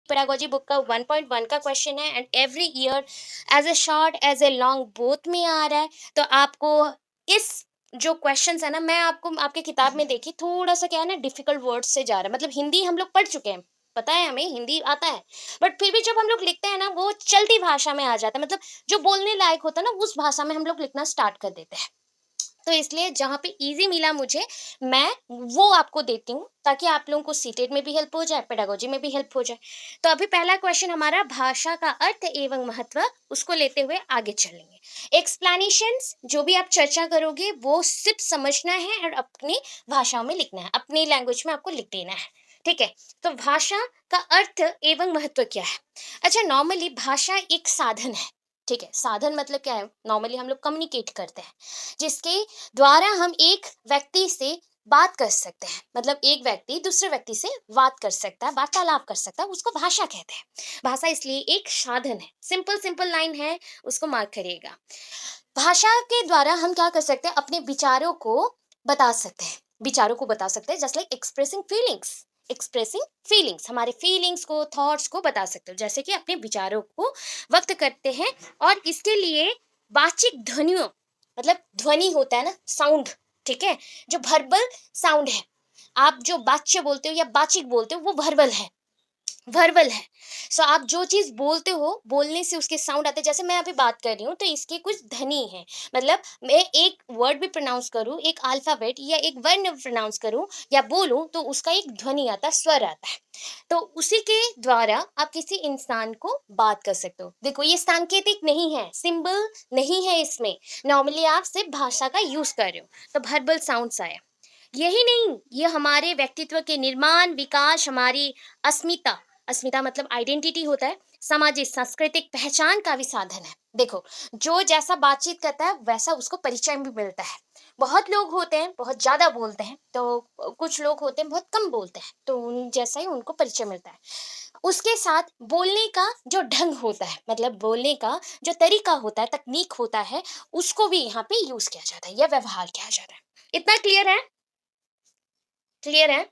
Pedagogy book का 1.1 का question है and every year as a short as a long both में आ रहा है। तो आपको इस जो क्वेश्चंस है ना, मैं आपको आपके किताब में देखी थोड़ा सा क्या है ना, डिफिकल्ट वर्ड्स से जा रहा है। मतलब हिंदी हम लोग पढ़ चुके हैं, पता है हमें हिंदी आता है, बट फिर भी जब हम लोग लिखते हैं ना, वो चलती भाषा में आ जाता है। मतलब जो बोलने लायक होता है ना, उस भाषा में हम लोग लिखना स्टार्ट कर देते हैं। तो इसलिए जहाँ पे इजी मिला मुझे, मैं वो आपको देती हूँ, ताकि आप लोगों को सीटेट में भी हेल्प हो जाए, पेडागोजी में भी हेल्प हो जाए। तो अभी पहला क्वेश्चन हमारा भाषा का अर्थ एवं महत्व, उसको लेते हुए आगे चलेंगे। एक्सप्लेनेशंस जो भी आप चर्चा करोगे वो सिर्फ समझना है और अपनी भाषाओं में लिखना है, अपनी लैंग्वेज में आपको लिख देना है। ठीक है। तो भाषा का अर्थ एवं महत्व क्या है? अच्छा, नॉर्मली भाषा एक साधन है। ठीक है, साधन मतलब क्या है? नॉर्मली हम लोग कम्युनिकेट करते हैं, जिसके द्वारा हम एक व्यक्ति से बात कर सकते हैं। मतलब एक व्यक्ति दूसरे व्यक्ति से बात कर सकता है, वार्तालाप कर सकता है, उसको भाषा कहते हैं। भाषा इसलिए एक साधन है। सिंपल सिंपल लाइन है, उसको मार्क करिएगा। भाषा के द्वारा हम क्या कर सकते हैं? अपने विचारों को बता सकते हैं। विचारों को बता सकते हैं, just like expressing feelings. Expressing feelings, हमारे फीलिंग्स को, थॉट्स को बता सकते हो, जैसे कि अपने विचारों को व्यक्त करते हैं। और इसके लिए वाचिक ध्वनियों, मतलब ध्वनि होता है ना, साउंड। ठीक है। जो वर्बल साउंड है, आप जो वाच्य बोलते हो या वाचिक बोलते हो, वो वर्बल है, वर्बल है। सो आप जो चीज बोलते हो, बोलने से उसके साउंड आते हैं। जैसे मैं अभी बात कर रही हूँ, तो इसके कुछ ध्वनि है। मतलब मैं एक वर्ड भी प्रोनाउंस करूँ, एक अल्फाबेट या एक वर्ण प्रोनाउंस करूँ या बोलूँ, तो उसका एक ध्वनि आता है, स्वर आता है। तो उसी के द्वारा आप किसी इंसान को बात कर सकते हो। देखो, ये सांकेतिक नहीं है, सिंबल नहीं है इसमें। नॉर्मली आप सिर्फ भाषा का यूज कर रहे हो, तो वर्बल साउंड्स आए। यही नहीं, ये हमारे व्यक्तित्व के निर्माण, विकास, हमारी अस्मिता, अस्मिता मतलब आइडेंटिटी होता है, सामाजिक सांस्कृतिक पहचान का भी साधन है। देखो, जो जैसा बातचीत करता है वैसा उसको परिचय भी मिलता है। बहुत लोग होते हैं बहुत ज्यादा बोलते हैं, तो कुछ लोग होते हैं बहुत कम बोलते हैं, तो उन जैसा ही उनको परिचय मिलता है। उसके साथ बोलने का जो ढंग होता है, मतलब बोलने का जो तरीका होता है, तकनीक होता है, उसको भी यहाँ पे यूज किया जाता है या व्यवहार किया जाता है। इतना क्लियर है? क्लियर है?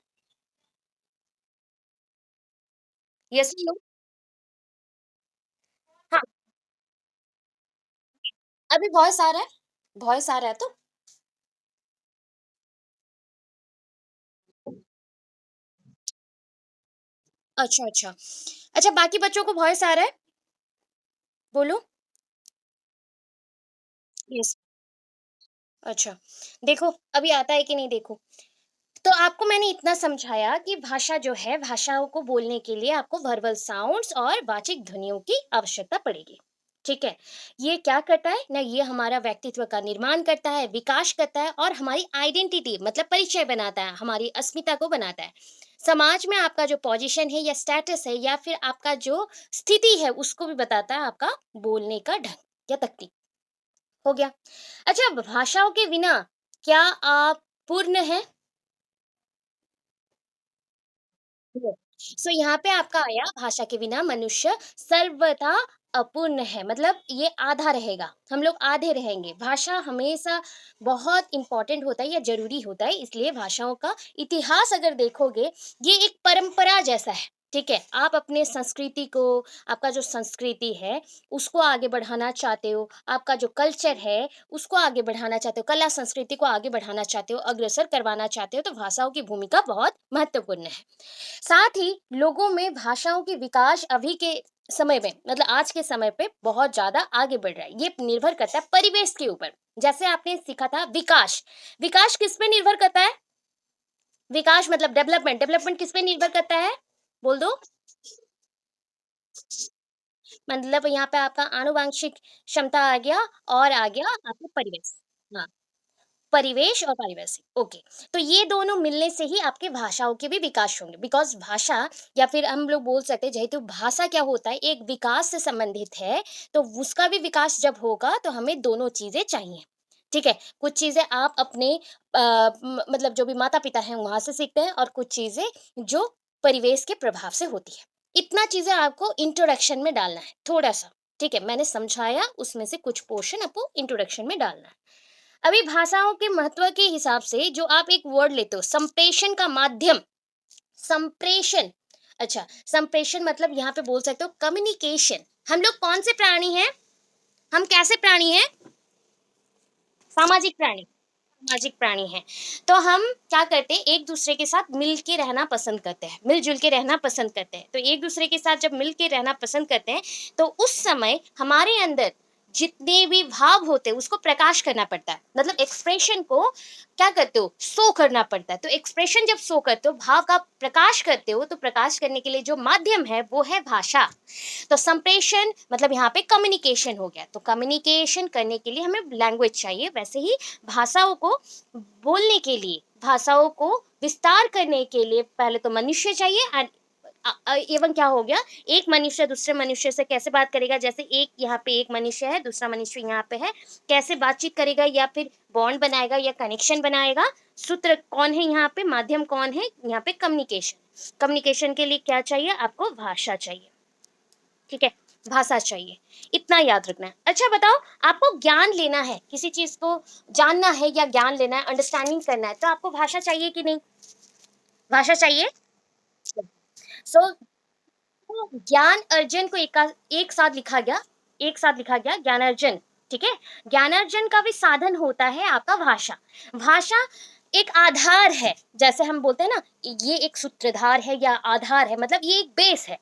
Yes no? हाँ, अभी वॉइस आ रहा है? वॉइस आ रहा है तो? अच्छा, अच्छा। अच्छा, बाकी बच्चों को वॉइस आ रहा है? बोलो। यस। अच्छा, देखो अभी आता है कि नहीं देखो। तो आपको मैंने इतना समझाया कि भाषा जो है, भाषाओं को बोलने के लिए आपको वर्बल साउंड्स और वाचिक ध्वनियों की आवश्यकता पड़ेगी। ठीक है। ये क्या करता है ना, ये हमारा व्यक्तित्व का निर्माण करता है, विकास करता है और हमारी आइडेंटिटी मतलब परिचय बनाता है, हमारी अस्मिता को बनाता है। समाज में आपका जो पोजीशन है या स्टेटस है या फिर आपका जो स्थिति है, उसको भी बताता है आपका बोलने का ढंग या तकनीक। हो गया। अच्छा, भाषाओं के बिना क्या आप पूर्ण है? सो यहाँ पे आपका आया, भाषा के बिना मनुष्य सर्वथा अपूर्ण है। मतलब ये आधा रहेगा, हम लोग आधे रहेंगे। भाषा हमेशा बहुत इंपॉर्टेंट होता है या जरूरी होता है। इसलिए भाषाओं का इतिहास अगर देखोगे, ये एक परंपरा जैसा है। ठीक है, आप अपने संस्कृति को, आपका जो संस्कृति है उसको आगे बढ़ाना चाहते हो, आपका जो कल्चर है उसको आगे बढ़ाना चाहते हो, कला संस्कृति को आगे बढ़ाना चाहते हो, अग्रसर करवाना चाहते हो, तो भाषाओं की भूमिका बहुत महत्वपूर्ण है। साथ ही लोगों में भाषाओं के विकास अभी के समय में, मतलब आज के समय पे बहुत ज्यादा आगे बढ़ रहा है। ये निर्भर करता है परिवेश के ऊपर। जैसे आपने सीखा था विकास, विकास किस पे निर्भर करता है? विकास मतलब डेवलपमेंट, डेवलपमेंट किस पे निर्भर करता है? बोल दो। मतलब यहाँ पे आपका आनुवांशिक क्षमता आ गया, और आ गया आपका परिवेश। हाँ, परिवेश और पारिभाषिक, ओके। तो ये दोनों मिलने से ही आपके भाषाओं के भी विकास होंगे। बिकॉज भाषा, या फिर हम लोग बोल सकते हैं, जेहेतु भाषा क्या होता है, एक विकास से संबंधित है, तो उसका भी विकास जब होगा तो हमें दोनों चीजें चाहिए। ठीक है। कुछ चीजें आप अपने मतलब जो भी माता पिता हैं वहां से सीखते हैं, और कुछ चीजें जो परिवेश के प्रभाव से होती है। इतना चीजें आपको इंट्रोडक्शन में डालना है थोड़ा सा। ठीक है, मैंने समझाया, उसमें से कुछ पोर्शन आपको इंट्रोडक्शन में डालना है। अभी भाषाओं के महत्व के हिसाब से जो आप एक वर्ड लेते हो, संप्रेषण का माध्यम, संप्रेषण, अच्छा, संप्रेषण मतलब यहाँ पे बोल सकते हो कम्युनिकेशन। हम लोग कौन से प्राणी हैं? हम कैसे प्राणी हैं? सामाजिक प्राणी। सामाजिक प्राणी हैं। तो हम क्या करते हैं, एक दूसरे के साथ मिल के रहना पसंद करते हैं, मिलजुल के रहना पसंद करते हैं। तो एक दूसरे के साथ जब मिल के रहना पसंद करते हैं, तो उस समय हमारे अंदर जितने भी भाव होते हैं उसको प्रकाश करना पड़ता है, मतलब एक्सप्रेशन को क्या करते हो, शो करना पड़ता है। तो एक्सप्रेशन जब शो करते हो, भाव का प्रकाश करते हो, तो प्रकाश करने के लिए जो माध्यम है वो है भाषा। तो संप्रेषण मतलब यहाँ पे कम्युनिकेशन हो गया। तो कम्युनिकेशन करने के लिए हमें लैंग्वेज चाहिए, वैसे ही भाषाओं को बोलने के लिए, भाषाओं को विस्तार करने के लिए पहले तो मनुष्य चाहिए। एंड एवं क्या हो गया, एक मनुष्य दूसरे मनुष्य से कैसे बात करेगा, जैसे एक यहाँ पे एक मनुष्य है, दूसरा मनुष्य यहाँ पे है, कैसे बातचीत करेगा या फिर बॉन्ड बनाएगा या कनेक्शन बनाएगा। सूत्र कौन है यहाँ पे, माध्यम कौन है यहाँ पे, कम्युनिकेशन। कम्युनिकेशन के लिए क्या चाहिए आपको, भाषा चाहिए। ठीक है, भाषा चाहिए, इतना याद रखना है। अच्छा बताओ, आपको ज्ञान लेना है, किसी चीज को जानना है या ज्ञान लेना है, अंडरस्टैंडिंग करना है, तो आपको भाषा चाहिए कि नहीं? भाषा चाहिए। सो ज्ञान अर्जन को एक साथ लिखा गया, एक साथ लिखा गया ज्ञान अर्जन। ठीक है, ज्ञान अर्जन का भी साधन होता है आपका भाषा। भाषा एक आधार है, जैसे हम बोलते हैं ना, ये एक सूत्रधार है या आधार है, मतलब ये एक बेस है।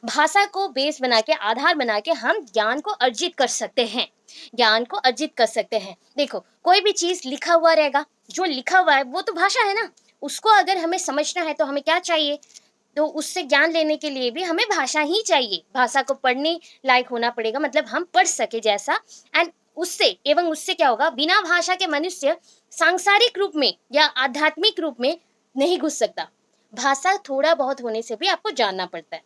भाषा को बेस बना के, आधार बना के हम ज्ञान को अर्जित कर सकते हैं, ज्ञान को अर्जित कर सकते हैं। देखो, कोई भी चीज लिखा हुआ रहेगा, जो लिखा हुआ है वो तो भाषा है ना, उसको अगर हमें समझना है तो हमें क्या चाहिए, तो उससे ज्ञान लेने के लिए भी हमें भाषा ही चाहिए। भाषा को पढ़ने लायक होना पड़ेगा, मतलब हम पढ़ सके जैसा। एंड उससे क्या होगा, बिना भाषा के मनुष्य सांसारिक रूप में या आध्यात्मिक रूप में नहीं घुस सकता। भाषा थोड़ा बहुत होने से भी आपको जानना पड़ता है।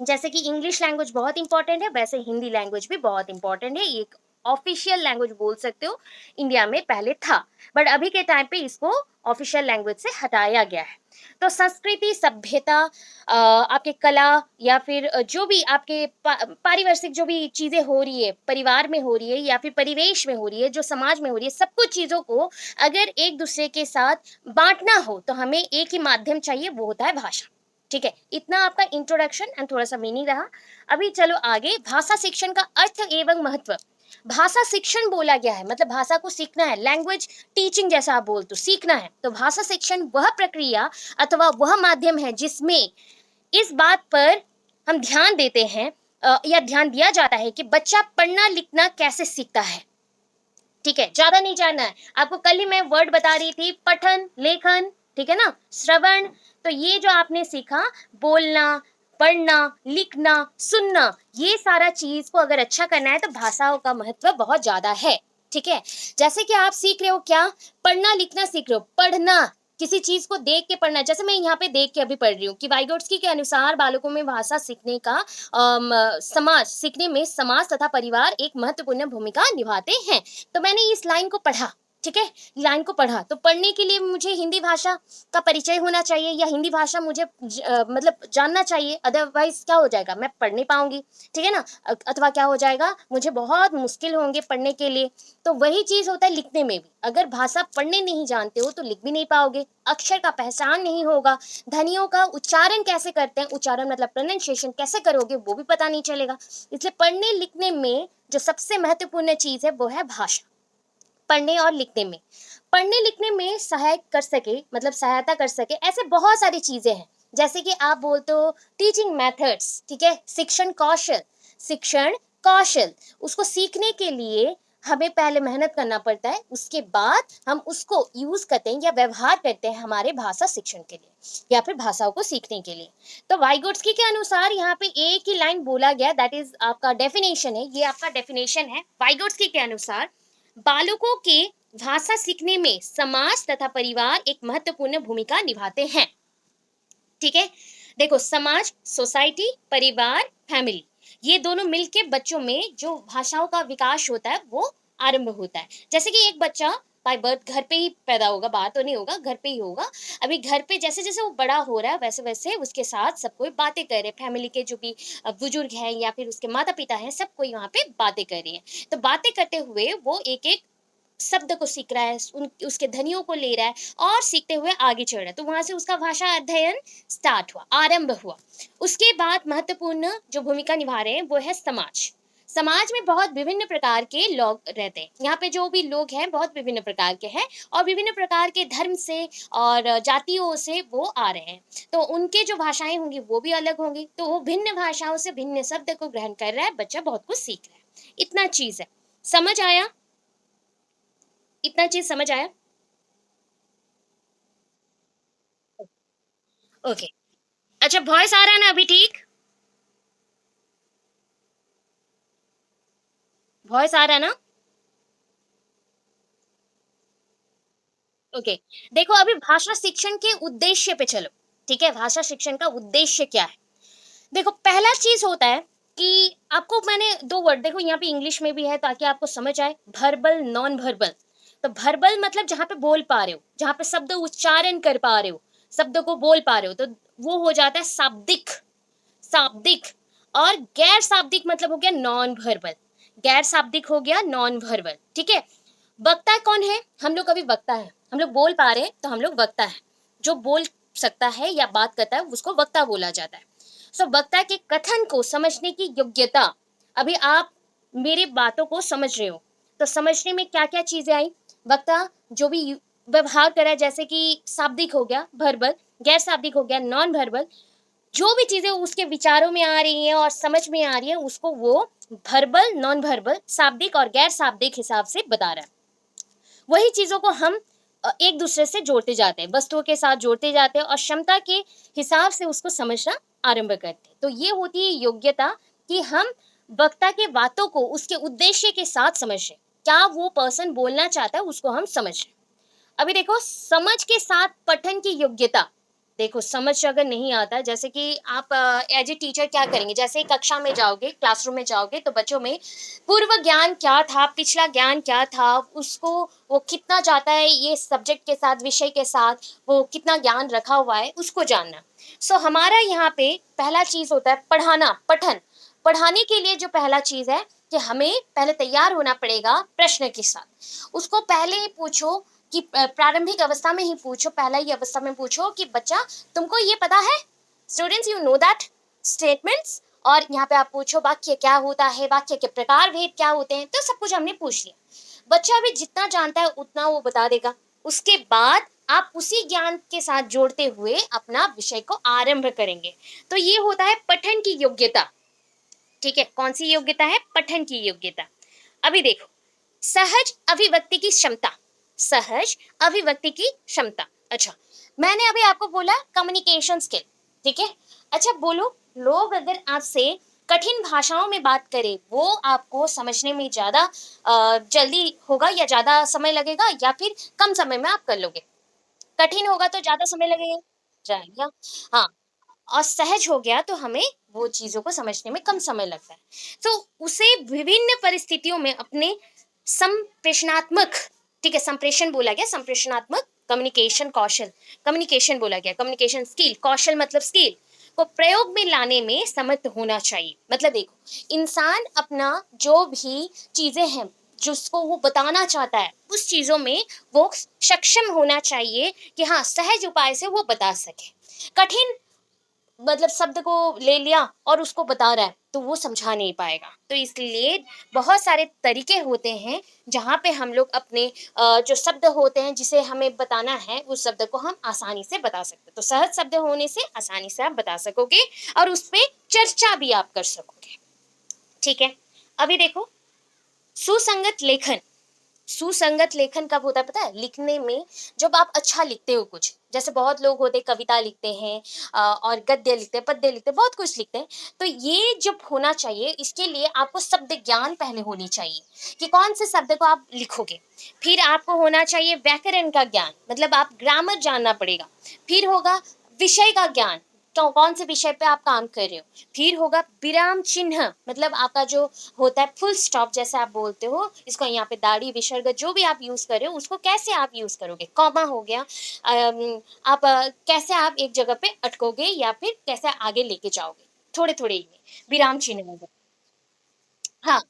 जैसे कि इंग्लिश लैंग्वेज बहुत इंपॉर्टेंट है, वैसे हिंदी लैंग्वेज भी बहुत इंपॉर्टेंट है। एक ऑफिशियल लैंग्वेज बोल सकते हो, इंडिया में पहले था, बट अभी के टाइम पे इसको ऑफिशियल लैंग्वेज से हटाया गया है। तो संस्कृति, सभ्यता, आपके कला, या फिर जो भी आपके पारिवारिक जो भी चीजें हो रही है, परिवार में हो रही है या फिर परिवेश में हो रही है, जो समाज में हो रही है, सब कुछ चीजों को अगर एक दूसरे के साथ बांटना हो तो हमें एक ही माध्यम चाहिए, वो होता है भाषा। ठीक है, इतना आपका इंट्रोडक्शन एंड थोड़ा सा मीनिंग रहा। अभी चलो आगे, भाषा शिक्षण का अर्थ एवं महत्व। भाषा शिक्षण बोला गया है, मतलब भाषा को सीखना है, लैंग्वेज टीचिंग जैसा आप बोल तो सीखना है। तो भाषा शिक्षण वह प्रक्रिया अथवा वह माध्यम है जिसमें इस बात पर हम ध्यान देते हैं, या ध्यान दिया जाता है कि बच्चा पढ़ना लिखना कैसे सीखता है। ठीक है, ज्यादा नहीं जानना है आपको। कल ही मैं वर्ड बता रही थी, पठन, लेखन, ठीक है ना, श्रवण। तो ये जो आपने सीखा, बोलना, पढ़ना, लिखना, सुनना, ये सारा चीज को अगर अच्छा करना है तो भाषाओं का महत्व बहुत ज्यादा है। ठीक है, जैसे कि आप सीख रहे हो क्या, पढ़ना लिखना सीख रहे हो, पढ़ना, किसी चीज को देख के पढ़ना। जैसे मैं यहाँ पे देख के अभी पढ़ रही हूँ कि वाइगोट्स्की के अनुसार बालकों में भाषा सीखने का समाज सीखने में समाज तथा परिवार एक महत्वपूर्ण भूमिका निभाते हैं। तो मैंने इस लाइन को पढ़ा। ठीक है, लाइन को पढ़ा, तो पढ़ने के लिए मुझे हिंदी भाषा का परिचय होना चाहिए, या हिंदी भाषा मुझे मतलब जानना चाहिए, अदरवाइज क्या हो जाएगा, मैं पढ़ नहीं पाऊंगी। ठीक है ना, अथवा क्या हो जाएगा, मुझे बहुत मुश्किल होंगे पढ़ने के लिए। तो वही चीज होता है लिखने में भी, अगर भाषा पढ़ने नहीं जानते हो तो लिख भी नहीं पाओगे, अक्षर का पहचान नहीं होगा, ध्वनियों का उच्चारण कैसे करते हैं, उच्चारण मतलब प्रोनाउंसिएशन कैसे करोगे वो भी पता नहीं चलेगा। इसलिए पढ़ने लिखने में जो सबसे महत्वपूर्ण चीज है वो है भाषा। पढ़ने और लिखने में, पढ़ने लिखने में सहायक कर सके, मतलब सहायता कर सके, ऐसे बहुत सारी चीजें हैं। जैसे कि आप बोलते हो टीचिंग मेथड्स, ठीक है, शिक्षण कौशल, शिक्षण कौशल, उसको सीखने के लिए हमें पहले मेहनत करना पड़ता है, उसके बाद हम उसको यूज करते हैं या व्यवहार करते हैं हमारे भाषा शिक्षण के लिए या फिर भाषाओं को सीखने के लिए। तो वाइगोट्स्की के अनुसार यहाँ पे एक ही लाइन बोला गया, दैट इज आपका डेफिनेशन है, ये आपका डेफिनेशन है। वाइगोट्स्की के अनुसार बालकों के भाषा सीखने में समाज तथा परिवार एक महत्वपूर्ण भूमिका निभाते हैं। ठीक है, देखो, समाज, सोसाइटी, परिवार, फैमिली, ये दोनों मिलके बच्चों में जो भाषाओं का विकास होता है वो आरंभ होता है। जैसे कि एक बच्चा बाय बर्थ घर पे ही पैदा होगा, बाहर तो नहीं होगा, घर पे ही होगा। अभी घर पे जैसे जैसे वो बड़ा हो रहा है वैसे वैसे उसके साथ सब कोई बातें कर रहे हैं, फैमिली के जो भी बुजुर्ग हैं या फिर उसके माता पिता हैं, सब कोई वहाँ पे बातें कर रही हैं। तो बातें करते हुए वो एक एक शब्द को सीख रहा है, उसके ध्वनियों को ले रहा है और सीखते हुए आगे चल रहा है। तो वहाँ से उसका भाषा अध्ययन स्टार्ट हुआ, आरंभ हुआ। उसके बाद महत्वपूर्ण जो भूमिका निभा रहे हैं वो है समाज। समाज में बहुत विभिन्न प्रकार के लोग रहते हैं। यहाँ पे जो भी लोग हैं बहुत विभिन्न प्रकार के हैं और विभिन्न प्रकार के धर्म से और जातियों से वो आ रहे हैं। तो उनके जो भाषाएं होंगी वो भी अलग होंगी। तो वो भिन्न भाषाओं से भिन्न शब्द को ग्रहण कर रहा है, बच्चा बहुत कुछ सीख रहा है। इतना चीज है। समझ आया? इतना चीज समझ आया? ओके। अच्छा, वॉइस आ रहा है ना अभी? ठीक, वॉइस आ रहा है ना? ओके। देखो, अभी भाषा शिक्षण के उद्देश्य पे चलो। ठीक है, भाषा शिक्षण का उद्देश्य क्या है? देखो, पहला चीज होता है कि आपको मैंने दो वर्ड, देखो यहाँ पे इंग्लिश में भी है ताकि आपको समझ आए, वर्बल, नॉन वर्बल। तो वर्बल मतलब जहां पे बोल पा रहे हो, जहां पे शब्द उच्चारण कर पा रहे हो, शब्द को बोल पा रहे हो, तो वो हो जाता है शाब्दिक। शाब्दिक। और गैर शाब्दिक मतलब हो गया नॉन वर्बल। गैर शाब्दिक हो गया नॉन वर्बल। ठीक है। वक्ता कौन है? हम लोग अभी वक्ता है, हम लोग बोल पा रहे हैं तो हम लोग वक्ता है। जो बोल सकता है या बात करता है उसको वक्ता बोला जाता है। सो वक्ता के कथन को समझने की योग्यता। अभी आप मेरी बातों को समझ रहे हो, तो समझने में क्या क्या चीजें आई? वक्ता जो भी व्यवहार करे, जैसे कि शाब्दिक हो गया वर्बल, गैर शाब्दिक हो गया नॉन वर्बल, जो भी चीजें उसके विचारों में आ रही हैं और समझ में आ रही है उसको वो वर्बल, नॉन वर्बल, शाब्दिक और गैर शाब्दिक हिसाब से बता रहा है। वही चीजों को हम एक दूसरे से जोड़ते जाते हैं, वस्तुओं के साथ जोड़ते जाते हैं और क्षमता के हिसाब से उसको समझना आरंभ करते हैं। तो ये होती है योग्यता, कि हम वक्ता के बातों को उसके उद्देश्य के साथ समझें। क्या वो पर्सन बोलना चाहता है उसको हम समझें। अभी देखो, समझ के साथ पठन की योग्यता। देखो, समझ अगर नहीं आता, जैसे कि आप एज ए टीचर क्या करेंगे, जैसे कक्षा में जाओगे, क्लासरूम में जाओगे, तो बच्चों में पूर्व ज्ञान क्या था, पिछला ज्ञान क्या था, उसको वो कितना जाता है, ये सब्जेक्ट के साथ, विषय के साथ वो कितना ज्ञान रखा हुआ है, उसको जानना। सो हमारा यहाँ पे पहला चीज होता है पढ़ाना, पठन। पढ़ाने के लिए जो पहला चीज है कि हमें पहले तैयार होना पड़ेगा प्रश्न के साथ। उसको पहले ही पूछो कि प्रारंभिक अवस्था में ही पूछो, पहला ही अवस्था में पूछो कि बच्चा, तुमको ये पता है? Students, you know that statements. और यहाँ पे आप पूछो वाक्य क्या होता है, वाक्य के प्रकार भेद क्या होते हैं। तो सब कुछ हमने पूछ लिया। बच्चा भी जितना जानता है उतना वो बता देगा। उसके बाद आप उसी ज्ञान के साथ जोड़ते हुए अपना विषय को आरंभ करेंगे। तो ये होता है पठन की योग्यता। ठीक है, कौन सी योग्यता है? पठन की योग्यता। अभी देखो, सहज अभिव्यक्ति की क्षमता। सहज अभिव्यक्ति की क्षमता। अच्छा, मैंने अभी आपको बोला कम्युनिकेशन स्किल। ठीक है। अच्छा बोलो, लोग अगर आपसे कठिन भाषाओं में बात करें, वो आपको समझने में ज्यादा जल्दी होगा या ज्यादा समय लगेगा, या फिर कम समय में आप कर लोगे? कठिन होगा तो ज्यादा समय लगेगा, जाएगा। हाँ। और सहज हो गया तो हमें वो चीजों को समझने में कम समय लगता है। तो उसे विभिन्न परिस्थितियों में अपने संप्रेषणात्मक, ठीक है, संप्रेषण बोला गया, संप्रेषणात्मक कम्युनिकेशन कौशल, कम्युनिकेशन बोला गया, कम्युनिकेशन स्किल, कौशल मतलब स्किल को प्रयोग में लाने में समर्थ होना चाहिए। मतलब देखो, इंसान अपना जो भी चीजें हैं जिसको वो बताना चाहता है उस चीजों में वो सक्षम होना चाहिए कि हाँ, सहज उपाय से वो बता सके। कठिन मतलब शब्द को ले लिया और उसको बता रहा है तो वो समझा नहीं पाएगा। तो इसलिए बहुत सारे तरीके होते हैं जहाँ पे हम लोग अपने जो शब्द होते हैं जिसे हमें बताना है उस शब्द को हम आसानी से बता सकते हैं। तो सहज शब्द होने से आसानी से आप बता सकोगे और उस पे चर्चा भी आप कर सकोगे। ठीक है। अभी देखो, सुसंगत लेखन। सुसंगत लेखन कब होता है पता है? लिखने में, जब आप अच्छा लिखते हो कुछ, जैसे बहुत लोग होते हैं कविता लिखते हैं और गद्य लिखते हैं, पद्य लिखते हैं, बहुत कुछ लिखते हैं। तो ये जब होना चाहिए, इसके लिए आपको शब्द ज्ञान पहले होनी चाहिए कि कौन से शब्द को आप लिखोगे। फिर आपको होना चाहिए व्याकरण का ज्ञान, मतलब आप ग्रामर जानना पड़ेगा। फिर होगा विषय का ज्ञान, तो कौन से विषय पे आप काम कर रहे हो। फिर होगा विराम चिन्ह, मतलब आपका जो होता है फुल स्टॉप जैसे आप बोलते हो, इसको यहाँ पे दाढ़ी विसर्ग जो भी आप यूज कर रहे हो उसको कैसे आप यूज करोगे। कॉमा हो गया, आप कैसे आप एक जगह पे अटकोगे या फिर कैसे आगे लेके जाओगे, थोड़े थोड़े ही में विराम चिन्ह होगा। हाँ,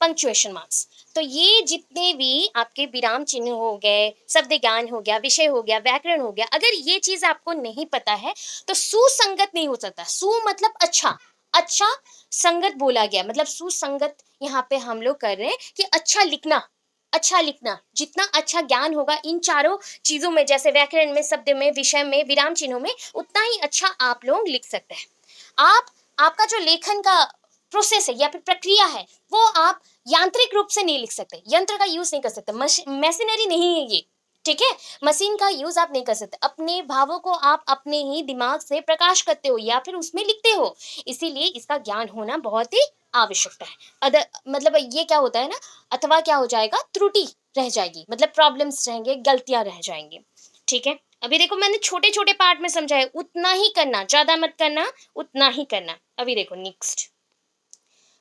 पंक्चुएशन मार्क्स। तो ये जितने भी आपके विराम चिन्ह हो गए, शब्द ज्ञान हो गया, विषय हो गया, व्याकरण हो गया, अगर ये चीज़ आपको नहीं पता है, तो सुसंगत नहीं हो सकता। सु मतलब अच्छा, अच्छा संगत बोला गया, मतलब सुसंगत यहाँ पे हम लोग कर रहे हैं कि अच्छा लिखना, अच्छा लिखना। जितना अच्छा ज्ञान होगा इन चारों चीज़ों में, जैसे व्याकरण में, शब्द में, विषय में, विराम चिन्हों में, उतना ही अच्छा आप लोग लिख सकते हैं। आप आपका जो लेखन का प्रोसेस है या फिर प्रक्रिया है, वो आप यांत्रिक रूप से नहीं लिख सकते, यंत्र का यूज नहीं कर सकते, मशीनरी नहीं है ये, ठीक है। मशीन का यूज आप नहीं कर सकते, अपने भावों को आप अपने ही दिमाग से प्रकाश करते हो या फिर उसमें लिखते हो, इसीलिए इसका ज्ञान होना बहुत ही आवश्यकता है। अदर मतलब ये क्या होता है ना, अथवा क्या हो जाएगा, त्रुटि रह जाएगी, मतलब प्रॉब्लम्स रहेंगे, गलतियां रह जाएंगी, ठीक है। अभी देखो मैंने छोटे छोटे पार्ट में समझा है, उतना ही करना, ज्यादा मत करना, उतना ही करना। अभी देखो नेक्स्ट,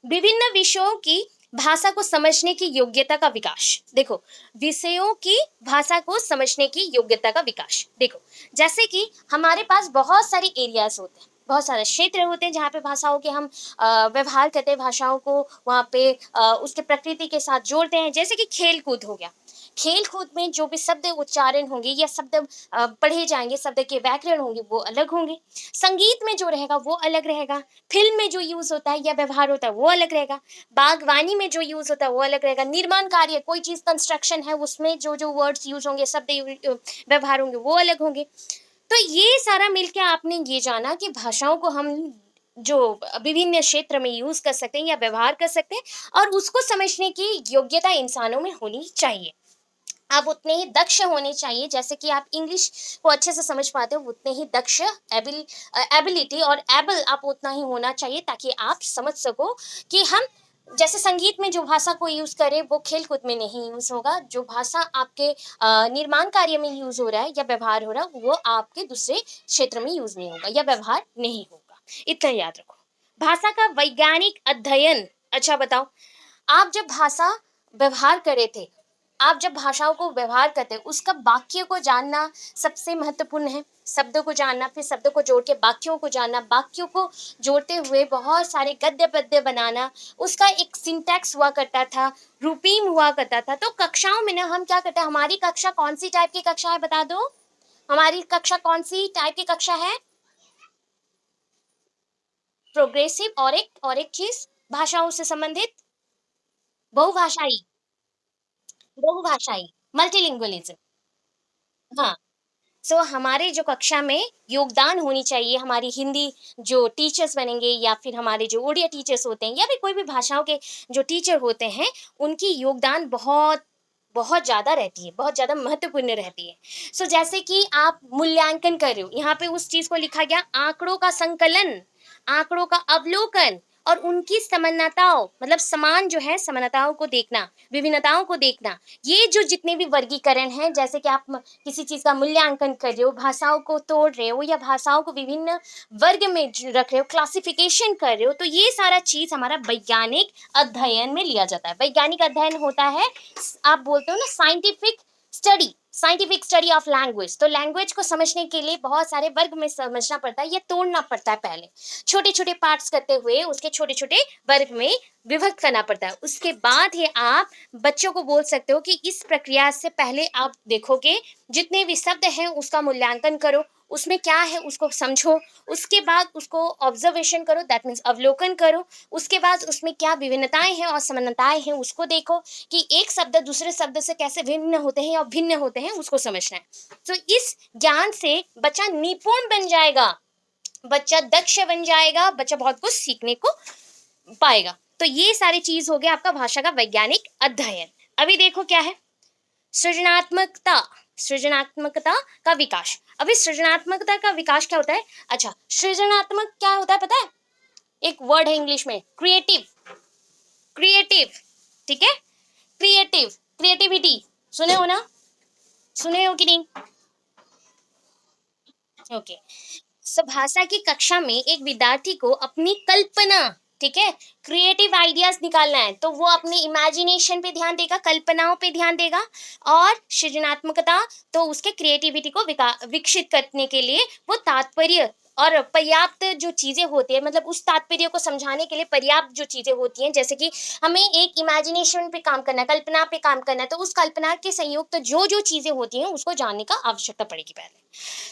विभिन्न विषयों की भाषा को समझने की योग्यता का विकास। देखो, विषयों की भाषा को समझने की योग्यता का विकास। देखो, जैसे कि हमारे पास बहुत सारे एरियाज होते हैं, बहुत सारे क्षेत्र होते हैं जहाँ पे भाषाओं के हम व्यवहार करते हैं, भाषाओं को वहाँ पे उसके प्रकृति के साथ जोड़ते हैं। जैसे कि खेल कूद हो गया, खेल कूद में जो भी शब्द उच्चारण होंगे या शब्द पढ़े जाएंगे, शब्द के व्याकरण होंगे, वो अलग होंगे। संगीत में जो रहेगा वो अलग रहेगा, फिल्म में जो यूज होता है या व्यवहार होता है वो अलग रहेगा, बागवानी में जो यूज होता है वो अलग रहेगा, निर्माण कार्य कोई चीज कंस्ट्रक्शन है उसमें जो जो वर्ड्स यूज होंगे, शब्द व्यवहार होंगे, वो अलग होंगे। तो ये सारा मिलके आपने ये जाना कि भाषाओं को हम जो विभिन्न क्षेत्र में यूज कर सकते हैं या व्यवहार कर सकते हैं, और उसको समझने की योग्यता इंसानों में होनी चाहिए। आप उतने ही दक्ष होने चाहिए, जैसे कि आप इंग्लिश को अच्छे से समझ पाते हो, उतने ही दक्ष, एबिलिटी और एबल आप उतना ही होना चाहिए, ताकि आप समझ सको कि हम जैसे संगीत में जो भाषा को यूज करें वो खेल कूद में नहीं यूज होगा, जो भाषा आपके निर्माण कार्य में यूज हो रहा है या व्यवहार हो रहा है वो आपके दूसरे क्षेत्र में यूज नहीं होगा या व्यवहार नहीं होगा। इतना याद रखो। भाषा का वैज्ञानिक अध्ययन। अच्छा बताओ, आप जब भाषा व्यवहार कर रहे थे, आप जब भाषाओं को व्यवहार करते हैं, उसका वाक्य को जानना सबसे महत्वपूर्ण है। शब्दों को जानना, फिर शब्दों को जोड़ के वाक्यों को जानना, वाक्यों को जोड़ते हुए बहुत सारे गद्य पद्य बनाना, उसका एक सिंटैक्स हुआ करता था, रूपीम हुआ करता था। तो कक्षाओं में ना हम क्या करते हैं, हमारी कक्षा कौन सी टाइप की कक्षा है बता दो, हमारी कक्षा कौन सी टाइप की कक्षा है? प्रोग्रेसिव, और एक चीज भाषाओं से संबंधित, बहुभाषाई, बहुभाषाई, मल्टीलिंगुअलिज्म। हाँ, सो हमारे जो कक्षा में योगदान होनी चाहिए, हमारी हिंदी जो टीचर्स बनेंगे या फिर हमारे जो उड़िया टीचर्स होते हैं या फिर कोई भी भाषाओं के जो टीचर होते हैं, उनकी योगदान बहुत बहुत ज़्यादा रहती है, बहुत ज़्यादा महत्वपूर्ण रहती है। सो जैसे कि आप मूल्यांकन कर रहे हो, यहाँ पे उस चीज़ को लिखा गया, आंकड़ों का संकलन, आंकड़ों का अवलोकन और उनकी समानताओं, मतलब समान जो है समानताओं को देखना, विभिन्नताओं को देखना। ये जो जितने भी वर्गीकरण हैं, जैसे कि आप किसी चीज़ का मूल्यांकन कर रहे हो, भाषाओं को तोड़ रहे हो या भाषाओं को विभिन्न वर्ग में रख रहे हो, क्लासिफिकेशन कर रहे हो, तो ये सारा चीज़ हमारा वैज्ञानिक अध्ययन में लिया जाता है। वैज्ञानिक अध्ययन होता है, आप बोलते हो ना scientific study, scientific study of language. तो लैंग्वेज को समझने के लिए बहुत सारे वर्ग में समझना पड़ता है या तोड़ना पड़ता है, पहले छोटे छोटे पार्ट्स करते हुए उसके छोटे छोटे वर्ग में विभक्त करना पड़ता है। उसके बाद ही आप बच्चों को बोल सकते हो कि इस प्रक्रिया से पहले आप देखोगे, जितने भी शब्द हैं उसका मूल्यांकन करो, उसमें क्या है उसको समझो, उसके बाद उसको ऑब्जर्वेशन करो, दैट मीन्स अवलोकन करो, उसके बाद उसमें क्या विभिन्नताएं हैं और समानताएं हैं उसको देखो, कि एक शब्द दूसरे शब्द से कैसे भिन्न होते हैं और भिन्न होते हैं उसको समझना है। तो इस ज्ञान से बच्चा निपुण बन जाएगा, बच्चा दक्ष बन जाएगा, बच्चा बहुत कुछ सीखने को पाएगा। तो ये सारी चीज हो गया आपका भाषा का वैज्ञानिक अध्ययन। अभी देखो क्या है, सृजनात्मकता, सृजनात्मकता का विकास। अभी सृजनात्मकता का विकास क्या होता है? अच्छा, सृजनात्मक क्या होता है पता है? एक वर्ड है इंग्लिश में, क्रिएटिव, क्रिएटिव, ठीक है, क्रिएटिव, क्रिएटिविटी, सुने हो ना, सुने हो कि नहीं? ओके। सो भाषा की कक्षा में एक विद्यार्थी को अपनी कल्पना, ठीक है, क्रिएटिव आइडियाज निकालना है, तो वो अपने इमेजिनेशन पे ध्यान देगा, कल्पनाओं पे ध्यान देगा, और सृजनात्मकता तो उसके क्रिएटिविटी को विकसित करने के लिए वो तात्पर्य और पर्याप्त जो चीज़ें होती हैं, मतलब उस तात्पर्य को समझाने के लिए पर्याप्त जो चीज़ें होती हैं, जैसे कि हमें एक इमेजिनेशन पे काम करना है, कल्पना पे काम करना है, तो उस कल्पना के संयुक्त जो चीज़ें होती हैं उसको जानने का आवश्यकता पड़ेगी पहले।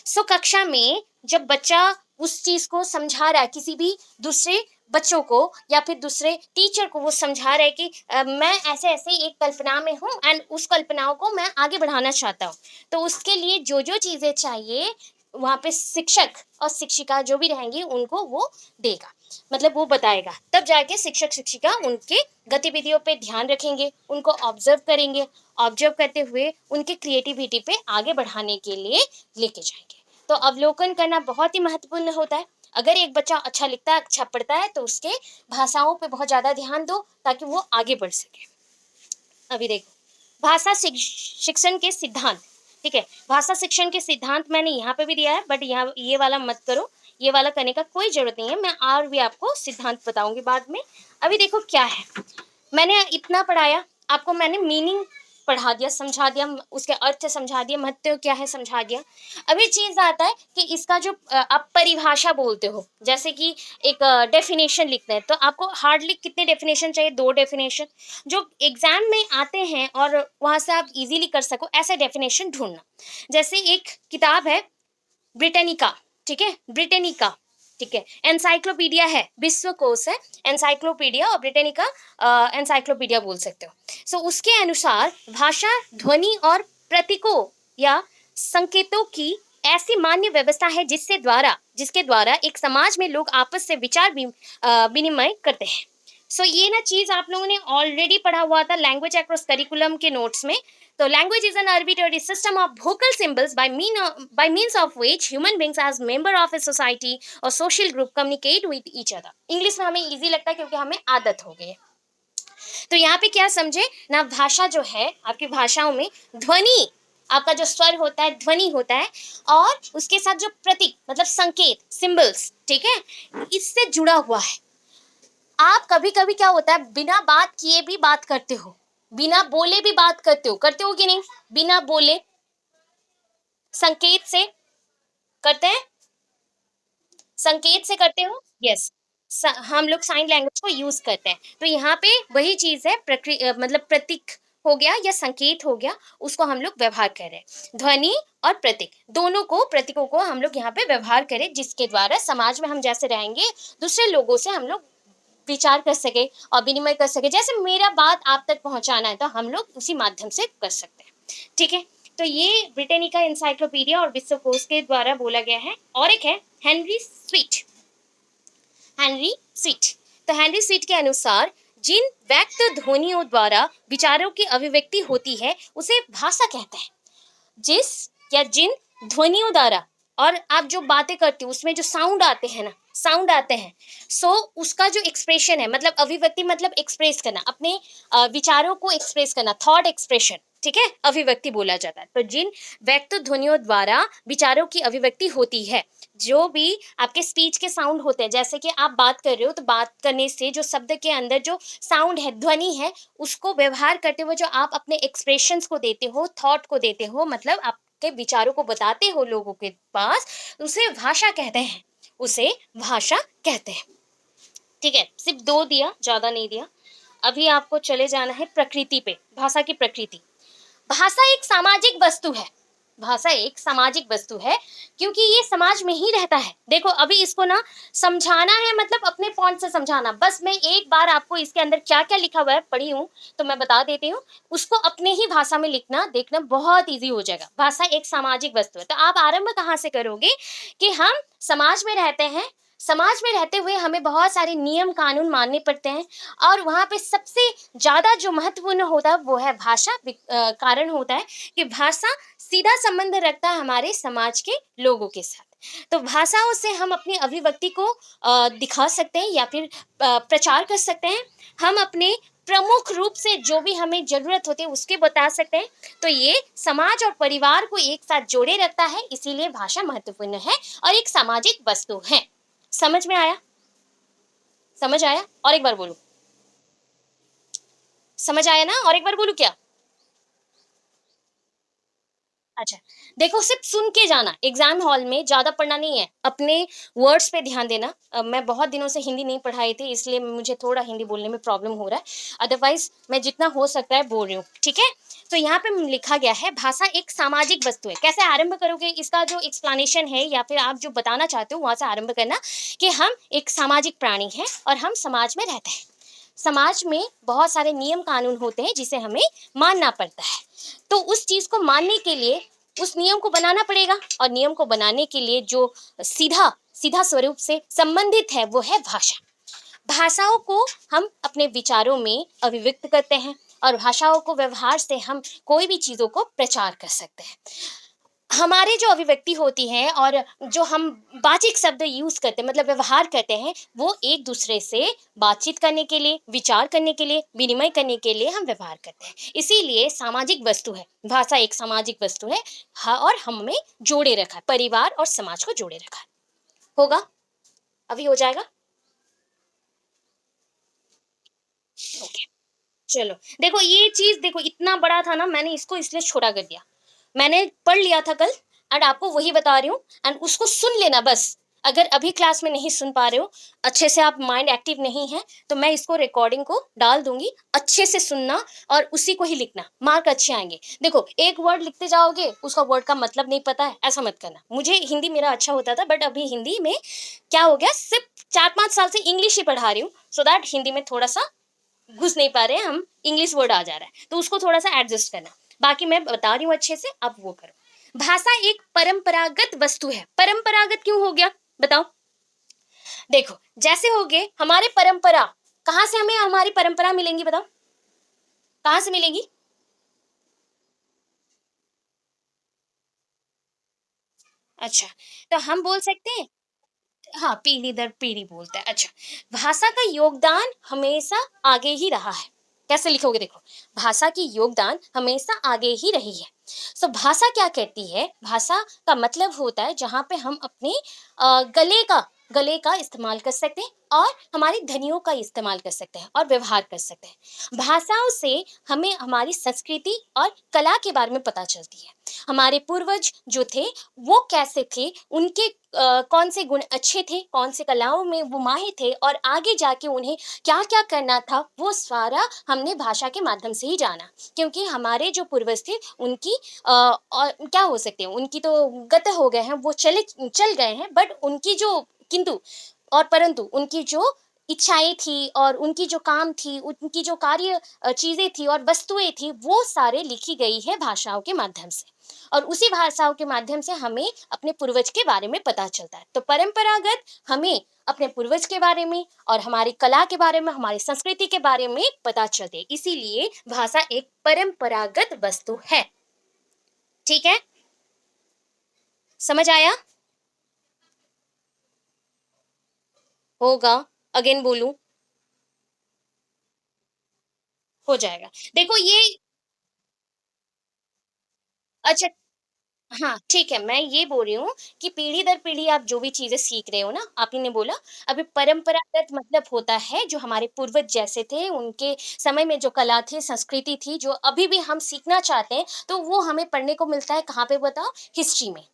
सो कक्षा में जब बच्चा उस चीज़ को समझा रहा है, किसी भी दूसरे बच्चों को या फिर दूसरे टीचर को वो समझा रहा है कि मैं ऐसे-ऐसे एक कल्पना में हूँ एंड उस कल्पनाओं को मैं आगे बढ़ाना चाहता हूँ। तो उसके लिए जो चीज़ें चाहिए, वहाँ पे शिक्षक और शिक्षिका जो भी रहेंगी उनको वो देगा, मतलब वो बताएगा। तब जाके शिक्षक-शिक्षिका उनके गतिविधियों पे ध्यान रखेंगे, उनको ऑब्ज़र्व करेंगे, ऑब्ज़र्व करते हुए उनकी क्रिएटिविटी पे आगे बढ़ाने के लिए लेके जाएँगे। तो अवलोकन करना बहुत ही महत्वपूर्ण होता है। अगर एक बच्चा अच्छा लिखता है, अच्छा पढ़ता है, तो उसके भाषाओं पे बहुत ज़्यादा ध्यान दो ताकि वो आगे बढ़ सके। अभी देखो, भाषा शिक्षण के सिद्धांत, ठीक है? भाषा शिक्षण के सिद्धांत मैंने यहाँ पे भी दिया है, बट यहाँ ये वाला मत करो, ये वाला करने का कोई ज़रूरत नहीं है, मैं और भी आपको सिद्धांत बताऊँगी बाद में। अभी देखो क्या है, मैंने इतना पढ़ाया, आपको मैंने मीनिंग पढ़ा दिया, समझा दिया, उसके अर्थ समझा दिया, महत्व क्या है समझा दिया। अभी चीज़ आता है कि इसका जो आप परिभाषा बोलते हो, जैसे कि एक डेफिनेशन लिखना है, तो आपको हार्डली कितने डेफिनेशन चाहिए? 2 डेफिनेशन, जो एग्ज़ाम में आते हैं और वहाँ से आप ईज़िली कर सको, ऐसे डेफिनेशन ढूँढना। जैसे एक किताब है ब्रिटेनिका, ठीक है? ब्रिटेनिका, ठीक है? एनसाइक्लोपीडिया है, विश्वकोश है, एनसाइक्लोपीडिया और ब्रिटेनिका एनसाइक्लोपीडिया बोल सकते हो। सो उसके अनुसार भाषा ध्वनि और प्रतीकों या संकेतों की ऐसी मान्य व्यवस्था है जिसके द्वारा एक समाज में लोग आपस से विनिमय करते हैं। सो ये ना चीज़ आप लोगों ने ऑलरेडी पढ़ा हुआ था लैंग्वेज अक्रॉस करिकुलम के नोट्स में। तो language is an arbitrary system of vocal symbols by means of which human beings as member of a society or social group communicate with each other. English में हमें easy लगता है क्योंकि हमें आदत हो गई है। तो यहाँ पे क्या समझे ना, भाषा जो है आपकी भाषाओं में ध्वनि, आपका जो स्वर होता है ध्वनि होता है, और उसके साथ जो प्रतीक मतलब संकेत सिंबल्स, ठीक है, इससे जुड़ा हुआ है। आप कभी कभी क्या होता है, बिना बात किए भी बात करते हो, बिना बोले भी बात करते हो कि नहीं? बिना बोले संकेत से करते हैं, संकेत से करते हो, यस। हम लोग साइन लैंग्वेज को यूज करते हैं, तो यहाँ पे वही चीज है, मतलब प्रतीक हो गया या संकेत हो गया, उसको हम लोग व्यवहार कर रहे हैं। ध्वनि और प्रतीक दोनों को, प्रतीकों को हम लोग यहाँ पे व्यवहार करें, जिसके द्वारा समाज में हम जैसे रहेंगे दूसरे लोगों से हम लोग विचार कर सके और विनिमय कर सके। जैसे मेरा बात आप तक पहुंचाना है तो हम लोग उसी माध्यम से कर सकते हैं, ठीक है? तो ये ब्रिटेनिका एनसाइक्लोपीडिया और विश्वकोश के द्वारा बोला गया है। और एक है हेनरी स्वीट, हेनरी स्वीट। तो हेनरी स्वीट के अनुसार जिन व्यक्त ध्वनियों द्वारा विचारों की अभिव्यक्ति होती है उसे भाषा कहते हैं। जिस या जिन ध्वनियों द्वारा, और आप जो बातें करते हो उसमें जो साउंड आते हैं ना, साउंड आते हैं, सो उसका जो एक्सप्रेशन है, मतलब अभिव्यक्ति मतलब एक्सप्रेस करना, अपने विचारों को एक्सप्रेस करना, थॉट एक्सप्रेशन, ठीक है, अभिव्यक्ति बोला जाता है। तो जिन व्यक्त ध्वनियों द्वारा विचारों की अभिव्यक्ति होती है, जो भी आपके स्पीच के साउंड होते हैं, जैसे कि आप बात कर रहे हो तो बात करने से जो शब्द के अंदर जो साउंड है, ध्वनि है, उसको व्यवहार करते हुए जो आप अपने एक्सप्रेशंस को देते हो, थॉट को देते हो, मतलब आपके विचारों को बताते हो लोगों के पास, उसे भाषा कहते हैं, उसे भाषा कहते हैं, ठीक है? सिर्फ 2 दिया, ज़्यादा नहीं दिया। अभी आपको चले जाना है प्रकृति पे, भाषा की प्रकृति। भाषा एक सामाजिक वस्तु है, भाषा एक सामाजिक वस्तु है, क्योंकि ये समाज में ही रहता है। देखो अभी इसको ना समझाना है, मतलब अपने पॉइंट से समझाना, बस मैं एक बार आपको इसके अंदर क्या क्या लिखा हुआ है पढ़ी हूँ तो मैं बता देती हूँ, उसको अपने ही भाषा में लिखना, देखना बहुत ईजी हो जाएगा। भाषा एक सामाजिक वस्तु है, तो आप आरंभ कहाँ से करोगे कि हम समाज में रहते हैं, समाज में रहते हुए हमें बहुत सारे नियम कानून मानने पड़ते हैं, और वहाँ पे सबसे ज़्यादा जो महत्वपूर्ण होता है वो है भाषा। कारण होता है कि भाषा सीधा संबंध रखता है हमारे समाज के लोगों के साथ। तो भाषाओं से हम अपनी अभिव्यक्ति को दिखा सकते हैं या फिर प्रचार कर सकते हैं। हम अपने प्रमुख रूप से जो भी हमें ज़रूरत होती है उसके बता सकते हैं। तो ये समाज और परिवार को एक साथ जोड़े रखता है, इसीलिए भाषा महत्वपूर्ण है और एक सामाजिक वस्तु है। समझ में आया? समझ आया? और एक बार बोलूं, समझ आया ना? और एक बार बोलूं क्या? अच्छा, देखो सिर्फ़ सुन के जाना, एग्ज़ाम हॉल में ज़्यादा पढ़ना नहीं है, अपने वर्ड्स पे ध्यान देना। मैं बहुत दिनों से हिंदी नहीं पढ़ाई थी इसलिए मुझे थोड़ा हिंदी बोलने में प्रॉब्लम हो रहा है, अदरवाइज़ मैं जितना हो सकता है बोल रही हूँ, ठीक है? तो यहाँ पे लिखा गया है भाषा एक सामाजिक वस्तु है, कैसे आरंभ करोगे इसका जो एक्सप्लेनेशन है या फिर आप जो बताना चाहते हो वहाँ से आरंभ करना कि हम एक सामाजिक प्राणी हैं और हम समाज में रहते हैं। समाज में बहुत सारे नियम कानून होते हैं जिसे हमें मानना पड़ता है। तो उस चीज़ को मानने के लिए उस नियम को बनाना पड़ेगा और नियम को बनाने के लिए जो सीधा सीधा स्वरूप से संबंधित है वो है भाषा। भाषाओं को हम अपने विचारों में अभिव्यक्त करते हैं और भाषाओं को व्यवहार से हम कोई भी चीज़ों को प्रचार कर सकते हैं। हमारी जो अभिव्यक्ति होती है और जो हम वाचिक शब्द यूज़ करते हैं मतलब व्यवहार करते हैं, वो एक-दूसरे से बातचीत करने के लिए, विचार करने के लिए, विनिमय करने के लिए हम व्यवहार करते हैं। इसीलिए सामाजिक वस्तु है, भाषा एक सामाजिक वस्तु है और हमें जोड़े रखा है, परिवार और समाज को जोड़े रखा है। होगा? अभी हो जाएगा? ओके, चलो। देखो ये चीज़ देखो इतना बड़ा था ना मैंने इसको इसलिए छोटा कर दिया। मैंने पढ़ लिया था कल एंड आपको वही बता रही हूँ एंड उसको सुन लेना बस। अगर अभी क्लास में नहीं सुन पा रहे हो, अच्छे से आप माइंड एक्टिव नहीं है, तो मैं इसको रिकॉर्डिंग को डाल दूँगी, अच्छे से सुनना और उसी को ही लिखना, मार्क अच्छे आएँगे। देखो, एक वर्ड लिखते जाओगे, उसका वर्ड का मतलब नहीं पता है, ऐसा मत करना। मुझे हिंदी मेरा अच्छा होता था बट अभी हिंदी में क्या हो गया सिर्फ़ 4-5 साल से इंग्लिश ही पढ़ा रही हूँ, सो दैट हिंदी में थोड़ा-सा घुस नहीं पा रहे हैं हम, इंग्लिश वर्ड आ जा रहा है, तो उसको थोड़ा-सा एडजस्ट करना। बाकी मैं बता रही हूँ अच्छे से, आप वो करो। भाषा एक परंपरागत वस्तु है, परंपरागत क्यों हो गया? बताओ? देखो, जैसे हो गए हमारे परंपरा, कहाँ से हमें हमारी परंपरा मिलेंगी बताओ? कहाँ से मिलेगी? अच्छा, तो हम बोल सकते हैं हाँ, पीढ़ी दर पीढ़ी बोलता है। अच्छा, भाषा का योगदान हमेशा आगे ही रहा है। कैसे लिखोगे देखो, भाषा की योगदान हमेशा आगे ही रही है। सो भाषा क्या कहती है? भाषा का मतलब होता है जहाँ पे हम अपने गले का इस्तेमाल कर सकते हैं और हमारी ध्वनियों का इस्तेमाल कर सकते हैं और व्यवहार कर सकते हैं। भाषाओं से हमें हमारी संस्कृति और कला के बारे में पता चलती है। हमारे पूर्वज जो थे वो कैसे थे, उनके कौन से गुण अच्छे थे, कौन से कलाओं में वो माहिर थे और आगे जाके उन्हें क्या-क्या करना था, वो सारा हमने भाषा के माध्यम से ही जाना। क्योंकि हमारे जो पूर्वज थे उनकी और क्या हो सकते हैं, उनकी तो गत हो गए हैं, वो चल गए हैं बट उनकी जो किंतु और परंतु उनकी जो इच्छाएँ थी और उनकी जो काम थी, उनकी जो कार्य चीज़ें थी और वस्तुएँ थी, वो सारे लिखी गई है भाषाओं के माध्यम से। और उसी भाषाओं के माध्यम से हमें अपने पूर्वज के बारे में पता चलता है। तो परंपरागत हमें अपने पूर्वज के बारे में और हमारी कला के बारे में, हमारी संस्कृति के बारे में पता चलते है। इसीलिए भाषा एक परंपरागत वस्तु है। ठीक है? समझ आया? होगा? अगेन बोलूँ? हो जाएगा। देखो ये अच्छा हाँ, ठीक है, मैं ये बोल रही हूँ कि पीढ़ी दर पीढ़ी आप जो भी चीज़ें सीख रहे हो ना, आप ही ने बोला, अभी परंपरागत मतलब होता है जो हमारे पूर्वज जैसे थे, उनके समय में जो कला थी, संस्कृति थी, जो अभी भी हम सीखना चाहते हैं, तो वो हमें पढ़ने को मिलता है कहाँ पे बताओ? हिस्ट्री में।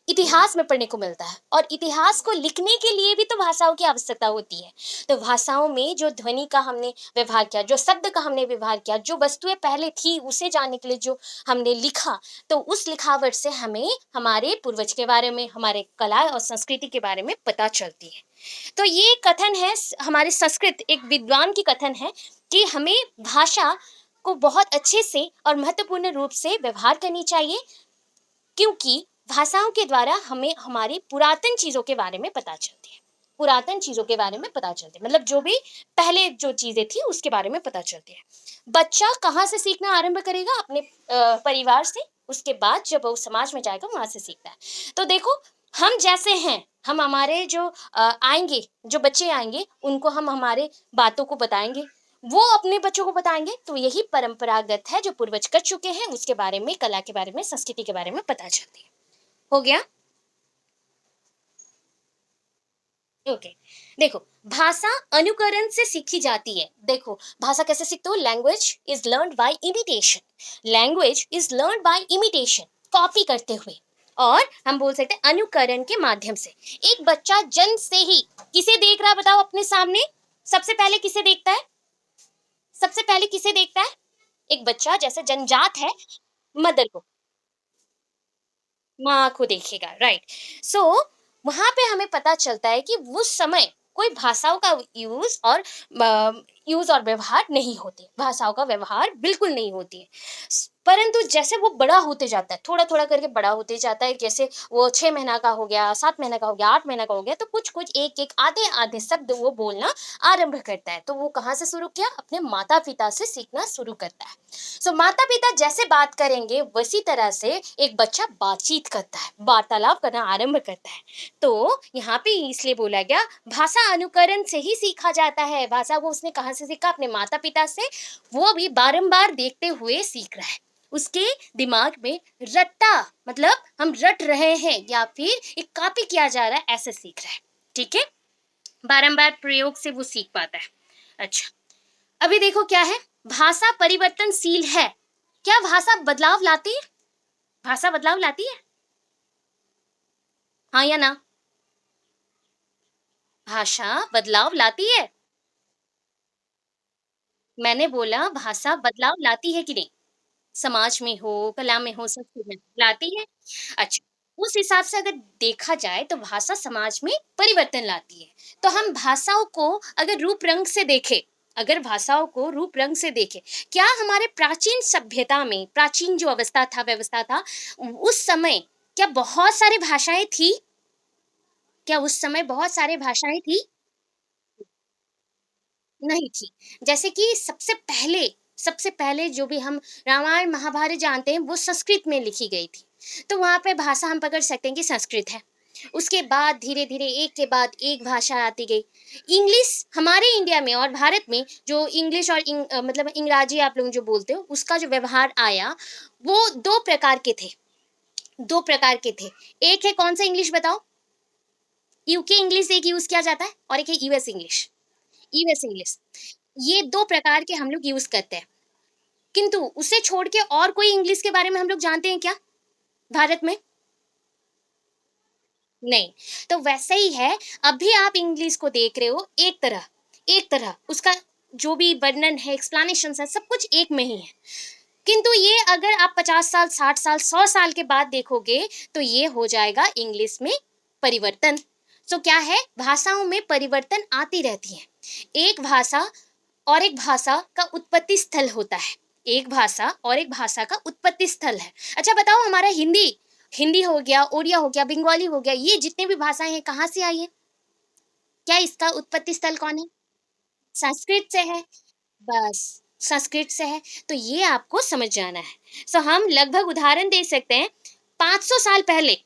इतिहास में पढ़ने को मिलता है और इतिहास को लिखने के लिए भी तो भाषाओं की आवश्यकता होती है। तो भाषाओं में जो ध्वनि का हमने व्यवहार किया, जो शब्द का हमने व्यवहार किया, जो वस्तुएँ पहले थी उसे जानने के लिए जो हमने लिखा, तो उस लिखावट से हमें हमारे पूर्वज के बारे में, हमारे कला और संस्कृति के बारे में पता चलती है। तो ये कथन है हमारे संस्कृत एक विद्वान की कथन है कि हमें भाषा को बहुत अच्छे से और महत्वपूर्ण रूप से व्यवहार करनी चाहिए क्योंकि भाषाओं के द्वारा हमें हमारी पुरातन चीज़ों के बारे में पता चलती है। पुरातन चीज़ों के बारे में पता चलती है, मतलब जो भी पहले जो चीज़ें थी उसके बारे में पता चलती है। बच्चा कहाँ से सीखना आरंभ करेगा? अपने परिवार से, उसके बाद जब वो समाज में जाएगा वहाँ से सीखता है। तो देखो हम जैसे हैं, हम हमारे जो आएँगे, जो बच्चे आएँगे उनको हम हमारे बातों को बताएँगे, वो अपने बच्चों को बताएँगे, तो यही परंपरागत है जो पूर्वज कर चुके हैं, उसके बारे में, कला के बारे में, संस्कृति के बारे में पता चलती है। हो गया? ओके। देखो, भाषा अनुकरण से सीखी जाती है। देखो, भाषा कैसे सीखते हो? Language is learned by imitation. Language is learned by imitation. Copy करते हुए, और हम बोल सकते हैं अनुकरण के माध्यम से। एक बच्चा जन्म से ही किसे देख रहा है बताओ अपने सामने? सबसे पहले किसे देखता है? सबसे पहले किसे देखता है? एक बच्चा जैसे जन्मजात है, मदर को, माँ को देखेगा, राइट। सो वहां पे हमें पता चलता है कि उस समय कोई भाषाओं का यूज और व्यवहार नहीं होते, भाषाओं का व्यवहार बिल्कुल नहीं होती है। परंतु जैसे वो बड़ा होते जाता है, थोड़ा थोड़ा करके बड़ा होते जाता है, जैसे वो 6 महीना का हो गया, 7 महीना का हो गया, 8 महीना का हो गया, तो कुछ कुछ एक एक आधे आधे शब्द वो बोलना आरंभ करता है। तो वो कहाँ से शुरू किया? अपने माता पिता से सीखना शुरू करता है। सो माता पिता जैसे बात करेंगे वैसी तरह से एक बच्चा बातचीत करता है, वार्तालाप करना आरंभ करता है। तो यहाँ पे इसलिए बोला गया भाषा अनुकरण से ही सीखा जाता है। भाषा वो उसने कहाँ से सीखा? अपने माता पिता से। वो भी बारंबार देखते हुए सीख रहा है। उसके दिमाग में रट्टा, मतलब हम रट रहे हैं या फिर एक कॉपी किया जा रहा है, ऐसे सीख रहा है। ठीक है, बारंबार प्रयोग से वो सीख पाता है। अच्छा, अभी देखो क्या है, भाषा परिवर्तनशील है। क्या भाषा बदलाव लाती है? भाषा बदलाव लाती है, हाँ या ना? भाषा बदलाव लाती है। मैंने बोला भाषा बदलाव लाती है कि नहीं? समाज में हो, कला में हो, संस्कृति में लाती है। अच्छा, उस हिसाब से अगर देखा जाए तो भाषा समाज में परिवर्तन लाती है। तो हम भाषाओं को अगर रूप रंग से देखें, अगर भाषाओं को रूप रंग से देखें, क्या हमारे प्राचीन सभ्यता में, प्राचीन जो अवस्था था, व्यवस्था था, उस समय क्या बहुत सारी भाषाएं थी? क्या उस समय बहुत सारी भाषाएं थी? नहीं थी। जैसे कि सबसे पहले जो भी हम रामायण महाभारत जानते हैं वो संस्कृत में लिखी गई थी। तो वहाँ पे भाषा हम पकड़ सकते हैं कि संस्कृत है। उसके बाद धीरे-धीरे एक के बाद एक भाषा आती गई। इंग्लिश हमारे इंडिया में और भारत में जो इंग्लिश और मतलब अंग्रेजी आप लोग जो बोलते हो उसका जो व्यवहार आया, वो 2 प्रकार के थे, 2 प्रकार के थे। एक है कौन-सा इंग्लिश बताओ? यूके इंग्लिश एक यूज़ किया जाता है और एक है यूएस इंग्लिश। US English. ये 2 प्रकार के हम लोग यूज़ करते हैं। किंतु उसे छोड़ के और कोई इंग्लिश के बारे में हम लोग जानते हैं क्या भारत में? नहीं। तो वैसे ही है, अभी आप इंग्लिश को देख रहे हो एक तरह उसका जो भी वर्णन है, एक्सप्लेनेशंस है, सब कुछ एक में ही है। किंतु ये अगर आप 50 साल, 60 साल, 100 साल के बाद देखोगे, तो ये हो जाएगा इंग्लिश में परिवर्तन। सो क्या है? भाषाओं में परिवर्तन आती रहती है। एक भाषा और एक भाषा का उत्पत्ति स्थल होता है। एक भाषा और एक भाषा का उत्पत्ति स्थल है। अच्छा बताओ, हमारा हिंदी हिंदी हो गया, ओडिया हो गया, बंगाली हो गया, ये जितने भी भाषाएँ हैं कहाँ से आई हैं? क्या इसका उत्पत्ति स्थल कौन है? संस्कृत से है। बस, संस्कृत से है। तो ये आपको समझ जाना है। सो हम लगभग उदाहरण दे सकते हैं, 500 साल पहले,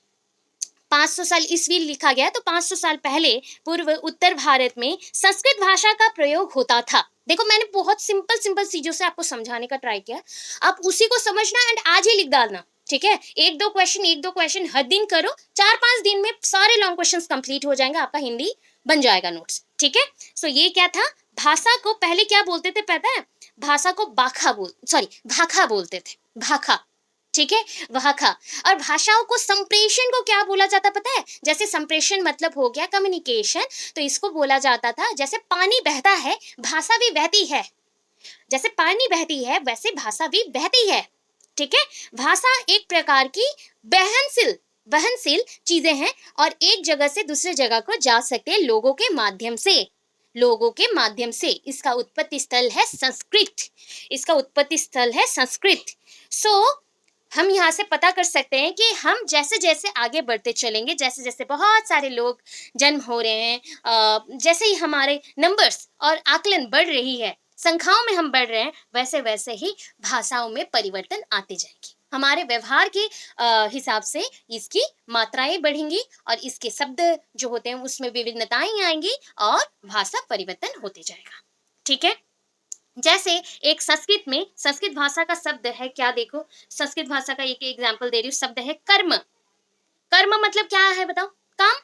500 साल ईस्वी लिखा गया है, तो 500 साल पहले पूर्व उत्तर भारत में संस्कृत भाषा का प्रयोग होता था। देखो मैंने बहुत सिंपल सिंपल चीजों से आपको समझाने का ट्राई किया। आप उसी को समझना एंड आज ही लिख डालना। ठीक है, एक दो क्वेश्चन हर दिन करो, 4-5 दिन में सारे लॉन्ग क्वेश्चंस कंप्लीट हो जाएंगे, आपका हिंदी बन जाएगा नोट्स। ठीक है। सो ये क्या था, भाषा को पहले क्या बोलते थे पता है? भाषा को भाखा बोलते थे, भाखा। ठीक है, भाखा। और भाषाओं को संप्रेषण को क्या बोला जाता पता है? जैसे संप्रेषण मतलब हो गया कम्युनिकेशन, तो इसको बोला जाता था, जैसे पानी बहता है भाषा भी बहती है, जैसे पानी बहती है वैसे भाषा भी बहती है। ठीक है, भाषा एक प्रकार की बहनशील वहनशील चीजें हैं और एक जगह से दूसरे जगह को जा सकते हैं लोगों के माध्यम से, लोगों के माध्यम से। इसका उत्पत्ति स्थल है संस्कृत, इसका उत्पत्ति स्थल है संस्कृत। सो हम यहाँ से पता कर सकते हैं कि हम जैसे जैसे आगे बढ़ते चलेंगे, जैसे जैसे बहुत सारे लोग जन्म हो रहे हैं, जैसे ही हमारे नंबर्स और आकलन बढ़ रही है, संख्याओं में हम बढ़ रहे हैं, वैसे वैसे ही भाषाओं में परिवर्तन आते जाएंगे। हमारे व्यवहार के हिसाब से इसकी मात्राएं बढ़ेंगी और इसके शब्द जो होते हैं उसमें विभिन्नताएं आएंगी और भाषा परिवर्तन होते जाएगा। ठीक है। जैसे एक संस्कृत में, संस्कृत भाषा का शब्द है क्या, देखो संस्कृत भाषा का एक एग्जांपल दे रही हूँ, शब्द है कर्म। कर्म मतलब क्या है बताओ? काम।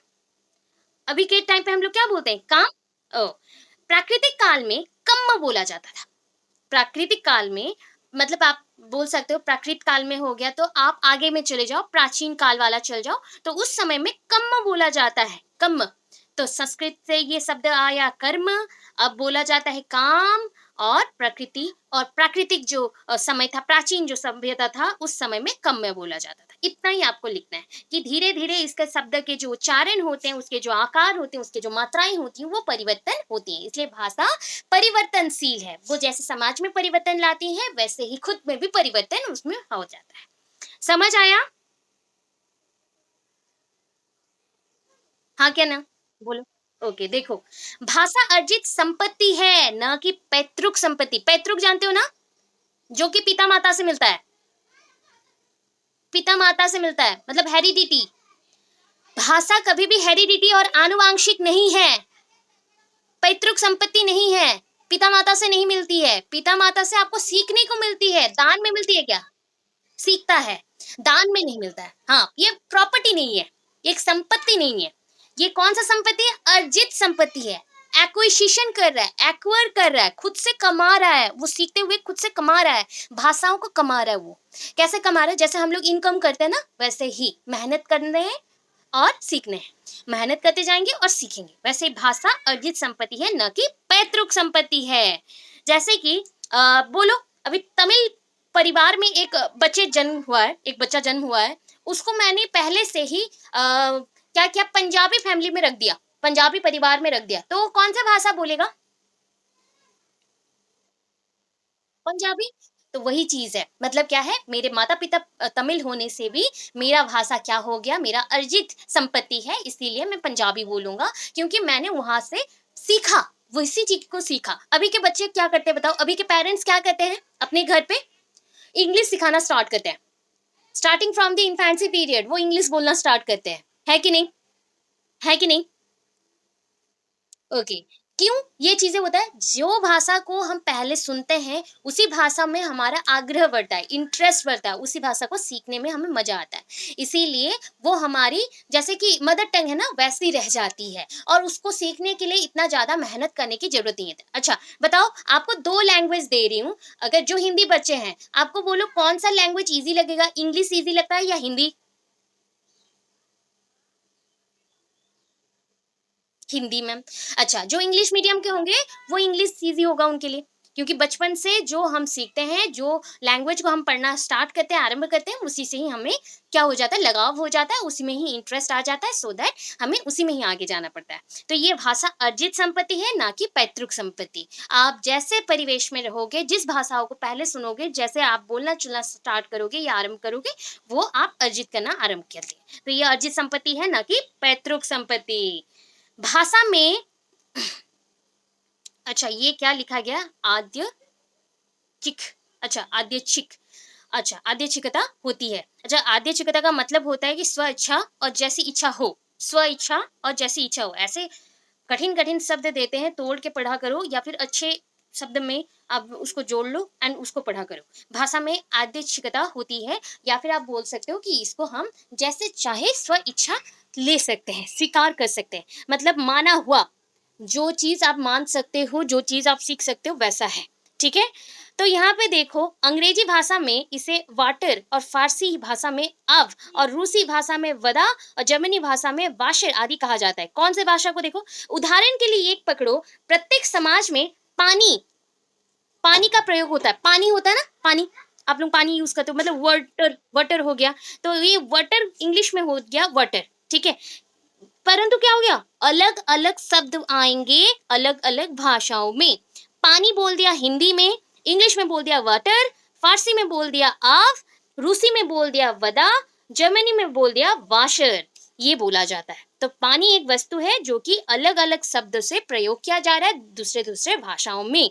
अभी के टाइम पे हम लोग क्या बोलते हैं? काम। ओ, प्राकृतिक काल में कम्म बोला जाता था। प्राकृतिक काल में मतलब आप बोल सकते हो प्राकृत काल में हो गया, तो आप आगे में चले जाओ, प्राचीन काल वाला चल जाओ, तो उस समय में कम्म बोला जाता है, कम्म। तो संस्कृत से ये शब्द आया कर्म, अब बोला जाता है काम और प्रकृति, और प्राकृतिक जो समय था, प्राचीन जो सभ्यता था, उस समय में कम्म बोला जाता था। इतना ही आपको लिखना है कि धीरे-धीरे इसके शब्द के जो उच्चारण होते हैं, उसके जो आकार होते हैं, उसकी जो मात्राएँ होती हैं, वो परिवर्तन होती हैं। इसलिए भाषा परिवर्तनशील है। वो जैसे समाज में परिवर्तन लाती है, वैसे ही खुद में भी परिवर्तन उसमें हो जाता है। समझ आया? हाँ क्या ना? बोलो। ओके, देखो, भाषा अर्जित संपत्ति है, ना कि पैतृक संपत्ति। पैतृक जानते हो ना? जो कि पिता-माता से मिलता है। पिता-माता से मिलता है, मतलब हेरिडिटी। भाषा कभी भी हेरिडिटी और आनुवांशिक नहीं है। पैतृक संपत्ति नहीं है। पिता-माता से नहीं मिलती है। पिता-माता से आपको सीखने को मिलती है। दान में मिलती है क्या? सीखता है, दान में नहीं मिलता है। हाँ, ये प्रॉपर्टी नहीं है, ये एक संपत्ति नहीं है। ये कौन-सा संपत्ति है? अर्जित संपत्ति है। एक्विजिशन कर रहा है, एक्वायर कर रहा है, खुद से कमा रहा है, वो सीखते हुए खुद से कमा रहा है, भाषाओं को कमा रहा है वो। कैसे कमा रहा है? जैसे हम लोग इनकम करते हैं ना, वैसे ही मेहनत कर रहे हैं और सीखने हैं। मेहनत करते जाएँगे और सीखेंगे। वैसे भाषा अर्जित संपत्ति है, ना कि पैतृक संपत्ति है। जैसे कि बोलो, अभी तमिल परिवार में एक बच्चे जन्म हुआ है, एक बच्चा जन्म हुआ है, उसको मैंने पहले से ही क्या किया, पंजाबी फैमिली में रख दिया, पंजाबी परिवार में रख दिया, तो वो कौन-सा भाषा बोलेगा? पंजाबी। तो वही चीज़ है, मतलब क्या है, मेरे माता-पिता तमिल होने से भी मेरा भाषा क्या हो गया, मेरा अर्जित संपत्ति है, इसीलिए मैं पंजाबी बोलूँगा, क्योंकि मैंने वहाँ से सीखा, वैसी चीज़ को सीखा। अभी के बच्चे क्या करते हैं बताओ? अभी के पेरेंट्स क्या करते हैं अपने घर पे? इंग्लिश सिखाना स्टार्ट करते हैं। Starting from the infancy period वो इंग्लिश बोलना स्टार्ट करते हैं। है कि नहीं? है कि नहीं? ओके। क्यों ये चीज़ें होता है? जो भाषा को हम पहले सुनते हैं, उसी भाषा में हमारा आग्रह बढ़ता है, इंटरेस्ट बढ़ता है, उसी भाषा को सीखने में हमें मज़ा आता है। इसीलिए वो हमारी जैसे कि मदर टंग है ना, वैसी रह जाती है और उसको सीखने के लिए इतना ज़्यादा मेहनत करने की ज़रूरत नहीं है। अच्छा, बताओ, आपको 2 लैंग्वेज दे रही हूँ, अगर जो हिंदी बच्चे हैं, आपको बोलो कौन-सा लैंग्वेज ईज़ी लगेगा? इंग्लिश ईज़ी लगता है या हिंदी? हिंदी में। अच्छा, जो इंग्लिश मीडियम के होंगे, वो इंग्लिश ईज़ी होगा उनके लिए, क्योंकि बचपन से जो हम सीखते हैं, जो लैंग्वेज को हम पढ़ना स्टार्ट करते हैं, आरंभ करते हैं, उसी से ही हमें क्या हो जाता है, लगाव हो जाता है, उसी में ही इंटरेस्ट आ जाता है, सो दैट हमें उसी में ही आगे जाना पड़ता है। तो ये भाषा अर्जित संपत्ति है, ना कि पैतृक संपत्ति। आप जैसे परिवेश में रहोगे, जिस भाषाओं को पहले सुनोगे, जैसे आप बोलना-चलना स्टार्ट करोगे या आरंभ करोगे, वो आप अर्जित करना आरंभ कर दें। तो ये अर्जित संपत्ति है, ना कि पैतृक संपत्ति। भाषा में अच्छा, ये क्या लिखा गया? आद्य चिक। अच्छा, आद्य चिक। अच्छा, आद्य चिकता होती है। अच्छा, आद्य चिकता का मतलब होता है कि स्व इच्छा और जैसी इच्छा हो। स्व इच्छा और जैसी इच्छा हो। ऐसे कठिन-कठिन शब्द देते हैं, तोड़ के पढ़ा करो या फिर अच्छे शब्द में आप उसको जोड़ लो एंड उसको पढ़ा करो। भाषा में आद्यक्षिकता होती है, या फिर आप बोल सकते हो कि इसको हम जैसे चाहे स्व इच्छा ले सकते हैं, स्वीकार कर सकते हैं। मतलब माना हुआ, जो चीज़ आप मान सकते हो, जो चीज़ आप सीख सकते हो, वैसा है। ठीक है? तो यहाँ पे देखो, अंग्रेजी भाषा में इसे वाटर और फ़ारसी भाषा में अव और रूसी भाषा में वदा और जर्मनी भाषा में वाशर आदि कहा जाता है। कौन से भाषा को देखो? उदाहरण के लिए एक पकड़ो, प्रत्येक समाज में पानी, पानी का प्रयोग होता है। पानी होता है ना, पानी, आप लोग पानी यूज़ करते हो, मतलब वाटर, वाटर हो गया। तो ये वाटर इंग्लिश में हो गया वाटर, ठीक है? परंतु क्या हो गया? अलग-अलग शब्द आएँगे अलग-अलग भाषाओं में। पानी बोल दिया हिंदी में, इंग्लिश में बोल दिया वाटर, फ़ारसी में बोल दिया आव, रूसी में बोल दिया वदा, जर्मनी में बोल दिया वाशर। ये बोला जाता है। तो पानी एक वस्तु है जो कि अलग-अलग शब्द से प्रयोग किया जा रहा है दूसरे-दूसरे भाषाओं में।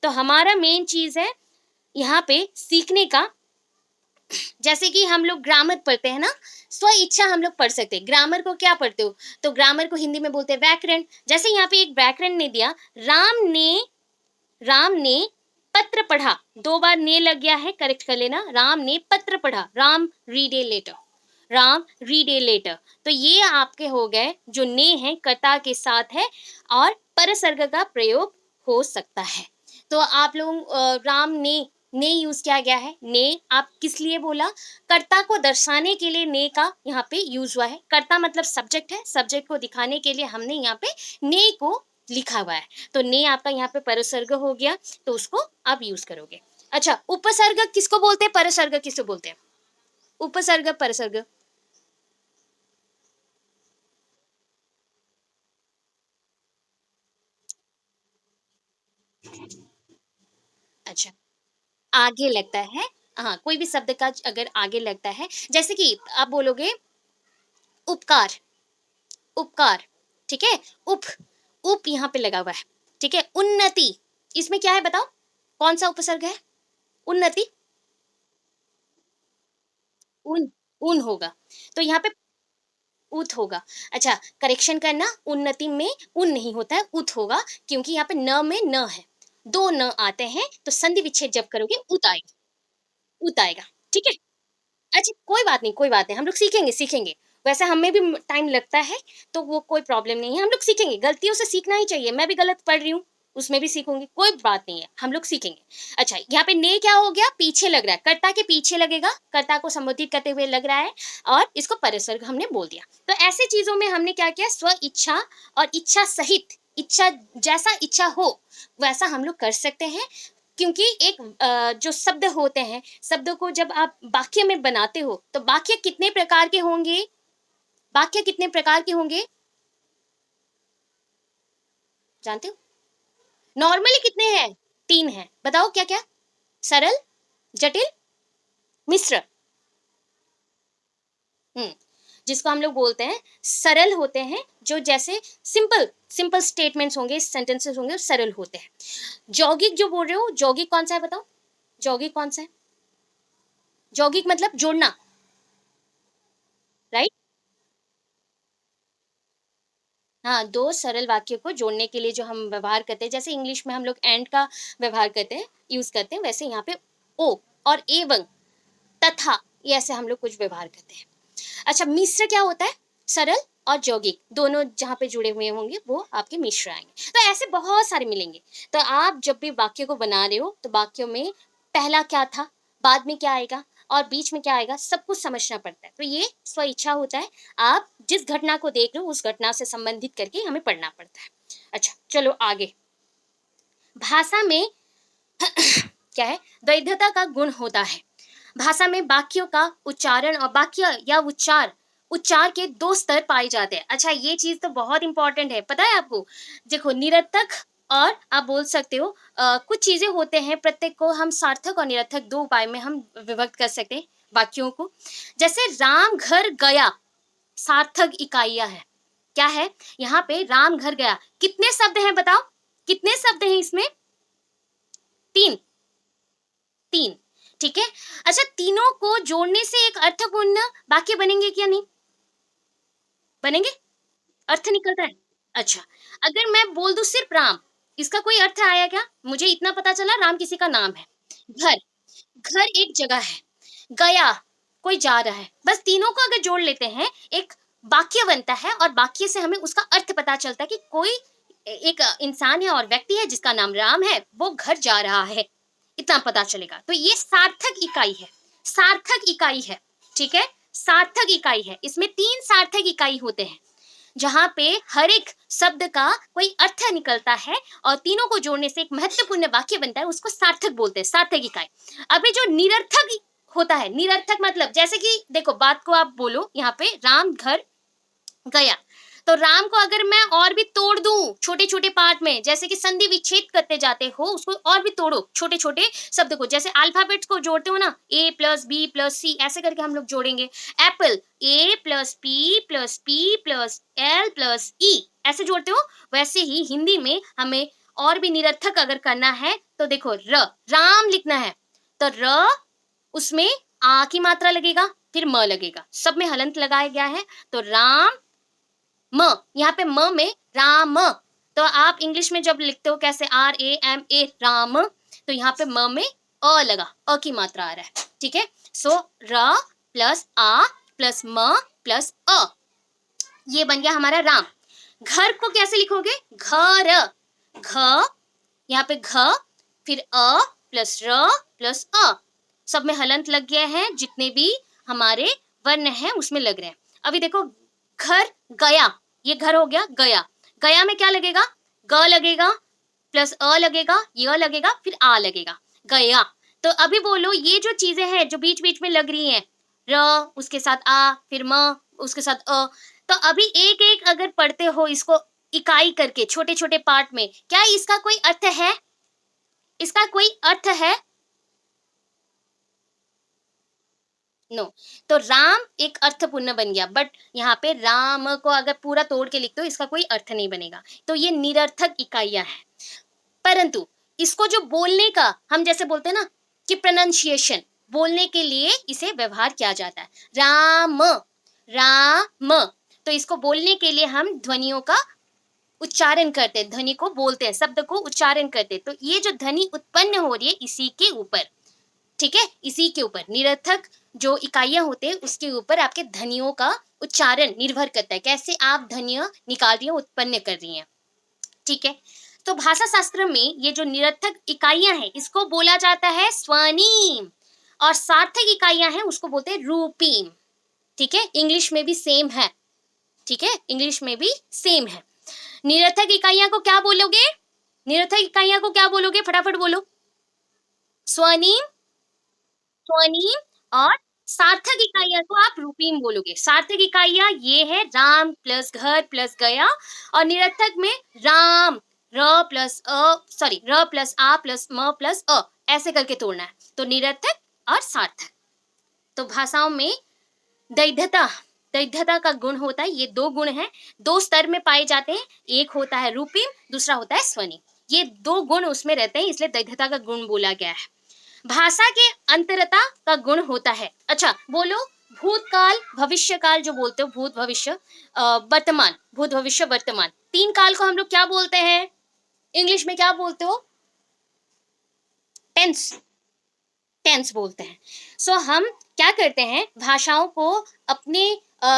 तो हमारा मेन चीज़ है यहाँ पे सीखने का। जैसे कि हम लोग ग्रामर पढ़ते हैं ना, स्व इच्छा हम लोग पढ़ सकते हैं। ग्रामर को क्या पढ़ते हो? तो ग्रामर को हिंदी में बोलते हैं व्याकरण। जैसे यहाँ पे एक व्याकरण ने दिया, राम ने पत्र पढ़ा। 2 बार ने लग गया है, करेक्ट कर लेना। राम ने पत्र पढ़ा। Ram read a letter. Ram read a letter. तो ये आपके हो गए, जो ने है कर्ता के साथ है और परसर्ग का प्रयोग हो सकता है। तो आप लोग राम ने ने यूज किया गया है। ने आप किस लिए बोला? कर्ता को दर्शाने के लिए ने का यहाँ पे यूज हुआ है। कर्ता मतलब सब्जेक्ट है, सब्जेक्ट को दिखाने के लिए हमने यहाँ पे ने को लिखा हुआ है। तो ने आपका यहाँ पे परसर्ग हो गया, तो उसको आप यूज करोगे। अच्छा, उपसर्ग किसको बोलते हैं, परसर्ग किसको बोलते हैं? उपसर्ग, परसर्ग। अच्छा, आगे लगता है। हाँ, कोई भी शब्द का अगर आगे लगता है, जैसे कि आप बोलोगे उपकार, उपकार, ठीक है? उप, उप यहाँ पे लगा हुआ है, ठीक है? उन्नति, इसमें क्या है बताओ? कौन सा उपसर्ग है? उन्नति, उन, उन होगा। तो यहाँ पे उत होगा। अच्छा, करेक्शन करना, उन्नति में उन नहीं होता है, उत होगा, क्योंकि यहाँ पे न में न है। 2 न आते हैं, तो संधि विच्छेद जब करोगे उत आएगा, उत आएगा, ठीक है? अच्छा, कोई बात नहीं, हम लोग सीखेंगे, सीखेंगे। वैसे हमें भी टाइम लगता है, तो वो कोई प्रॉब्लम नहीं है, हम लोग सीखेंगे, गलतियों से सीखना ही चाहिए। मैं भी गलत पढ़ रही हूँ, उसमें भी सीखूंगी, कोई बात नहीं है, हम लोग सीखेंगे। अच्छा, यहाँ पे ने क्या हो गया? पीछे लग रहा है, कर्ता के पीछे लगेगा, कर्ता को संबोधित करते हुए लग रहा है, और इसको परसर्ग हमने बोल दिया। तो ऐसे चीजों में हमने क्या किया? स्व इच्छा और इच्छा सहित, इच्छा जैसा इच्छा हो वैसा हम लोग कर सकते हैं। क्योंकि एक जो शब्द होते हैं, शब्दों को जब आप वाक्य में बनाते हो, तो वाक्य कितने प्रकार के होंगे? वाक्य कितने प्रकार के होंगे, जानते हो? नॉर्मली कितने हैं? 3 हैं, बताओ क्या क्या? सरल, जटिल, मिश्र। हम्म, जिसको हम लोग बोलते हैं सरल होते हैं, जो जैसे सिंपल सिंपल स्टेटमेंट्स होंगे, सेंटेंसेस होंगे, वो सरल होते हैं। यौगिक जो बोल रहे हो, यौगिक कौन सा है बताओ? यौगिक कौन सा है? यौगिक मतलब जोड़ना, राइट? हाँ, 2 सरल वाक्यों को जोड़ने के लिए जो हम व्यवहार करते हैं, जैसे इंग्लिश में हम लोग एंड का व्यवहार करते हैं, यूज़ करते हैं, वैसे यहाँ पे ओ और एवं, तथा, ये ऐसे हम लोग कुछ व्यवहार करते हैं। अच्छा, मिश्र क्या होता है? सरल और यौगिक दोनों जहाँ पे जुड़े हुए होंगे, वो आपके मिश्र आएँगे। तो ऐसे बहुत सारे मिलेंगे। तो आप जब भी वाक्य को बना रहे हो, तो वाक्यों में पहला क्या था, बाद में क्या आएगा और बीच में क्या आएगा, सब कुछ समझना पड़ता है। तो ये स्व इच्छा होता है। आप जिस घटना को देख रहे हो, उस घटना से संबंधित करके हमें पढ़ना पड़ता है। अच्छा, चलो आगे। भाषा में क्या है? वैधता का गुण होता है। भाषा में वाक्यों का उच्चारण और वाक्य या उच्चार, उच्चार के 2 स्तर पाए जाते हैं। अच्छा, ये चीज़ तो बहुत इम्पोर्टेंट है, पता है आपको? देखो, निरर्थक और आप बोल सकते हो कुछ चीज़ें होते हैं, प्रत्येक को हम सार्थक और निरर्थक 2 उपाय में हम विभक्त कर सकते हैं वाक्यों को। जैसे राम घर गया, सार्थक इकाइयाँ हैं। क्या है? यहाँ पे राम घर गया, कितने शब्द हैं बताओ? कितने शब्द हैं इसमें? 3, 3, ठीक है? अच्छा, तीनों को जोड़ने से एक अर्थपूर्ण वाक्य बनेंगे क्या नहीं? बनेंगे? अर्थ निकलता है? अच्छा, अगर मैं बोल दूँ सिर्फ राम, इसका कोई अर्थ आया क्या? मुझे इतना पता चला राम किसी का नाम है। घर, घर एक जगह है। गया, कोई जा रहा है। बस तीनों को अगर जोड़ लेते हैं, एक वाक्य बनता है, और वाक्य से हमें उसका अर्थ पता चलता है कि कोई एक इंसान है और व्यक्ति है जिसका नाम राम है, वो घर जा रहा है। इतना पता चलेगा। तो ये सार्थक इकाई है। सार्थक इकाई है, ठीक है? सार्थक इकाई है। इसमें 3 सार्थक इकाई होते हैं, जहाँ पे हर एक शब्द का कोई अर्थ निकलता है, और तीनों को जोड़ने से एक महत्वपूर्ण वाक्य बनता है, उसको सार्थक बोलते हैं, सार्थक इकाई। अभी जो निरर्थक होता है, निरर्थक मतलब जैसे कि देखो, बात को आप बोलो यहाँ पे राम घर गया, तो राम को अगर मैं और भी तोड़ दूं छोटे छोटे पार्ट में, जैसे कि संधि विच्छेद करते जाते हो, उसको और भी तोड़ो छोटे छोटे शब्द को, जैसे अल्फाबेट्स को जोड़ते हो ना, A plus B plus C, ऐसे करके हम लोग जोड़ेंगे। Apple, A plus P plus L plus E, ऐसे जोड़ते हो। वैसे ही हिंदी में हमें और भी निरर्थक अगर करना है, तो देखो, राम लिखना है, तो उसमें आ की मात्रा लगेगा, फिर म लगेगा, सब में हलंत लगाया गया है। तो राम म, यहाँ पे म में राम, तो आप इंग्लिश में जब लिखते हो कैसे, RAMA, राम, तो यहाँ पे म में अ लगा, अ की मात्रा आ रहा है, ठीक है? सो र प्लस आ प्लस म प्लस अ, ये बन गया हमारा राम। घर को कैसे लिखोगे? घर, घ, यहाँ पे घ, फिर अ, प्लस र प्लस अ। सब में हलंत लग गया है, जितने भी हमारे वर्ण हैं उसमें लग रहे हैं। अभी देखो घर गया, ये घर हो गया गया। गया में क्या लगेगा? ग लगेगा प्लस अ लगेगा, य लगेगा, फिर आ लगेगा, गया। तो अभी बोलो ये जो चीजें हैं जो बीच बीच में लग रही हैं, र उसके साथ आ, फिर म उसके साथ अ, तो अभी एक एक अगर पढ़ते हो इसको इकाई करके छोटे छोटे पार्ट में, क्या इसका कोई अर्थ है? इसका कोई अर्थ है? नो। तो राम एक अर्थपूर्ण बन गया, बट यहाँ पे राम को अगर पूरा तोड़ के लिख दो इसका कोई अर्थ नहीं बनेगा, तो ये निरर्थक इकाइयां हैं। परंतु इसको जो बोलने का, हम जैसे बोलते हैं ना कि प्रोनाउंसिएशन, बोलने के लिए इसे व्यवहार किया जाता है। राम, राम। तो इसको बोलने के लिए हम ध्वनियों का उच्चारण करते हैं, ध्वनि को बोलते हैं, शब्द को उच्चारण करते हैं। तो ये जो ध्वनि उत्पन्न हो रही है इसी के ऊपर, ठीक है, इसी के ऊपर निरर्थक जो इकाइयां होते हैं उसके ऊपर आपके ध्वनियों का उच्चारण निर्भर करता है, कैसे आप ध्वनियां निकाल रही हैं, उत्पन्न कर रही हैं, ठीक है। तो भाषा शास्त्र में ये जो निरर्थक इकाइयां हैं इसको बोला जाता है स्वनिम, और सार्थक इकाइयां हैं उसको बोलते हैं रूपीम, ठीक है। इंग्लिश में भी सेम है, ठीक है, इंग्लिश में भी सेम है। निरर्थक इकाइयां को क्या बोलोगे? निरर्थक इकाइयां को क्या बोलोगे? फटाफट बोलो। स्वनिम, स्वनिम, और सार्थक इकाइयां को आप रूपीम बोलोगे। सार्थक इकाइयां ये है राम प्लस घर प्लस गया, और निरर्थक में राम, र प्लस अ, सॉरी र प्लस आ प्लस म प्लस अ, ऐसे करके तोड़ना है। तो निरर्थक और सार्थक। तो भाषाओं में दैर्घ्यता, दैर्घ्यता का गुण होता है, ये दो गुण हैं, दो स्तर में पाए जाते हैं। एक होता है रूपीम, दूसरा होता है स्वनिम। ये दो गुण उसमें रहते हैं, इसलिए दैर्घ्यता का गुण बोला गया है। भाषा के अंतरता का गुण होता है। अच्छा बोलो, भूतकाल भविष्यकाल जो बोलते हो, भूत भविष्य वर्तमान, भूत भविष्य वर्तमान, तीन काल को हम लोग क्या बोलते हैं? इंग्लिश में क्या बोलते हो? टेंस, टेंस बोलते हैं। सो हम क्या करते हैं, भाषाओं को अपने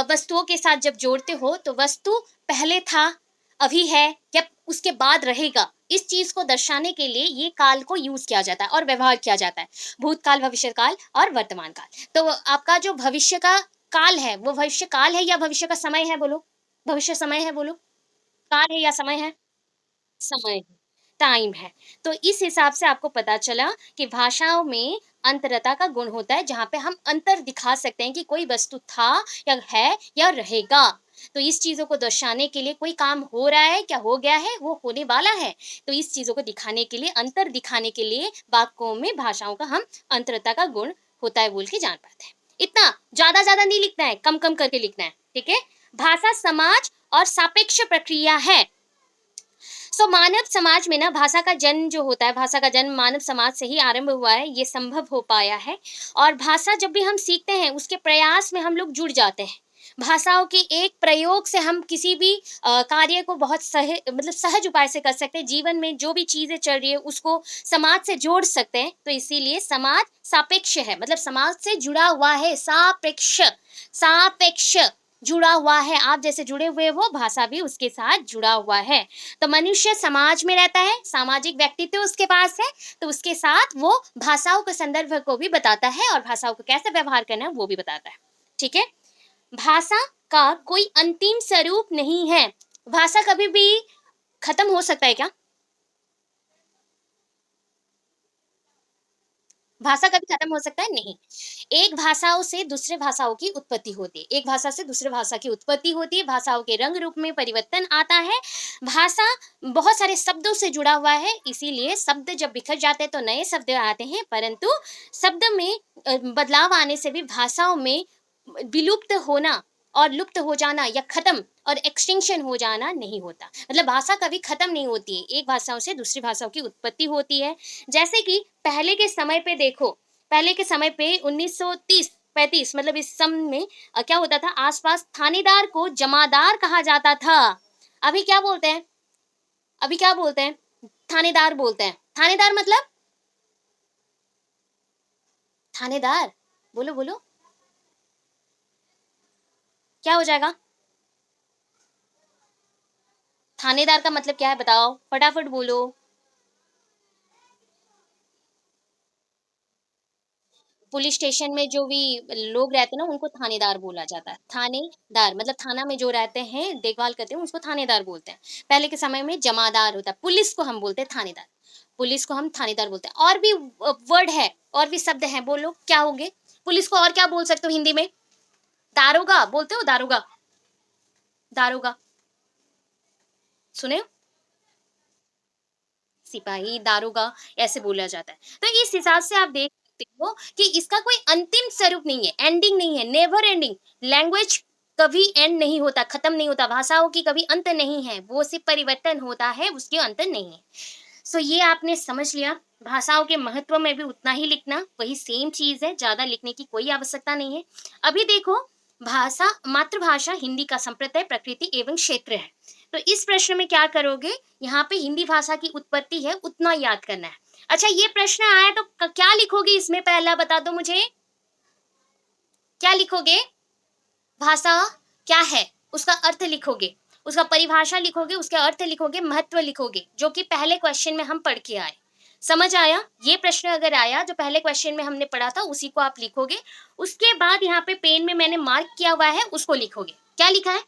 वस्तुओं के साथ जब जोड़ते हो तो वस्तु पहले था, अभी है, या उसके बाद रहेगा, इस चीज को दर्शाने के लिए ये काल को यूज किया जाता है और व्यवहार किया जाता है। भूतकाल, भविष्य काल और वर्तमान काल। तो आपका जो भविष्य का काल है वो भविष्य काल है या भविष्य का समय है? बोलो। भविष्य समय है, बोलो। काल है या समय है? समय, टाइम है। तो इस हिसाब से आपको पता चला कि भाषाओं में अंतरता का गुण होता है, जहाँ पे हम अंतर दिखा सकते हैं कि कोई वस्तु था या है या रहेगा। तो इस चीज़ों को दर्शाने के लिए कोई काम हो रहा है, क्या हो गया है, वो होने वाला है। तो इस चीज़ों को दिखाने के लिए, अंतर दिखाने के लिए वाक्यों में, भाषाओं का हम अंतरता का गुण होता है बोल के जान पाते हैं। इतना ज़्यादा नहीं लिखना है, कम करके लिखना है, ठीक है। भाषा समाज और सापेक्ष प्रक्रिया है। मानव समाज में ना भाषा का जन्म जो होता है, भाषा का जन्म मानव समाज से ही आरंभ हुआ है, ये संभव हो पाया है। और भाषा जब भी हम सीखते हैं उसके प्रयास में हम लोग जुड़ जाते हैं। भाषाओं के एक प्रयोग से हम किसी भी कार्य को बहुत मतलब सहज उपाय से कर सकते हैं। जीवन में जो भी चीजें चल रही है उसको समाज से जोड़ सकते हैं। तो इसीलिए समाज सापेक्ष है, मतलब समाज से जुड़ा हुआ है, सापेक्ष, सापेक्ष जुड़ा हुआ है। आप जैसे जुड़े हुए हो, भाषा भी उसके साथ जुड़ा हुआ है। तो मनुष्य समाज में रहता है, सामाजिक व्यक्तित्व उसके पास है, तो उसके साथ वो भाषाओं के संदर्भ को भी बताता है और भाषाओं को कैसे व्यवहार करना है वो भी बताता है, ठीक है। भाषा का कोई अंतिम स्वरूप नहीं है। भाषा कभी भी खत्म हो सकता है क्या? भाषा कभी खत्म हो सकता है? नहीं। एक भाषाओं से दूसरे भाषाओं की उत्पत्ति होती है, एक भाषा से दूसरे भाषा की उत्पत्ति होती है, भाषाओं के रंग रूप में परिवर्तन आता है। भाषा बहुत सारे शब्दों से जुड़ा हुआ है, इसीलिए शब्द जब बिखर जाते हैं तो नए शब्द आते हैं, परंतु शब्द में बदलाव आने से भी भाषाओं में विलुप्त होना और लुप्त हो जाना या खत्म और एक्सटिंक्शन हो जाना नहीं होता। मतलब भाषा कभी खत्म नहीं होती है, एक भाषाओं से दूसरी भाषाओं की उत्पत्ति होती है। जैसे कि पहले के समय पे देखो, पहले के समय पे 1930-35, मतलब इस समय में क्या होता था, आसपास थानेदार को जमादार कहा जाता था। अभी क्या बोलते हैं? अभी क्या बोलते हैं? थानेदार बोलते हैं। थानेदार मतलब थानेदार, बोलो बोलो, क्या हो जाएगा? थानेदार का मतलब क्या है बताओ, फटाफट बोलो। पुलिस स्टेशन में जो भी लोग रहते हैं ना, उनको थानेदार बोला जाता है। थानेदार मतलब थाना में जो रहते हैं, देखभाल करते हैं, उसको थानेदार बोलते हैं। पहले के समय में जमादार होता है, पुलिस को हम बोलते हैं थानेदार। पुलिस को हम थानेदार बोलते हैं। और भी वर्ड है, और भी शब्द हैं, बोलो क्या होंगे? पुलिस को और क्या बोल सकते हो हिंदी में? दारोगा बोलते हो, दारोगा? दारोगा सुने हो? सिपाही, दारोगा ऐसे बोला जाता है। तो इस हिसाब से आप देख सकते हो कि इसका कोई अंतिम स्वरूप नहीं है, एंडिंग नहीं है, नेवर एंडिंग। लैंग्वेज कभी एंड नहीं होता, खत्म नहीं होता, भाषाओं की कभी अंत नहीं है, वो सिर्फ परिवर्तन होता है, उसके अंत नहीं है। सो ये आपने समझ लिया। भाषाओं के महत्व में भी उतना ही लिखना, वही सेम चीज है, ज्यादा लिखने की कोई आवश्यकता नहीं है। अभी देखो, भाषा मातृभाषा हिंदी का संप्रदाय, प्रकृति एवं क्षेत्र है। तो इस प्रश्न में क्या करोगे? यहाँ पे हिंदी भाषा की उत्पत्ति है, उतना याद करना है। अच्छा, ये प्रश्न आया तो क्या लिखोगे इसमें? पहला बता दो मुझे, क्या लिखोगे? भाषा क्या है उसका अर्थ लिखोगे, उसका परिभाषा लिखोगे, उसका अर्थ लिखोगे, महत्व लिखोगे, जो कि पहले क्वेश्चन में हम पढ़ के आए। समझ आया? ये प्रश्न अगर आया जो पहले क्वेश्चन में हमने पढ़ा था, उसी को आप लिखोगे। उसके बाद यहाँ पे पेन में मैंने मार्क किया हुआ है, उसको लिखोगे। क्या लिखा है?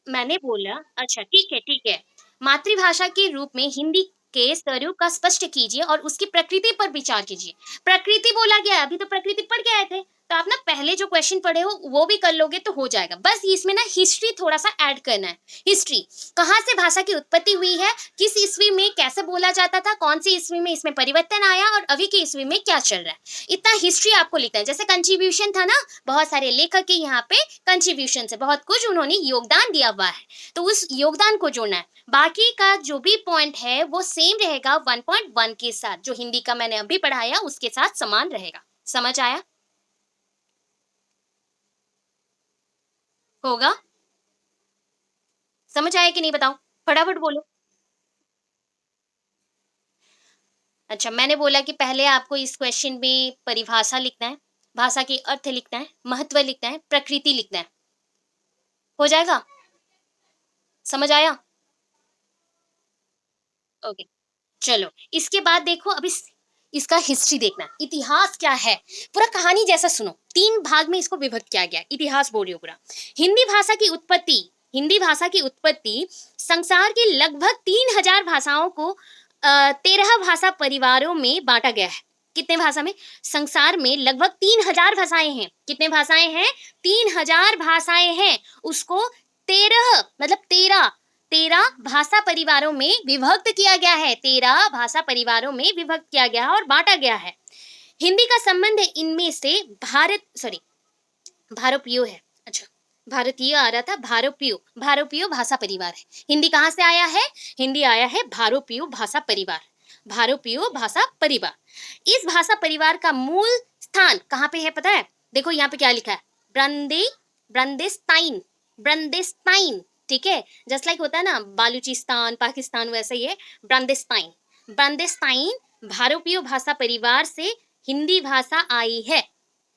मैंने बोला अच्छा, ठीक है, ठीक है। मातृभाषा के रूप में हिंदी के स्वरूप का स्पष्ट कीजिए और उसकी प्रकृति पर विचार कीजिए। प्रकृति बोला गया है, अभी तो प्रकृति पढ़ के आए थे, तो आप ना पहले जो क्वेश्चन पढ़े हो वो भी कर लोगे तो हो जाएगा। बस इसमें ना हिस्ट्री थोड़ा सा ऐड करना है। हिस्ट्री, कहाँ से भाषा की उत्पत्ति हुई है, किस ईस्वी में कैसे बोला जाता था, कौन सी ईस्वी में इसमें परिवर्तन आया और अभी की ईस्वी में क्या चल रहा है, इतना हिस्ट्री आपको लिखना है। जैसे कंट्रीब्यूशन था ना, बहुत सारे लेखक के यहाँ पे कंट्रीब्यूशन से बहुत कुछ उन्होंने योगदान दिया हुआ है, तो उस योगदान को जोड़ना है। बाकी का जो भी पॉइंट है वो सेम रहेगा 1.1 के साथ, जो हिंदी का मैंने अभी पढ़ाया उसके साथ समान रहेगा। समझ आया होगा? समझ आया कि नहीं बताओ? फटाफट बोलो। अच्छा, मैंने बोला कि पहले आपको इस क्वेश्चन में परिभाषा लिखना है, भाषा के अर्थ लिखना है, महत्व लिखना है, प्रकृति लिखना है। हो जाएगा? समझ आया? ओके, चलो इसके बाद देखो, अब इसका हिस्ट्री देखना है। इतिहास क्या है, पूरा कहानी जैसा सुनो। 3 भाग में इसको विभक्त किया गया है। इतिहास बोल रही हूँ पूरा। हिंदी भाषा की उत्पत्ति, हिंदी भाषा की उत्पत्ति संसार की लगभग 3000 भाषाओं को 13 भाषा परिवारों में बांटा गया है। कितने भाषा में? संसार में लगभग 3000 भाषाएं हैं। कितने भाषाएं हैं? 3000 भाषाएं हैं। उसको 13 मतलब 13 भाषा परिवारों में विभक्त किया गया है। 13 भाषा परिवारों में विभक्त किया गया है और बांटा गया है। हिंदी का संबंध इनमें से भारतीय है। अच्छा, भारतीय आ रहा था, भारतीय भाषा परिवार है। हिंदी कहाँ से आया है? हिंदी आया है भारतीय भाषा परिवार, भारतीय भाषा परिवार। इस भाषा परिवार का मूल स्थान कहाँ पे है पता है? देखो यहाँ पे क्या लिखा है, ब्रंदेस्ताइन, ब्रंदेस्ताइन। ठीक है, जस्ट लाइक होता है ना बालूचिस्तान पाकिस्तान, वैसे ही है ब्रंदेस्ताइन। ब्रंदेस्ताइन भारतीय भाषा परिवार से हिंदी भाषा आई है।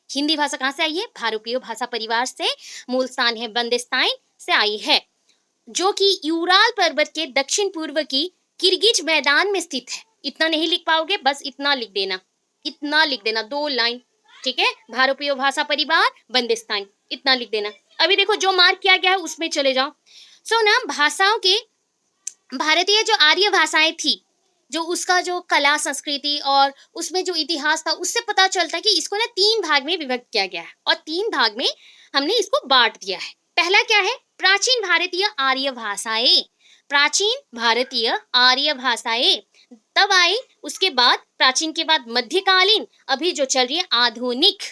हिंदी भाषा कहाँ से आई है? भारतीय भाषा परिवार से। मूल स्थान है ब्रंदेस्ताइन से आई है, जो कि यूराल पर्वत के दक्षिण पूर्व की किर्गिज मैदान में स्थित है। इतना नहीं लिख पाओगे, बस इतना लिख देना, इतना लिख देना, 2 लाइन। ठीक है, भारतीय भाषा परिवार बंदिस्तान, इतना लिख देना। अभी देखो जो मार्क किया गया है उसमें चले जाओ। सो ना, भाषाओं के भारतीय जो आर्य भाषाएं थी, जो उसका जो कला संस्कृति और उसमें जो इतिहास था, उससे पता चलता है कि इसको ना 3 भाग में विभक्त किया गया है और 3 भाग में हमने इसको बांट दिया है। पहला क्या है? प्राचीन भारतीय आर्य भाषाएं। प्राचीन भारतीय आर्य भाषाएं तब आई, उसके बाद प्राचीन के बाद मध्यकालीन, अभी जो चल रही है आधुनिक,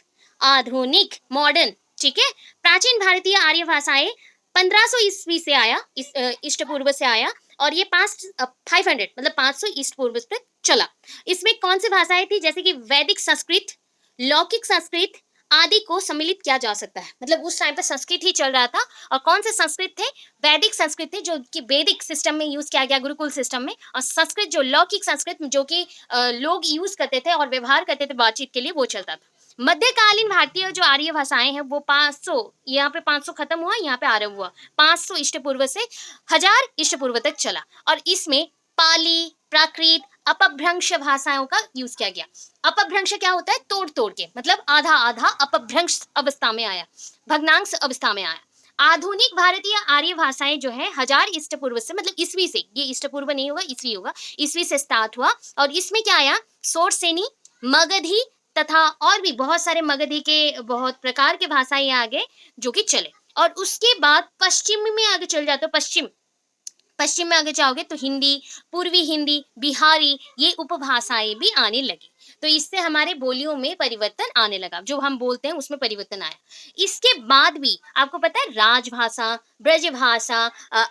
आधुनिक मॉडर्न। ठीक है, प्राचीन भारतीय आर्य भाषाएं 1500 ईस्वी से आया, ईस्ट पूर्व से आया, और ये 500 मतलब 500 ईस्ट पूर्व तक चला। इसमें कौन सी भाषाएं थी? जैसे कि वैदिक संस्कृत, लौकिक संस्कृत आदि को सम्मिलित किया जा सकता है। मतलब उस टाइम पे संस्कृत ही चल रहा था, और कौन से संस्कृत थे? वैदिक संस्कृत थे, जो कि वैदिक सिस्टम में यूज किया गया, गुरुकुल सिस्टम में। और संस्कृत जो लौकिक संस्कृत जो कि लोग यूज करते थे और व्यवहार करते थे बातचीत के लिए, वो चलता था। मध्यकालीन भारतीय जो आर्य भाषाएं हैं वो 500, यहाँ पे 500 खत्म हुआ, यहाँ पे आरंभ हुआ, 500 ईस्ट पूर्व से 1000 ईस्ट पूर्व तक चला। और इसमें पाली, प्राकृत, अपभ्रंश भाषाओं का यूज किया गया। अपभ्रंश क्या होता है? तोड़ तोड़ के, मतलब आधा आधा अपभ्रंश अवस्था में आया, भग्नांश अवस्था में आया। आधुनिक भारतीय आर्य भाषाएं जो है 1000 ईस्ट पूर्व से, मतलब ईस्वी से, ये ईस्ट पूर्व नहीं होगा, ईस्वी होगा, ईस्वी से स्टार्ट हुआ। और इसमें क्या आया? सोरसेनी, मगधी तथा और भी बहुत सारे मगधी के बहुत प्रकार के भाषाएं आ गए जो कि चले। और उसके बाद पश्चिम में आगे चल जाते, पश्चिम पश्चिम में आगे जाओगे तो हिंदी, पूर्वी हिंदी, बिहारी, ये उपभाषाएं भी आने लगी। तो इससे हमारे बोलियों में परिवर्तन आने लगा, जो हम बोलते हैं उसमें परिवर्तन आया। इसके बाद भी आपको पता है राजभाषा, ब्रजभाषा,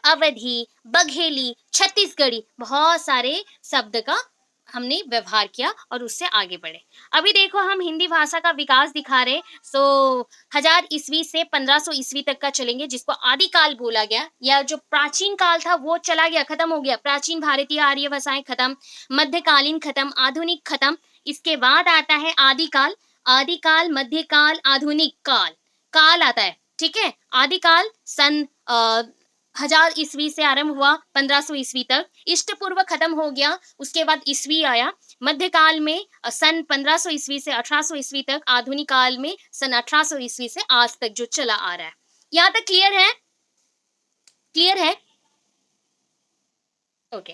अवधी, बघेली, छत्तीसगढ़ी, बहुत सारे शब्द का हमने व्यवहार किया और उससे आगे बढ़े। अभी देखो हम हिंदी भाषा का विकास दिखा रहे, सो 1000 ईस्वी से 1500 ईस्वी तक का चलेंगे, जिसको आदिकाल बोला गया, या जो प्राचीन काल था वो चला गया, खत्म हो गया। प्राचीन भारतीय आर्य भाषाएं खत्म, मध्यकालीन खत्म, आधुनिक खत्म। इसके बाद आता है आदिकाल। आदिकाल, मध्यकाल, आधुनिक काल, काल आता है, ठीक है। आदिकाल सन 1000 ईस्वी से आरंभ हुआ 1500 ईस्वी तक, इष्ट पूर्व खत्म हो गया, उसके बाद ईस्वी आया। मध्यकाल में सन 1500 ईस्वी से 1800 ईस्वी तक, आधुनिक काल में सन 1800 ईस्वी से आज तक जो चला आ रहा है। यहाँ तक क्लियर है? क्लियर है? ओके।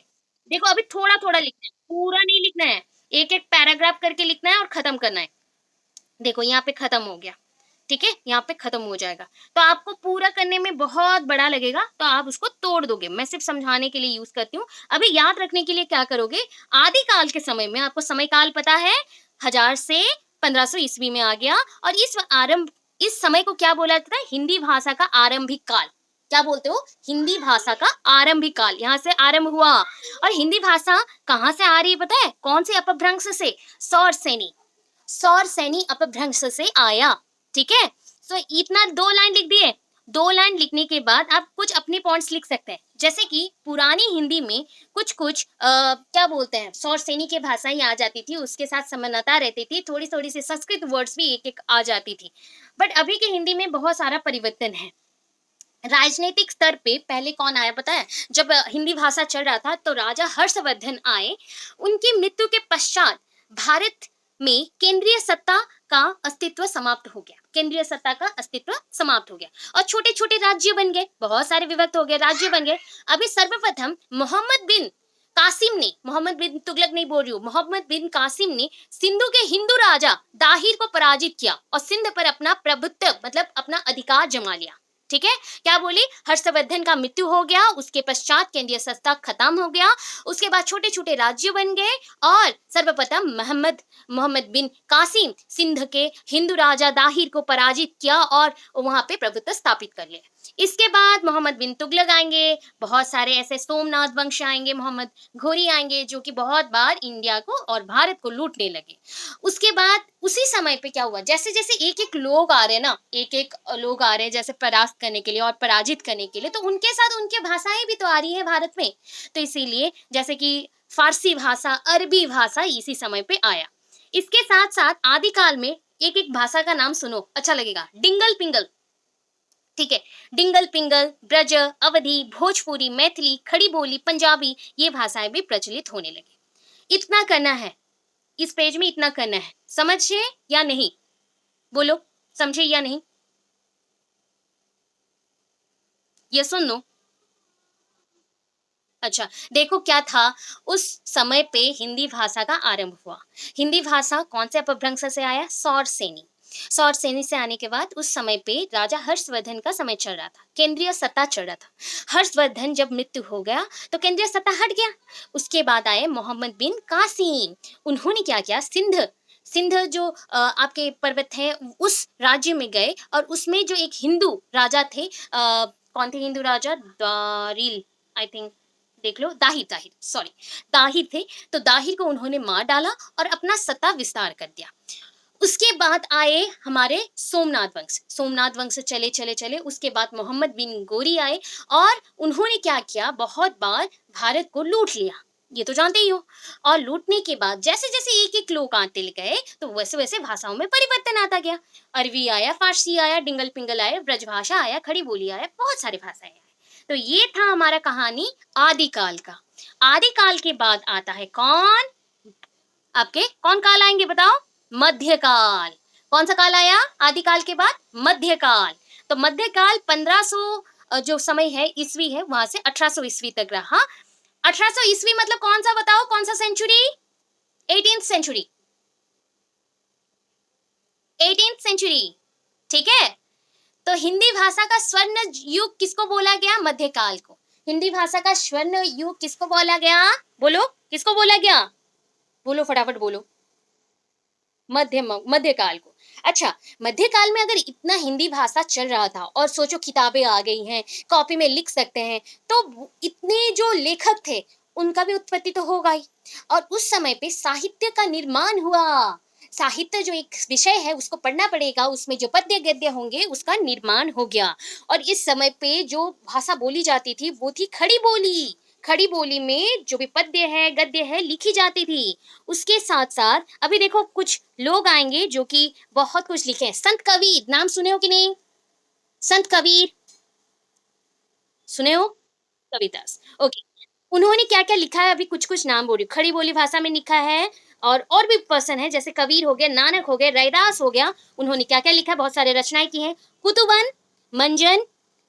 देखो अभी थोड़ा थोड़ा लिखना है, पूरा नहीं लिखना है, एक एक पैराग्राफ करके लिखना है और खत्म करना है। देखो यहाँ पे खत्म हो गया, ठीक है, यहाँ पे खत्म हो जाएगा। तो आपको पूरा करने में बहुत बड़ा लगेगा, तो आप उसको तोड़ दोगे। मैं सिर्फ समझाने के लिए यूज करती हूँ। अभी याद रखने के लिए क्या करोगे? आदिकाल के समय में आपको समय काल पता है, 1000 से 1500 ईस्वी में आ गया। और इस समय को क्या बोला जाता है? हिंदी भाषा का आरंभिक काल। क्या बोलते हो? हिंदी भाषा का आरंभिक काल, यहाँ से आरंभ हुआ। और हिंदी भाषा कहाँ से आ रही है पता है? कौन से अपभ्रंश से? सौरसेनी, सौरसेनी अपभ्रंश से आया, ठीक है। सो इतना 2 लाइन लिख दिए। 2 लाइन लिखने के बाद आप कुछ अपने पॉइंट्स लिख सकते हैं, जैसे कि पुरानी हिंदी में कुछ कुछ क्या बोलते हैं, सौरसेनी के भाषाएं आ जाती थी, उसके साथ समानता रहती थी, थोड़ी थोड़ी सी संस्कृत वर्ड्स भी एक एक आ जाती थी। बट अभी के हिंदी में बहुत सारा परिवर्तन है। राजनीतिक स्तर पे पहले कौन आया पता है? जब हिंदी भाषा चल रहा था तो राजा हर्षवर्धन आए। उनकी मृत्यु के पश्चात भारत में केंद्रीय सत्ता का अस्तित्व समाप्त हो गया, केंद्रीय सत्ता का अस्तित्व समाप्त हो गया और छोटे छोटे राज्य बन गए, बहुत सारे विभक्त हो गए, राज्य बन गए। अभी सर्वप्रथम मोहम्मद बिन कासिम ने, मोहम्मद बिन तुगलक नहीं बोल रही हूँ, मोहम्मद बिन कासिम ने सिंधु के हिंदू राजा दाहिर को पराजित किया और सिंध पर अपना प्रभुत्व, मतलब अपना अधिकार जमा लिया, ठीक है। क्या बोली? हर्षवर्धन का मृत्यु हो गया, उसके पश्चात केंद्रीय सत्ता खत्म हो गया, उसके बाद छोटे छोटे राज्य बन गए और सर्वप्रथम मोहम्मद बिन कासिम सिंध के हिंदू राजा दाहिर को पराजित किया और वहां पे प्रभुत्व स्थापित कर लिया। इसके बाद मोहम्मद बिन तुगलक आएंगे, बहुत सारे ऐसे सोमनाथ वंश आएंगे, मोहम्मद घोरी आएंगे, जो कि बहुत बार इंडिया को और भारत को लूटने लगे। उसके बाद उसी समय पे क्या हुआ, जैसे जैसे एक एक लोग आ रहे हैं ना, एक एक लोग आ रहे हैं जैसे परास्त करने के लिए और पराजित करने के लिए, तो उनके साथ उनके भाषाएं भी तो आ रही है भारत में। तो इसीलिए जैसे कि फारसी भाषा, अरबी भाषा इसी समय पे आया। इसके साथ साथ आदिकाल में एक एक भाषा का नाम सुनो, अच्छा लगेगा। डिंगल पिंगल, ठीक है, डिंगल पिंगल, ब्रज, अवधी, भोजपुरी, मैथिली, खड़ी बोली, पंजाबी, ये भाषाएं भी प्रचलित होने लगी। इतना करना है, इस पेज में इतना करना है, समझे या नहीं? बोलो, समझे या नहीं? ये सुन लो। अच्छा, देखो क्या था, उस समय पे हिंदी भाषा का आरंभ हुआ। हिंदी भाषा कौन से अपभ्रंश से आया? सौरसेनी। सौरसेनी से आने के बाद उस समय पे राजा हर्षवर्धन का समय चल रहा था, केंद्रीय सत्ता चल रहा था। हर्षवर्धन जब मृत्यु हो गया तो केंद्रीय सत्ता हट गया। उसके बाद आए मोहम्मद बिन कासिम। उन्होंने क्या किया, सिंध, सिंध जो आपके पर्वत है उस राज्य में गए और उसमें जो एक हिंदू राजा थे, कौन थे हिंदू राजा? दारिल, आई थिंक, देख लो, दाहिर, दाहिर, सॉरी, दाहिर थे। तो दाहिर को उन्होंने मार डाला और अपना सत्ता विस्तार कर दिया। उसके बाद आए हमारे सोमनाथ वंश। सोमनाथ वंश चले चले चले, उसके बाद मोहम्मद बिन गोरी आए और उन्होंने क्या किया, बहुत बार भारत को लूट लिया, ये तो जानते ही हो। और लूटने के बाद जैसे जैसे एक एक लोग आते गए तो वैसे वैसे भाषाओं में परिवर्तन आता गया। अरबी आया, फारसी आया, डिंगल पिंगल आया, ब्रजभाषा आया, खड़ी बोली आया, बहुत सारी भाषाएं आई। तो ये था हमारा कहानी आदिकाल का। आदिकाल के बाद आता है कौन? आपके कौन काल आएंगे बताओ? मध्यकाल। कौन सा काल आया आदिकाल के बाद? मध्यकाल। तो मध्यकाल 1500 जो समय है ईस्वी है वहां से 1800 ईस्वी तक रहा। 1800 ईस्वी मतलब कौन सा बताओ? कौन सा century? 18th century. 18th century. ठीक है। तो हिंदी भाषा का स्वर्ण युग किसको बोला गया? मध्यकाल को। हिंदी भाषा का स्वर्ण युग किसको बोला गया? बोलो किसको बोला गया? बोलो फटाफट बोलो। मध्यकाल को। अच्छा, मध्यकाल में अगर इतना हिंदी भाषा चल रहा था और सोचो किताबें आ गई हैं, कॉपी में लिख सकते हैं, तो इतने जो लेखक थे उनका भी उत्पत्ति तो होगा ही। और उस समय पे साहित्य का निर्माण हुआ। साहित्य जो एक विषय है उसको पढ़ना पड़ेगा, उसमें जो पद्य गद्य होंगे उसका निर्माण हो गया। और इस समय पे जो भाषा बोली जाती थी वो थी खड़ी बोली। खड़ी बोली में जो भी पद्य है गद्य है लिखी जाती थी। उसके साथ साथ अभी देखो कुछ लोग आएंगे जो कि बहुत कुछ लिखे हैं। संत कबीर नाम सुने हो कि नहीं? संत कबीर सुने हो? कबीरदास। ओके। उन्होंने क्या क्या लिखा है अभी कुछ कुछ नाम बोल रही हूँ। खड़ी बोली भाषा में लिखा है। और भी पर्सन है जैसे कबीर हो गया, नानक हो गया, रैदास हो गया। उन्होंने क्या क्या लिखा है? बहुत सारे रचनाएं की हैं। कुतुबन, मंजन,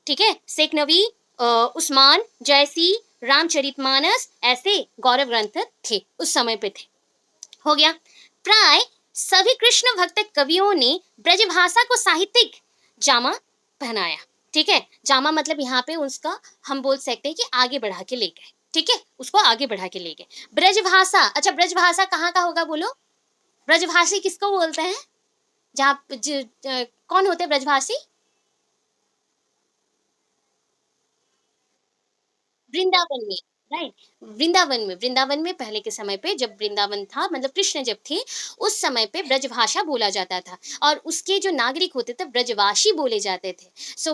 ठीक है, शेख नवी, उस्मान, जयसी, रामचरितमानस, ऐसे गौरव ग्रंथ थे उस समय पे थे। हो गया। प्राय सभी कृष्ण भक्त कवियों ने ब्रजभाषा को साहित्यिक जामा पहनाया। ठीक है, जामा मतलब यहाँ पे उसका हम बोल सकते हैं कि आगे बढ़ा के ले गए। ठीक है, उसको आगे बढ़ा के ले गए। ब्रजभाषा, अच्छा ब्रजभाषा कहाँ का होगा बोलो? ब्रजभाषी किसको बोलते हैं? जहाँ कौन होते हैं ब्रजभाषी? वृंदावन में। राइट। वृंदावन में पहले के समय पे जब वृंदावन था मतलब कृष्ण जब थे उस समय पे ब्रजभाषा बोला जाता था। और उसके जो नागरिक होते थे ब्रजवासी बोले जाते थे। सो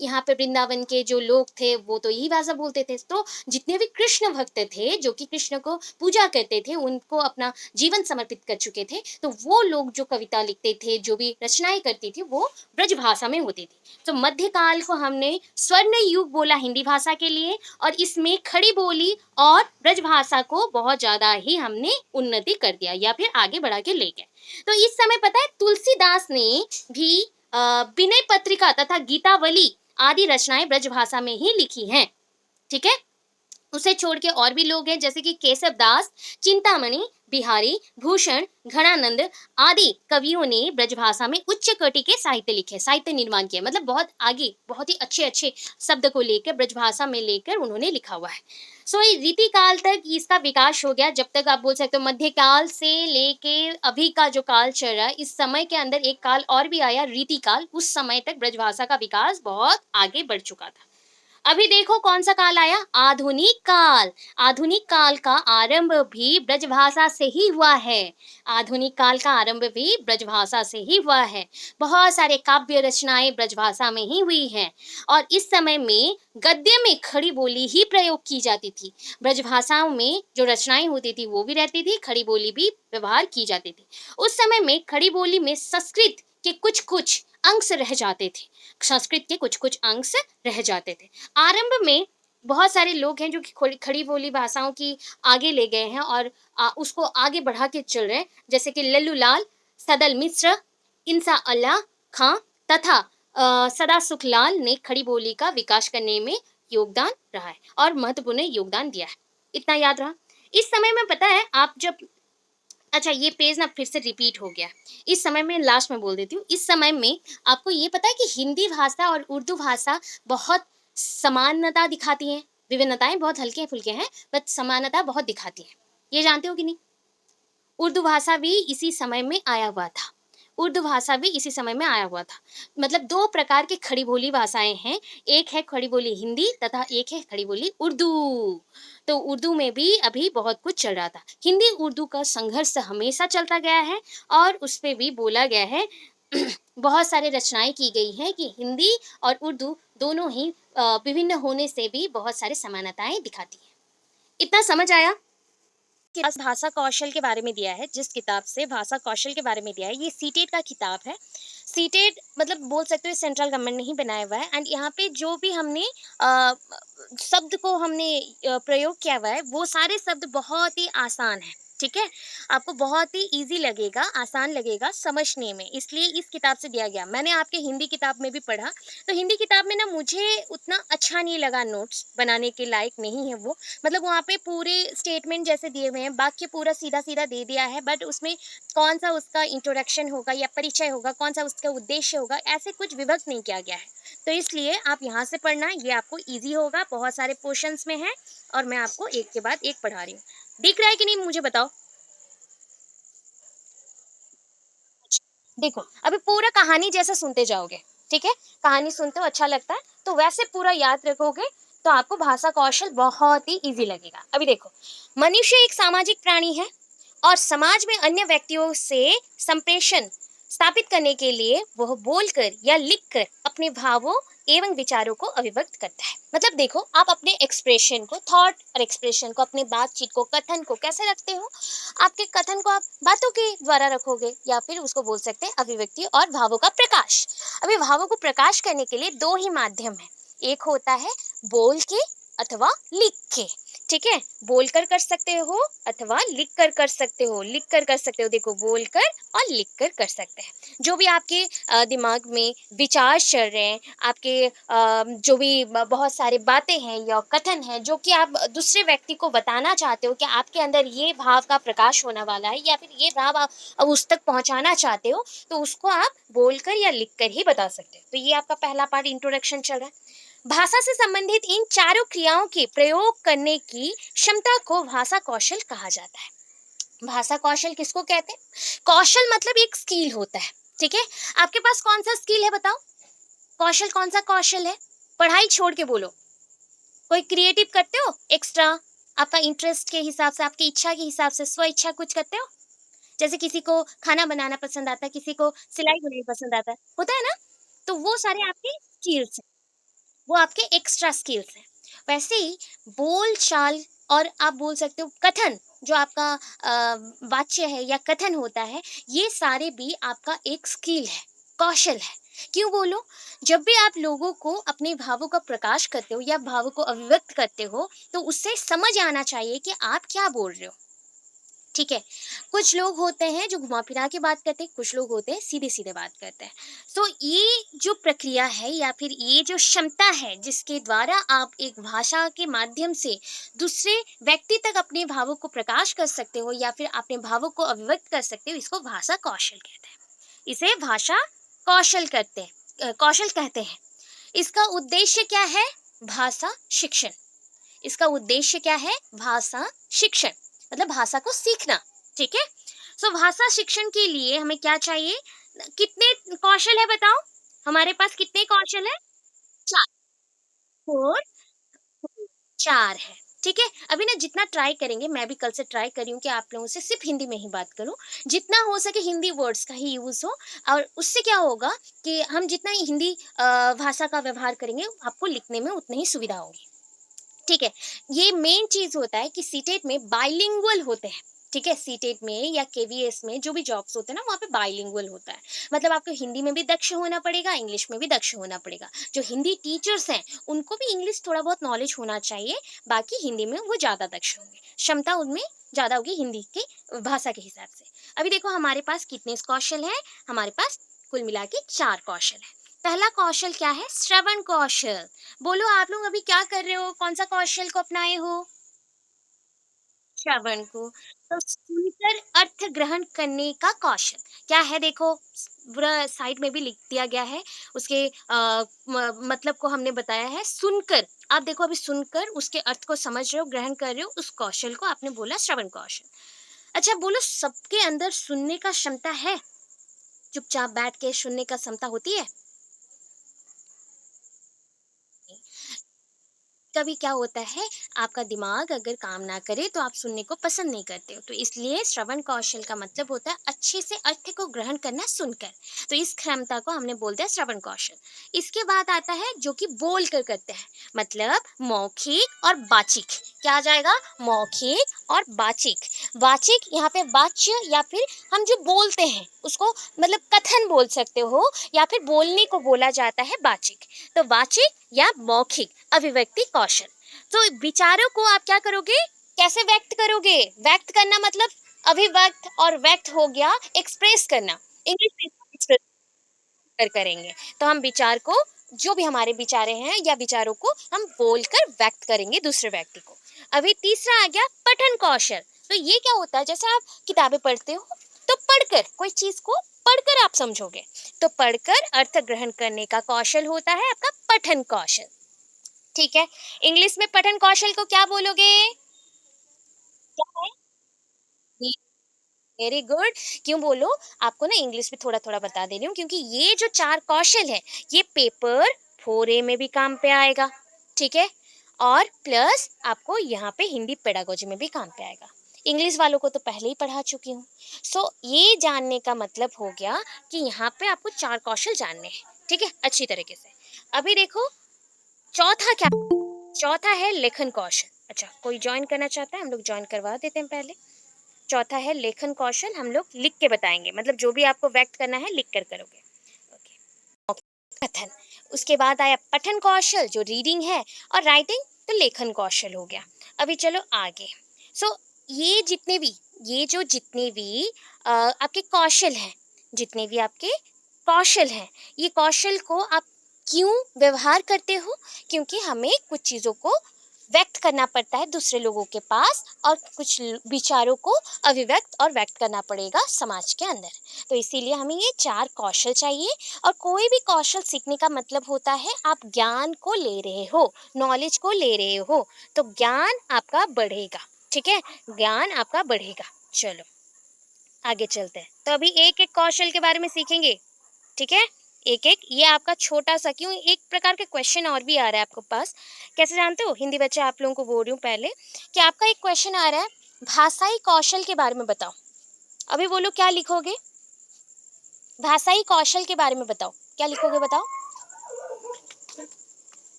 यहाँ पे वृंदावन के जो लोग थे वो तो यही भाषा बोलते थे। तो जितने भी कृष्ण भक्त थे जो कि कृष्ण को पूजा करते थे उनको अपना जीवन समर्पित कर चुके थे, तो वो लोग जो कविता लिखते थे जो भी रचनाएं करती थी वो ब्रजभाषा में होती थी। तो मध्यकाल को हमने स्वर्ण युग बोला हिंदी भाषा के लिए। और इसमें खड़ी बोली और ब्रजभाषा को बहुत ज्यादा ही हमने उन्नति कर दिया या फिर आगे बढ़ा के ले गए। तो इस समय पता है तुलसीदास ने भी विनय पत्रिका तथा गीतावली आदि रचनाएं ब्रजभाषा में ही लिखी हैं। ठीक है। उसे छोड़ के और भी लोग हैं जैसे कि केशव दास, चिंतामणि, बिहारी, भूषण, घनानंद आदि कवियों ने ब्रजभाषा में उच्च कोटि के साहित्य लिखे, साहित्य निर्माण किया। मतलब बहुत आगे बहुत ही अच्छे अच्छे शब्द को लेकर ब्रजभाषा में लेकर उन्होंने लिखा हुआ है। सो ये रीति काल तक इसका विकास हो गया। जब तक आप बोल सकते हो मध्यकाल से लेके अभी का जो काल चल रहा है इस समय के अंदर एक काल और भी आया रीति काल। उस समय तक ब्रजभाषा का विकास बहुत आगे बढ़ चुका था। अभी देखो कौन सा काल आया? आधुनिक काल। आधुनिक काल का आरंभ भी ब्रजभाषा से ही हुआ है। आधुनिक काल का आरंभ भी ब्रजभाषा से ही हुआ है। बहुत सारे काव्य रचनाएं ब्रजभाषा में ही हुई हैं। और इस समय में गद्य में खड़ी बोली ही प्रयोग की जाती थी। ब्रजभाषाओं में जो रचनाएं होती थी वो भी रहती थी, खड़ी बोली भी व्यवहार की जाती थी। उस समय में खड़ी बोली में संस्कृत के कुछ कुछ अंश रह जाते थे। संस्कृत के कुछ कुछ अंश रह जाते थे। आरंभ में बहुत सारे लोग हैं जो कि खड़ी बोली भाषाओं की आगे ले गए हैं और उसको आगे बढ़ा के चल रहे हैं जैसे कि लल्लू लाल, सदल मिश्र, इंसा अल्लाह खां तथा सदा सुखलाल ने खड़ी बोली का विकास करने में योगदान रहा है और महत्वपूर्ण योगदान दिया है। इतना याद रहा। इस समय में पता है आप जब, अच्छा ये पेज ना फिर से रिपीट हो गया। इस समय में लास्ट में बोल देती हूँ। इस समय में आपको ये पता है कि हिंदी भाषा और उर्दू भाषा बहुत समानता दिखाती हैं। विभिन्नताएं बहुत हल्के फुल्के हैं बट समानता बहुत दिखाती हैं। ये जानते हो कि नहीं? उर्दू भाषा भी इसी समय में आया हुआ था। उर्दू भाषा भी इसी समय में आया हुआ था। मतलब दो प्रकार की खड़ी बोली भाषाएं हैं। एक है खड़ी बोली हिंदी तथा एक है खड़ी बोली उर्दू। तो उर्दू में भी अभी बहुत कुछ चल रहा था। हिंदी उर्दू का संघर्ष हमेशा चलता गया है और उस पर भी बोला गया है। बहुत सारे रचनाएं की गई हैं कि हिंदी और उर्दू दोनों ही विभिन्न होने से भी बहुत सारी समानताएं दिखाती हैं। इतना समझ आया? कि बस भाषा कौशल के बारे में दिया है, जिस किताब से भाषा कौशल के बारे में दिया है, ये सीटेट का किताब है। सीटेट मतलब बोल सकते हो सेंट्रल गवर्नमेंट ने ही बनाया हुआ है, एंड यहाँ पे जो भी हमने शब्द को हमने प्रयोग किया हुआ है, वो सारे शब्द बहुत ही आसान है। ठीक है, आपको बहुत ही इजी लगेगा, आसान लगेगा समझने में, इसलिए इस किताब से दिया गया। मैंने आपके हिंदी किताब में भी पढ़ा, तो हिंदी किताब में ना मुझे उतना अच्छा नहीं लगा, नोट्स बनाने के लायक नहीं है वो। मतलब वहाँ पे पूरे स्टेटमेंट जैसे दिए हुए हैं, वाक्य पूरा सीधा-सीधा दे दिया है, बट उसमें कौन-सा उसका इंट्रोडक्शन होगा या परिचय होगा, कौन-सा उसका उद्देश्य होगा, ऐसे कुछ विभक्त नहीं किया गया है। तो इसलिए आप यहाँ से पढ़ना, ये आपको ईज़ी होगा, बहुत सारे पोर्शन्स में है, और मैं आपको एक के बाद एक पढ़ा रही हूँ। दिख रहा है कि नहीं मुझे बताओ? देखो, अभी पूरा कहानी जैसा सुनते जाओगे, ठीक है? कहानी सुनते हो अच्छा लगता है, तो वैसे पूरा याद रखोगे, तो आपको भाषा कौशल बहुत ही ईज़ी लगेगा। अभी देखो, मनुष्य एक सामाजिक प्राणी है और समाज में अन्य व्यक्तियों से संप्रेषण स्थापित करने के लिए वह बोलकर या लिखकर अपने भावों एवं विचारों को अभिव्यक्त करता है। मतलब देखो, आप अपने एक्सप्रेशन को, थॉट और एक्सप्रेशन को, अपने बातचीत को, कथन को कैसे रखते हो? आपके कथन को आप बातों के द्वारा रखोगे, या फिर उसको बोल सकते हैं अभिव्यक्ति और भावों का प्रकाश। अभी भावों को प्रकाश करने के लिए दो ही माध्यम है, एक होता है बोल के अथवा लिख के। ठीक है, बोलकर कर सकते हो अथवा लिख कर सकते हो, लिख कर सकते हो। देखो, बोलकर और लिख कर सकते हैं। जो भी आपके दिमाग में विचार चल रहे हैं, आपके जो भी बहुत सारी बातें हैं या कथन है, जो कि आप दूसरे व्यक्ति को बताना चाहते हो कि आपके अंदर ये भाव का प्रकाश होने वाला है, या फिर ये भाव आप अब उस तक पहुंचाना चाहते हो, तो उसको आप बोलकर या लिखकर ही बता सकते हो। तो ये आपका पहला पार्ट इंट्रोडक्शन चल रहा है। भाषा से संबंधित इन चारों क्रियाओं के प्रयोग करने की क्षमता को भाषा कौशल कहा जाता है। भाषा कौशल किसको कहते हैं? कौशल मतलब एक स्किल होता है। ठीक है, आपके पास कौन सा स्किल है बताओ? कौशल कौन सा कौशल है? पढ़ाई छोड़ के बोलो। कोई क्रिएटिव करते हो एक्स्ट्रा? आपका इंटरेस्ट के हिसाब से, आपकी इच्छा के हिसाब से, स्व इच्छा कुछ करते हो? जैसे किसी को खाना बनाना पसंद आता है, किसी को सिलाई बुनाई पसंद आता है, होता है ना? तो वो सारे आपके स्किल्स, वो आपके एक्स्ट्रा स्किल्स हैं। वैसे ही बोल-चाल, और आप बोल सकते हो कथन, जो आपका वाच्य है या कथन होता है, ये सारे भी आपका एक स्किल है, कौशल है। क्यों बोलो? जब भी आप लोगों को अपने भावों का प्रकाश करते हो या भावों को अभिव्यक्त करते हो, तो उससे समझ आना चाहिए कि आप क्या बोल रहे हो। ठीक है, कुछ लोग होते हैं जो घुमा-फिरा के बात करते हैं, कुछ लोग होते हैं सीधे-सीधे बात करते हैं। सो ये जो प्रक्रिया है या फिर ये जो क्षमता है जिसके द्वारा आप एक भाषा के माध्यम से दूसरे व्यक्ति तक अपने भावों को प्रकाश कर सकते हो या फिर अपने भावों को अभिव्यक्त कर सकते हो, इसको भाषा कौशल कहते हैं। इसे भाषा कौशल कौशल कहते हैं। इसका उद्देश्य क्या है? भाषा शिक्षण। इसका उद्देश्य क्या है? भाषा शिक्षण, मतलब भाषा को सीखना। ठीक है, सो भाषा शिक्षण के लिए हमें क्या चाहिए? कितने कौशल है बताओ? हमारे पास कितने कौशल है? चार। फोर, चार है। ठीक है, अभी ना जितना ट्राई करेंगे, मैं भी कल से ट्राई कर रही हूँ कि आप लोगों से सिर्फ हिंदी में ही बात करूं, जितना हो सके हिंदी वर्ड्स का ही यूज हो। और उससे क्या होगा कि हम जितना ही हिंदी भाषा का व्यवहार करेंगे, आपको लिखने में उतनी ही सुविधा होगी। ठीक है, ये मेन चीज होता है कि सीटेट में बाइलिंगुअल होते हैं। ठीक है, सीटेट में या केवीएस में जो भी जॉब्स होते हैं ना, वहाँ पे बाइलिंगुअल होता है। मतलब आपको हिंदी में भी दक्ष होना पड़ेगा, इंग्लिश में भी दक्ष होना पड़ेगा। जो हिंदी टीचर्स हैं, उनको भी इंग्लिश थोड़ा बहुत नॉलेज होना चाहिए, बाकी हिंदी में वो ज़्यादा दक्ष होंगे, क्षमता उनमें ज़्यादा होगी हिंदी की भाषा के हिसाब से। अभी देखो हमारे पास कितने कौशल हैं? हमारे पास कुल मिला के 4 कौशल है। पहला कौशल क्या है? श्रवण कौशल। बोलो आप लोग अभी क्या कर रहे हो? कौन-सा कौशल को अपनाए हो? श्रवण को। तो सुनकर अर्थ ग्रहण करने का कौशल क्या है? देखो, पूरा साइड में भी लिख दिया गया है। उसके मतलब को हमने बताया है सुनकर। आप देखो, अभी सुनकर उसके अर्थ को समझ रहे हो, ग्रहण कर रहे हो, उस कौशल को आपने बोला श्रवण कौशल। अच्छा बोलो, सबके अंदर सुनने का क्षमता है? चुपचाप बैठ के सुनने का क्षमता होती है? कभी क्या होता है, आपका दिमाग अगर काम ना करे तो आप सुनने को पसंद नहीं करते हो, तो इसलिए श्रवण कौशल का मतलब होता है अच्छे से अर्थ को ग्रहण करना सुनकर। तो इस क्षमता को हमने बोलते हैं श्रवण कौशल। इसके बाद आता है जो कि बोल कर करते हैं, मतलब मौखिक और बाचिक। क्या आ जाएगा? मौखिक और वाचिक। वाचिक यहाँ पे वाच्य या फिर हम जो बोलते हैं उसको मतलब कथन बोल सकते हो, या फिर बोलने को बोला जाता है वाचिक। तो वाचिक या मौखिक अभिव्यक्ति कौशल। तो विचारों को आप क्या करोगे? कैसे व्यक्त करोगे? व्यक्त करना मतलब अभिव्यक्त, और व्यक्त हो गया एक्सप्रेस करना। इंग्लिश में एक्सप्रेस कर करेंगे। तो हम विचार को, जो भी हमारे विचारे हैं या विचारों को हम बोलकर व्यक्त करेंगे दूसरे व्यक्ति को। अभी तीसरा आ गया पठन कौशल। तो ये क्या होता है? जैसे आप किताबें पढ़ते हो, तो पढ़कर कोई चीज को पढ़कर आप समझोगे, तो पढ़कर अर्थ ग्रहण करने का कौशल होता है आपका पठन कौशल। ठीक है। इंग्लिश में पठन कौशल को क्या बोलोगे? क्या है? Very good. क्यों बोलो? आपको ना इंग्लिश में थोड़ा थोड़ा बता दे रही हूँ, क्योंकि ये जो चार कौशल है ये पेपर 4A में भी काम पे आएगा। ठीक है। और प्लस आपको यहाँ पे हिंदी पेडागोजी में भी काम पे आएगा। इंग्लिश वालों को तो पहले ही पढ़ा चुकी हूँ। सो ये जानने का मतलब हो गया कि यहाँ पे आपको चार कौशल जानने हैं। ठीक है, अच्छी तरीके से। अभी देखो चौथा क्या? चौथा है लेखन कौशल। अच्छा, कोई ज्वाइन करना चाहता है? हम लोग ज्वाइन करवा देते हैं पहले। चौथा है लेखन कौशल, हम लोग लिख के बताएंगे, मतलब जो भी आपको व्यक्त करना है लिख कर करोगे। ओके। कथन। उसके बाद आया पठन कौशल जो रीडिंग है, और राइटिंग तो लेखन कौशल हो गया। अभी चलो आगे। सो ये जितने भी, ये जो जितने भी आपके कौशल हैं, जितने भी आपके कौशल हैं, ये कौशल को आप क्यों व्यवहार करते हो? क्योंकि हमें कुछ चीज़ों को व्यक्त करना पड़ता है दूसरे लोगों के पास, और कुछ विचारों को अभिव्यक्त और व्यक्त करना पड़ेगा समाज के अंदर। तो इसीलिए हमें ये चार कौशल चाहिए। और कोई भी कौशल सीखने का मतलब होता है आप ज्ञान को ले रहे हो, नॉलेज को ले रहे हो, तो ज्ञान आपका बढ़ेगा। ठीक है, ज्ञान आपका बढ़ेगा। चलो आगे चलते हैं। तो अभी एक एक कौशल के बारे में सीखेंगे। ठीक है, एक एक। ये आपका छोटा सा, क्यों एक प्रकार के क्वेश्चन और भी आ रहा है आपके पास। कैसे जानते हो? हिंदी बच्चे आप लोगों को बोल रही हूँ पहले कि आपका एक क्वेश्चन आ रहा है, भाषाई कौशल के बारे में बताओ। अभी बोलो क्या लिखोगे? भाषाई कौशल के बारे में बताओ, क्या लिखोगे बताओ?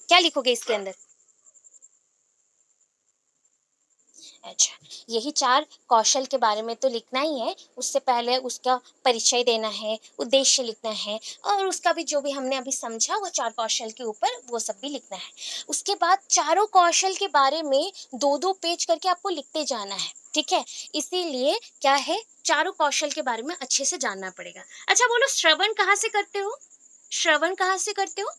क्या लिखोगे इसके अंदर? अच्छा, यही चार कौशल के बारे में तो लिखना ही है। उससे पहले उसका परिचय देना है, उद्देश्य लिखना है, और उसका भी जो भी हमने अभी समझा वो चार कौशल के ऊपर वो सब भी लिखना है। उसके बाद चारों कौशल के बारे में दो दो पेज करके आपको लिखते जाना है। ठीक है, इसीलिए क्या है, चारों कौशल के बारे में अच्छे से जानना पड़ेगा। अच्छा बोलो, श्रवण कहाँ से करते हो? श्रवण कहाँ से करते हो?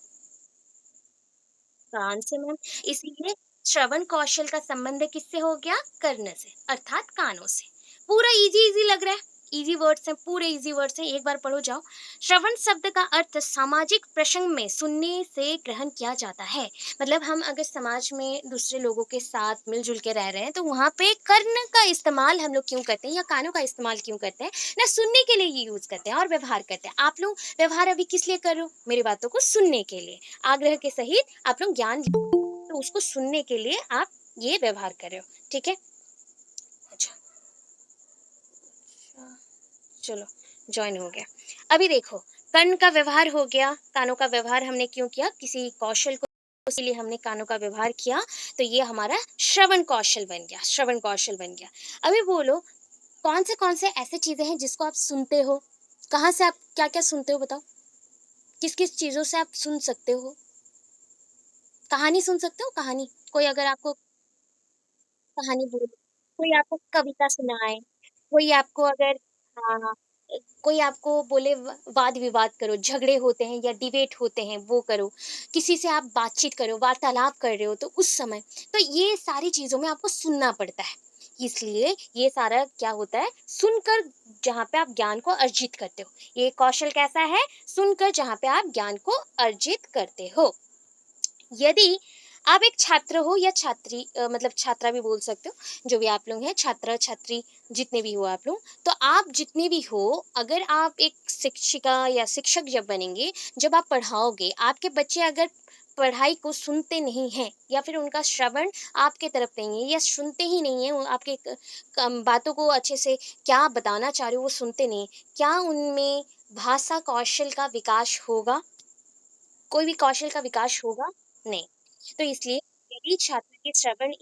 कान से मैम। इसीलिए श्रवण कौशल का संबंध किससे हो गया? कर्ण से, अर्थात कानों से। पूरा इजी इजी लग रहा है, इजी वर्ड्स हैं, पूरे इजी वर्ड्स हैं, एक बार पढ़ो जाओ। श्रवण शब्द का अर्थ सामाजिक प्रसंग में सुनने से ग्रहण किया जाता है। मतलब हम अगर समाज में दूसरे लोगों के साथ मिलजुल के रह रहे हैं, तो वहाँ पे कर्ण का इस्तेमाल हम लोग क्यों करते हैं, या कानों का इस्तेमाल क्यों करते हैं? ना सुनने के लिए ये यूज करते हैं और व्यवहार करते हैं। आप लोग व्यवहार अभी किस लिए कर रहे हो? मेरी बातों को सुनने के लिए, आग्रह के सहित आप लोग ज्ञान, तो उसको सुनने के लिए आप ये व्यवहार कर रहे हो। ठीक है। अच्छा, चलो ज्वाइन हो गया। अभी देखो, कर्ण का व्यवहार हो गया, कानों का व्यवहार हमने क्यों किया? किसी कौशल को, इसीलिए हमने कानों का व्यवहार किया। तो ये हमारा श्रवण कौशल बन गया, श्रवण कौशल बन गया। अभी बोलो, कौन से ऐसे चीजें हैं जिसको आप सुनते हो? कहाँ से आप क्या क्या सुनते हो बताओ? किस किस चीजों से आप सुन सकते हो? कहानी सुन सकते हो? कहानी, कोई अगर आपको कहानी बोले, कोई आपको कविता सुनाए, कोई आपको अगर, हाँ, हाँ, कोई आपको बोले वाद-विवाद करो, झगड़े होते हैं या डिबेट होते हैं वो करो, किसी से आप बातचीत करो, वार्तालाप कर रहे हो तो उस समय, तो ये सारी चीज़ों में आपको सुनना पड़ता है। इसलिए ये सारा क्या होता है, सुनकर जहाँ पे आप ज्ञान को अर्जित करते हो। ये कौशल कैसा है? सुनकर जहाँ पे आप ज्ञान को अर्जित करते हो। यदि आप एक छात्र हो या छात्री, मतलब छात्रा भी बोल सकते हो, जो भी आप लोग हैं, छात्र छात्री जितने भी हो आप लोग, तो आप जितने भी हो, अगर आप एक शिक्षिका या शिक्षक जब बनेंगे, जब आप पढ़ाओगे, आपके बच्चे अगर पढ़ाई को सुनते नहीं हैं, या फिर उनका श्रवण आपके तरफ नहीं है, या सुनते ही नहीं है, वो आपके बातों को अच्छे से क्या बताना चाह रहे हो वो सुनते नहीं, क्या उनमें भाषा कौशल का विकास होगा? कोई भी कौशल का विकास होगा? नहीं। तो इसलिए यदि छात्र कि श्रवण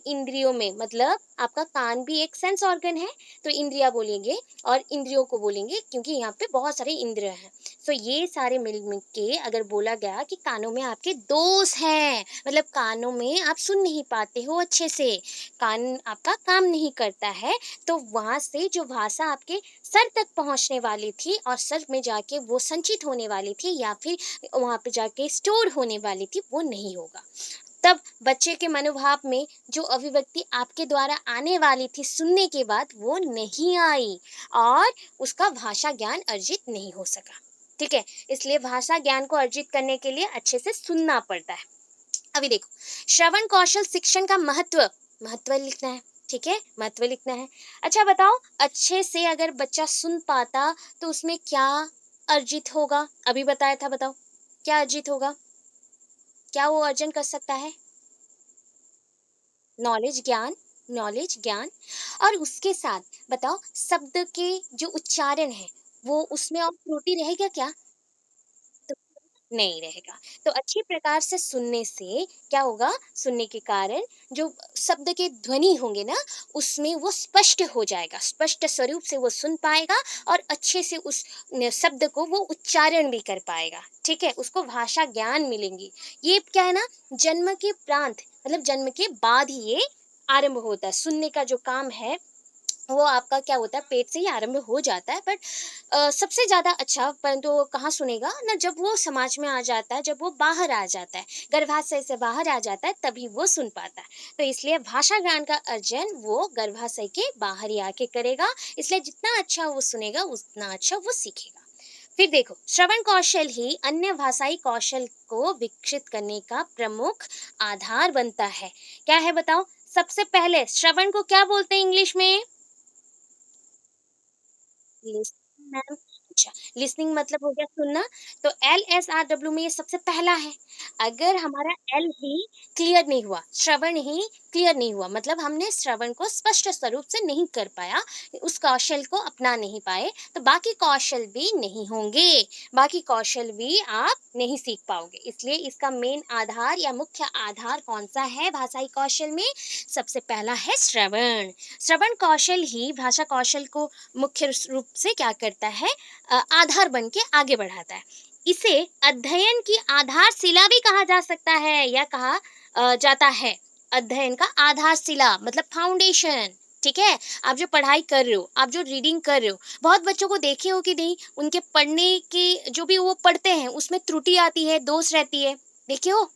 इंद्रियों में मतलब आपका कान भी एक सेंस ऑर्गन है, तो इंद्रिया बोलेंगे और इंद्रियों को बोलेंगे क्योंकि यहाँ पे बहुत सारे इंद्रिय हैं। तो ये सारे मिल मिल के अगर बोला गया कि कानों में आपके दोष हैं, मतलब कानों में आप सुन नहीं पाते हो अच्छे से, कान आपका काम नहीं करता है, तो वहाँ से जो भाषा आपके सर तक पहुँचने वाली थी और सर में जाके वो संचित होने वाली थी या फिर वहाँ पे जाके स्टोर होने वाली थी, वो नहीं होगा। तब बच्चे के मनोभाव में जो अभिव्यक्ति आपके द्वारा आने वाली थी सुनने के बाद, वो नहीं आई और उसका भाषा ज्ञान अर्जित नहीं हो सका। ठीक है? इसलिए भाषा ज्ञान को अर्जित करने के लिए अच्छे से सुनना पड़ता है। अभी देखो, श्रवण कौशल शिक्षण का महत्व लिखना है। ठीक है? महत्व लिखना है। अच्छा बताओ, अच्छे से अगर बच्चा सुन पाता तो उसमें क्या अर्जित होगा? अभी बताया था, बताओ क्या अर्जित होगा? क्या वो अर्जन कर सकता है? नॉलेज, ज्ञान। और उसके साथ बताओ, शब्द के जो उच्चारण है वो उसमें और त्रुटि रहेगा क्या? तो नहीं रहेगा। तो अच्छी प्रकार से सुनने से क्या होगा? सुनने के कारण जो शब्द के ध्वनि होंगे ना, उसमें वो स्पष्ट हो जाएगा, स्पष्ट स्वरूप से वो सुन पाएगा और अच्छे से उस शब्द को वो उच्चारण भी कर पाएगा। ठीक है? उसको भाषा ज्ञान मिलेंगी। ये क्या है ना, जन्म के प्रांत मतलब जन्म के बाद ही ये आरंभ होता है। सुनने का जो काम है वो आपका क्या होता है, पेट से ही आरंभ हो जाता है। बट सबसे ज़्यादा अच्छा परंतु वो कहाँ सुनेगा ना, जब वो समाज में आ जाता है, जब वो बाहर आ जाता है, गर्भाशय से बाहर आ जाता है, तभी वो सुन पाता है। तो इसलिए भाषा ज्ञान का अर्जन वो गर्भाशय के बाहर ही आके करेगा। इसलिए जितना अच्छा वो सुनेगा उतना अच्छा वो सीखेगा। फिर देखो, श्रवण कौशल ही अन्य भाषाई कौशल को विकसित करने का प्रमुख आधार बनता है। क्या है बताओ? सबसे पहले श्रवण को क्या बोलते हैं इंग्लिश में? Listening ma'am. अच्छा, लिसनिंग मतलब हो गया सुनना। तो LSRW में ये सबसे पहला है। अगर हमारा एल ही क्लियर नहीं हुआ, श्रवण ही क्लियर नहीं हुआ, मतलब हमने श्रवण को स्पष्ट स्वरूप से नहीं कर पाया, उस कौशल को अपना नहीं पाए, तो बाकी कौशल भी नहीं होंगे, बाकी कौशल भी आप नहीं सीख पाओगे। इसलिए इसका मेन आधार या मुख्य आधार कौन सा है भाषाई कौशल में? सबसे पहला है श्रवण। श्रवण कौशल ही भाषा कौशल को मुख्य रूप से क्या करता है, आधार बन के आगे बढ़ाता है। इसे अध्ययन की आधारशिला भी कहा जा सकता है या कहा जाता है। अध्ययन का आधारशिला मतलब फाउंडेशन। ठीक है? आप जो पढ़ाई कर रहे हो, आप जो रीडिंग कर रहे हो, बहुत बच्चों को देखे हो कि नहीं, उनके पढ़ने की जो भी वो पढ़ते हैं उसमें त्रुटि आती है, दोष रहती है, देखे हो?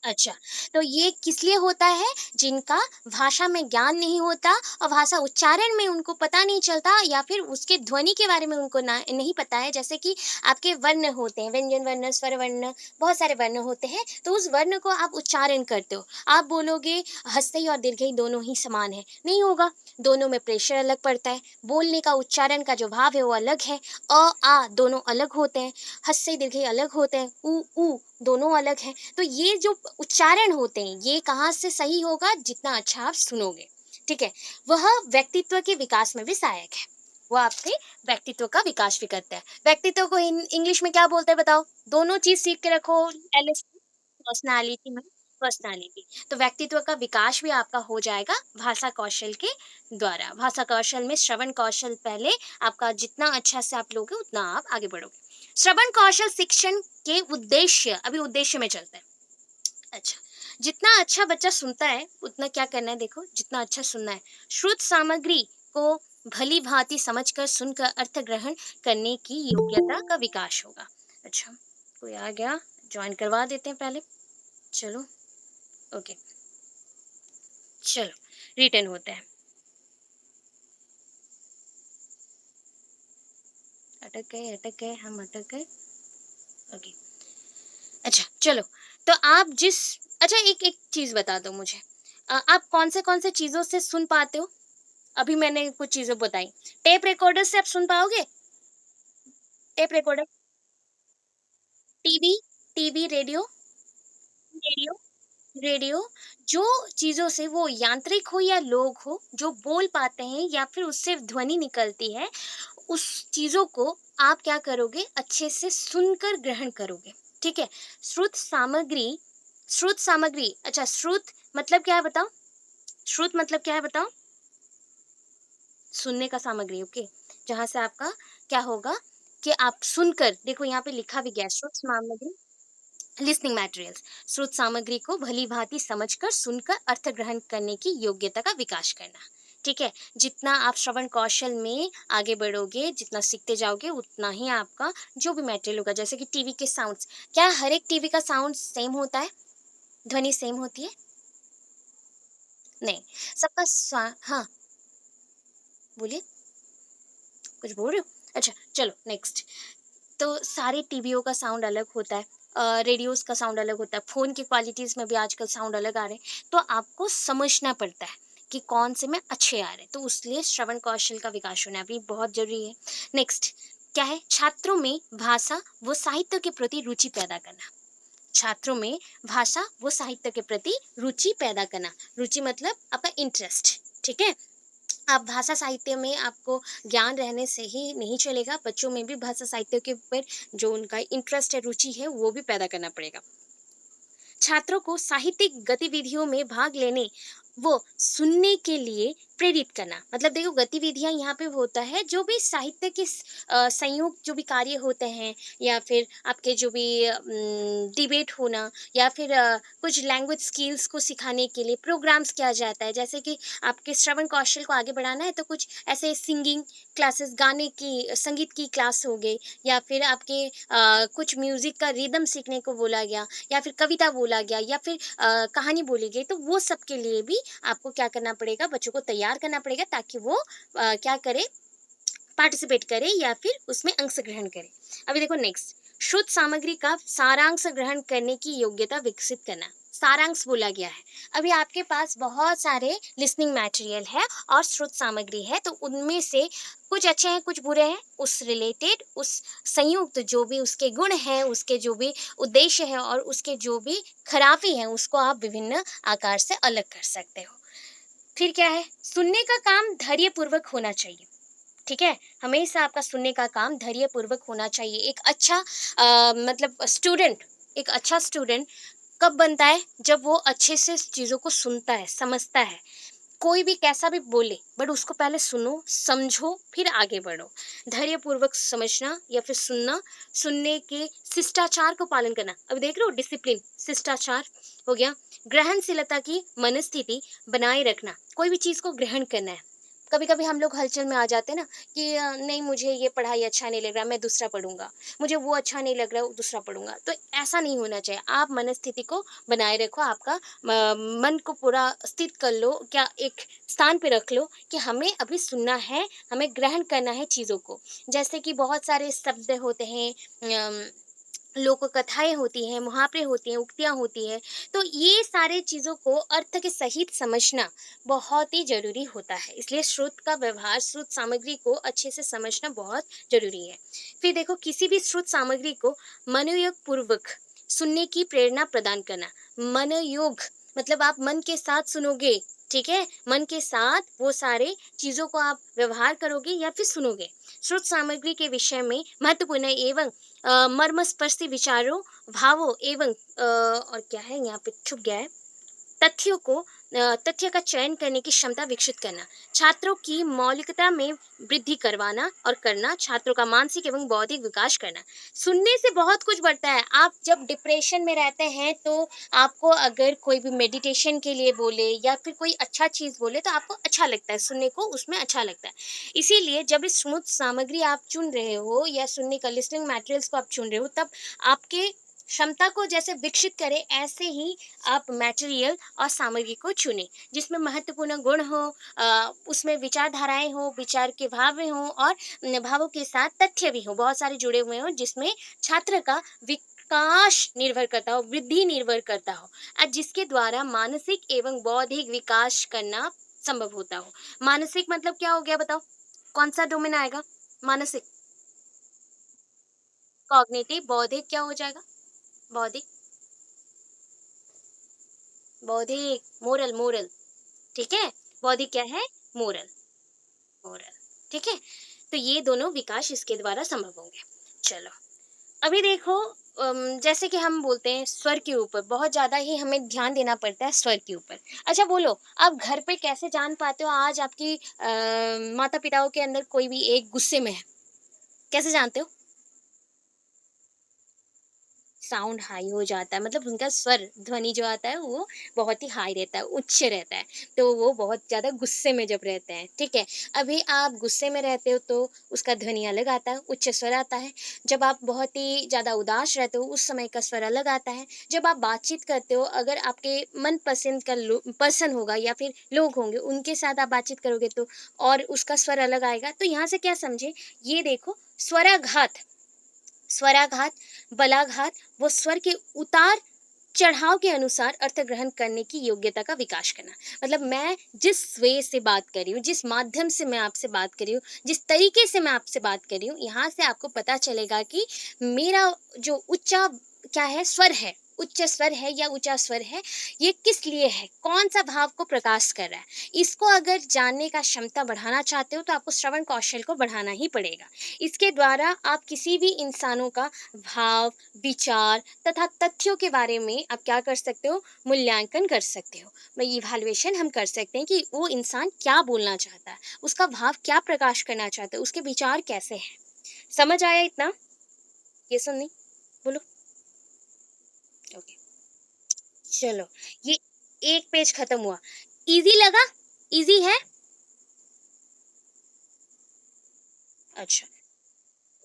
अच्छा, तो ये किस लिए होता है? जिनका भाषा में ज्ञान नहीं होता और भाषा उच्चारण में उनको पता नहीं चलता या फिर उसके ध्वनि के बारे में उनको ना नहीं पता है। जैसे कि आपके वर्ण होते हैं, व्यंजन वर्ण, स्वर वर्ण, बहुत सारे वर्ण होते हैं, तो उस वर्ण को आप उच्चारण करते हो। आप बोलोगे हस्सई और दीर्घई दोनों ही समान है, नहीं होगा, दोनों में प्रेशर अलग पड़ता है, बोलने का उच्चारण का जो भाव है वो अलग है, आ दोनों अलग होते हैं, हस्सई दीर्घई अलग होते हैं, ऊ दोनों अलग हैं। तो ये जो उच्चारण होते हैं ये कहाँ से सही होगा? जितना अच्छा आप सुनोगे। ठीक है? वह व्यक्तित्व के विकास में भी सहायक है। वो आपके व्यक्तित्व का विकास भी करता है। व्यक्तित्व को इंग्लिश में क्या बोलते हैं बताओ? दोनों चीज सीख के रखो। एलिस पर्सनालिटी में पर्सनालिटी। तो व्यक्तित्व का विकास भी आपका हो जाएगा भाषा कौशल के द्वारा। भाषा कौशल में श्रवण कौशल पहले आपका जितना अच्छा से आप लोगे उतना आप आगे बढ़ोगे। श्रवण कौशल शिक्षण के उद्देश्य, अभी उद्देश्य में चलते हैं। अच्छा, जितना अच्छा बच्चा सुनता है उतना क्या करना है देखो, जितना अच्छा सुनना है, श्रुत सामग्री को भली भांति समझकर सुनकर अर्थ ग्रहण करने की योग्यता का विकास होगा। अच्छा, कोई आ गया, ज्वाइन करवा देते हैं पहले। चलो, ओके, चलो रिटर्न होते हैं। अटक गए हम, अटक गए। ओके, अच्छा चलो, तो आप जिस अच्छा एक एक चीज बता दो मुझे, आप कौन से चीजों से सुन पाते हो? अभी मैंने कुछ चीजें बताई। टेप रिकॉर्डर से आप सुन पाओगे? Tape recorder, TV, radio, radio, radio, जो चीजों से वो यांत्रिक हो या लोग हो जो बोल पाते हैं या फिर उससे ध्वनि निकलती है, उस चीजों को आप क्या करोगे? अच्छे से सुनकर ग्रहण करोगे। ठीक है? श्रुत सामग्री श्रुत सामग्री, अच्छा श्रुत मतलब क्या है बताओ? श्रुत मतलब क्या है बताओ? सुनने का सामग्री, ओके। जहाँ से आपका क्या होगा कि आप सुनकर, देखो यहाँ पे लिखा भी गया है, श्रुत सामग्री लिसनिंग मटेरियल्स, श्रुत सामग्री को भली भांति समझकर सुनकर अर्थ ग्रहण करने की योग्यता का विकास करना। ठीक है, जितना आप श्रवण कौशल में आगे बढ़ोगे, जितना सीखते जाओगे, उतना ही आपका जो भी मटेरियल होगा, जैसे कि टीवी के साउंड्स, क्या हर एक टीवी का साउंड सेम होता है? ध्वनि सेम होती है? नहीं, सबका हाँ, बोलिए, कुछ बोल रहे हो? अच्छा, चलो नेक्स्ट। तो सारे टीवियों का साउंड अलग होता है, रेडियोज़ का साउंड अलग होता है, फ़ोन की क्वालिटीज़ में भी आजकल साउंड अलग आ रहे हैं, तो आपको समझना पड़ता है कि कौन से में अच्छे आ रहे हैं, तो इसलिए श्रवण कौशल का विकास होना भी बहुत ज़रूरी है। नेक्स्ट क्या है? छात्रों में भाषा व साहित्य के प्रति रुचि पैदा करना। छात्रों में भाषा व साहित्य के प्रति रुचि पैदा करना। रुचि मतलब आपका इंटरेस्ट, ठीक है? आप भाषा साहित्य में आपको ज्ञान रहने से ही नहीं चलेगा, बच्चों में भी भाषा साहित्य के ऊपर जो उनका इंटरेस्ट है, रुचि है, वो भी पैदा करना पड़ेगा। छात्रों को साहित्यिक गतिविधियों में भाग लेने वो सुनने के लिए प्रेरित करना, मतलब देखो गतिविधियां यहाँ पे होता है, जो भी साहित्य के संयुक्त जो भी कार्य होते हैं, या फिर आपके जो भी डिबेट होना, या फिर कुछ लैंग्वेज स्किल्स को सिखाने के लिए प्रोग्राम्स किया जाता है, जैसे कि आपके श्रवण कौशल को आगे बढ़ाना है तो कुछ ऐसे सिंगिंग क्लासेस, गाने की संगीत की क्लास हो गई, या फिर आपके कुछ म्यूजिक का रिदम सीखने को बोला गया, या फिर कविता बोला गया, या फिर कहानी बोली गई, तो वो सब के लिए भी आपको क्या करना पड़ेगा, बच्चों को तैयार करना पड़ेगा, ताकि वो क्या करे, पार्टिसिपेट करे या फिर उसमें अंश ग्रहण करे। अभी देखो नेक्स्ट, शुद्ध सामग्री का सारांश ग्रहण करने की योग्यता विकसित करना। सारांश बोला गया है। अभी आपके पास बहुत सारे लिसनिंग मटेरियल है और श्रुत सामग्री है, तो उनमें से कुछ अच्छे हैं, कुछ बुरे हैं, उस रिलेटेड, उस संयुक्त जो भी उसके गुण हैं, उसके जो भी उद्देश्य है और उसके जो भी खराबी है, उसको आप विभिन्न आकार से अलग कर सकते हो। फिर क्या है? सुनने का काम धैर्यपूर्वक होना चाहिए। ठीक है? हमेशा आपका सुनने का काम धैर्यपूर्वक होना चाहिए। एक अच्छा मतलब स्टूडेंट, एक अच्छा स्टूडेंट कब बनता है? जब वो अच्छे से चीज़ों को सुनता है, समझता है। कोई भी कैसा भी बोले, बट उसको पहले सुनो, समझो, फिर आगे बढ़ो। धैर्यपूर्वक समझना या फिर सुनना, सुनने के शिष्टाचार को पालन करना। अब देख रहे हो डिसिप्लिन, शिष्टाचार हो गया। ग्रहणशीलता की मनस्थिति बनाए रखना, कोई भी चीज़ को ग्रहण करना है। कभी-कभी हम लोग हलचल में आ जाते हैं ना कि नहीं मुझे ये पढ़ाई अच्छा नहीं लग रहा, मैं दूसरा पढ़ूँगा। मुझे वो अच्छा नहीं लग रहा, वो दूसरा पढ़ूँगा। तो ऐसा नहीं होना चाहिए। आप मनस्थिति को बनाए रखो, आपका मन को पूरा स्थित कर लो, क्या एक स्थान पे रख लो कि हमें अभी सुनना है, हमें ग्रहण करना है चीज़ों को। जैसे कि बहुत सारे शब्द होते हैं, अम, लोक कथाएँ होती हैं, मुहावरे होती हैं, उक्तियाँ होती हैं, तो ये सारे चीज़ों को अर्थ के सहित समझना बहुत ही ज़रूरी होता है। इसलिए श्रुत का व्यवहार, श्रुत सामग्री को अच्छे से समझना बहुत ज़रूरी है। फिर देखो किसी भी श्रुत सामग्री को मनोयोग पूर्वक सुनने की प्रेरणा प्रदान करना। मनोयोग मतलब आप मन के साथ सुनोगे, ठीक है? मन के साथ वो सारे चीज़ों को आप व्यवहार करोगे या फिर सुनोगे। श्रुत सामग्री के विषय में महत्वपूर्ण एवं मर्मस्पर्शी विचारों, भावों एवं और क्या है यहाँ पे छुप गया है, तथ्यों को तथ्य का चयन करने की क्षमता विकसित करना, छात्रों की मौलिकता में वृद्धि करवाना और करना, छात्रों का मानसिक एवं बौद्धिक विकास करना। सुनने से बहुत कुछ बढ़ता है। आप जब डिप्रेशन में रहते हैं तो आपको अगर कोई भी मेडिटेशन के लिए बोले या फिर कोई अच्छा चीज़ बोले तो आपको अच्छा लगता है, सुनने को उसमें अच्छा लगता है। इसीलिए जब इस स्मूथ सामग्री आप चुन रहे हो या सुनने का लिसनिंग मटेरियल्स को आप चुन रहे हो, तब आपके क्षमता को जैसे विकसित करें, ऐसे ही आप मटेरियल और सामग्री को चुनें जिसमें महत्वपूर्ण गुण हो, उसमें विचारधाराएं हो, विचार के भाव हों और भावों के साथ तथ्य भी हो, बहुत सारे जुड़े हुए हों, जिसमें छात्र का विकास निर्भर करता हो, वृद्धि निर्भर करता हो, और जिसके द्वारा मानसिक एवं बौद्धिक विकास करना संभव होता हो। मानसिक मतलब क्या हो गया बताओ? कौन सा डोमेन आएगा? मानसिक, कॉग्निटिव, बौद्धिक क्या हो जाएगा? बौद्धिक, बौद्धिक मोरल, मोरल, ठीक है? बौद्धिक क्या है? मोरल, मोरल, ठीक है? तो ये दोनों विकास इसके द्वारा संभव होंगे। चलो, अभी देखो जैसे कि हम बोलते हैं स्वर के ऊपर बहुत ज़्यादा ही हमें ध्यान देना पड़ता है स्वर के ऊपर। अच्छा बोलो, आप घर पे कैसे जान पाते हो आज आपकी माता-पिताओं के अंदर कोई भी एक गुस्से में है? कैसे जानते हो? साउंड हाई हो जाता है, मतलब उनका स्वर ध्वनि जो आता है वो बहुत ही हाई रहता है, उच्च रहता है। तो वो बहुत ज़्यादा गुस्से में जब रहते हैं, ठीक है? अभी आप गुस्से में रहते हो तो उसका ध्वनि अलग आता है, उच्च स्वर आता है। जब आप बहुत ही ज़्यादा उदास रहते हो उस समय का स्वर अलग आता है। जब आप बातचीत करते हो, अगर आपके मनपसंद का पर्सन होगा या फिर लोग होंगे, उनके साथ आप बातचीत करोगे तो और उसका स्वर अलग आएगा। तो यहाँ से क्या समझे, ये देखो स्वराघात, स्वराघात, बलाघात, वो स्वर के उतार चढ़ाव के अनुसार अर्थ ग्रहण करने की योग्यता का विकास करना। मतलब मैं जिस वे से बात कर रही हूँ, जिस माध्यम से मैं आपसे बात कर रही हूँ, जिस तरीके से मैं आपसे बात कर रही हूँ, यहाँ से आपको पता चलेगा कि मेरा जो उच्चा क्या है, स्वर है, उच्च स्वर है या ऊँचा स्वर है, ये किस लिए है, कौन-सा भाव को प्रकाश कर रहा है। इसको अगर जानने का क्षमता बढ़ाना चाहते हो, तो आपको श्रवण कौशल को बढ़ाना ही पड़ेगा। इसके द्वारा आप किसी भी इंसानों का भाव, विचार तथा तथ्यों के बारे में आप क्या कर सकते हो, मूल्यांकन कर सकते हो। मैं इवैल्यूएशन हम कर सकते हैं कि वो इंसान क्या बोलना चाहता है, उसका भाव क्या प्रकाश करना चाहता है, उसके विचार कैसे हैं। समझ आया इतना? ये सुननी बोलो। ओके, चलो, ये एक पेज खत्म हुआ। इजी लगा? इजी है? अच्छा,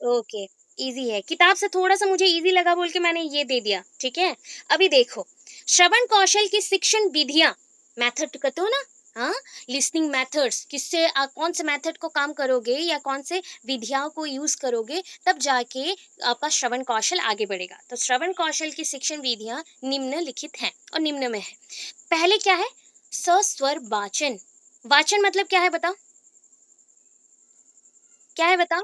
ओके, ईज़ी है। किताब से थोड़ा-सा मुझे ईज़ी लगा बोल के मैंने ये दे दिया, ठीक है? अभी देखो, श्रवण कौशल की शिक्षण विधियाँ, मेथड कहते हो ना? हाँ, लिसनिंग मेथड्स किससे कौन से मेथड को काम करोगे या कौन से विधियाँ को यूज़ करोगे, तब जाके आपका श्रवण कौशल आगे बढ़ेगा। तो श्रवण कौशल की शिक्षण विधियाँ निम्नलिखित हैं और निम्न में है। पहले क्या है? सस्वर वाचन। वाचन मतलब क्या है बताओ? क्या है बताओ?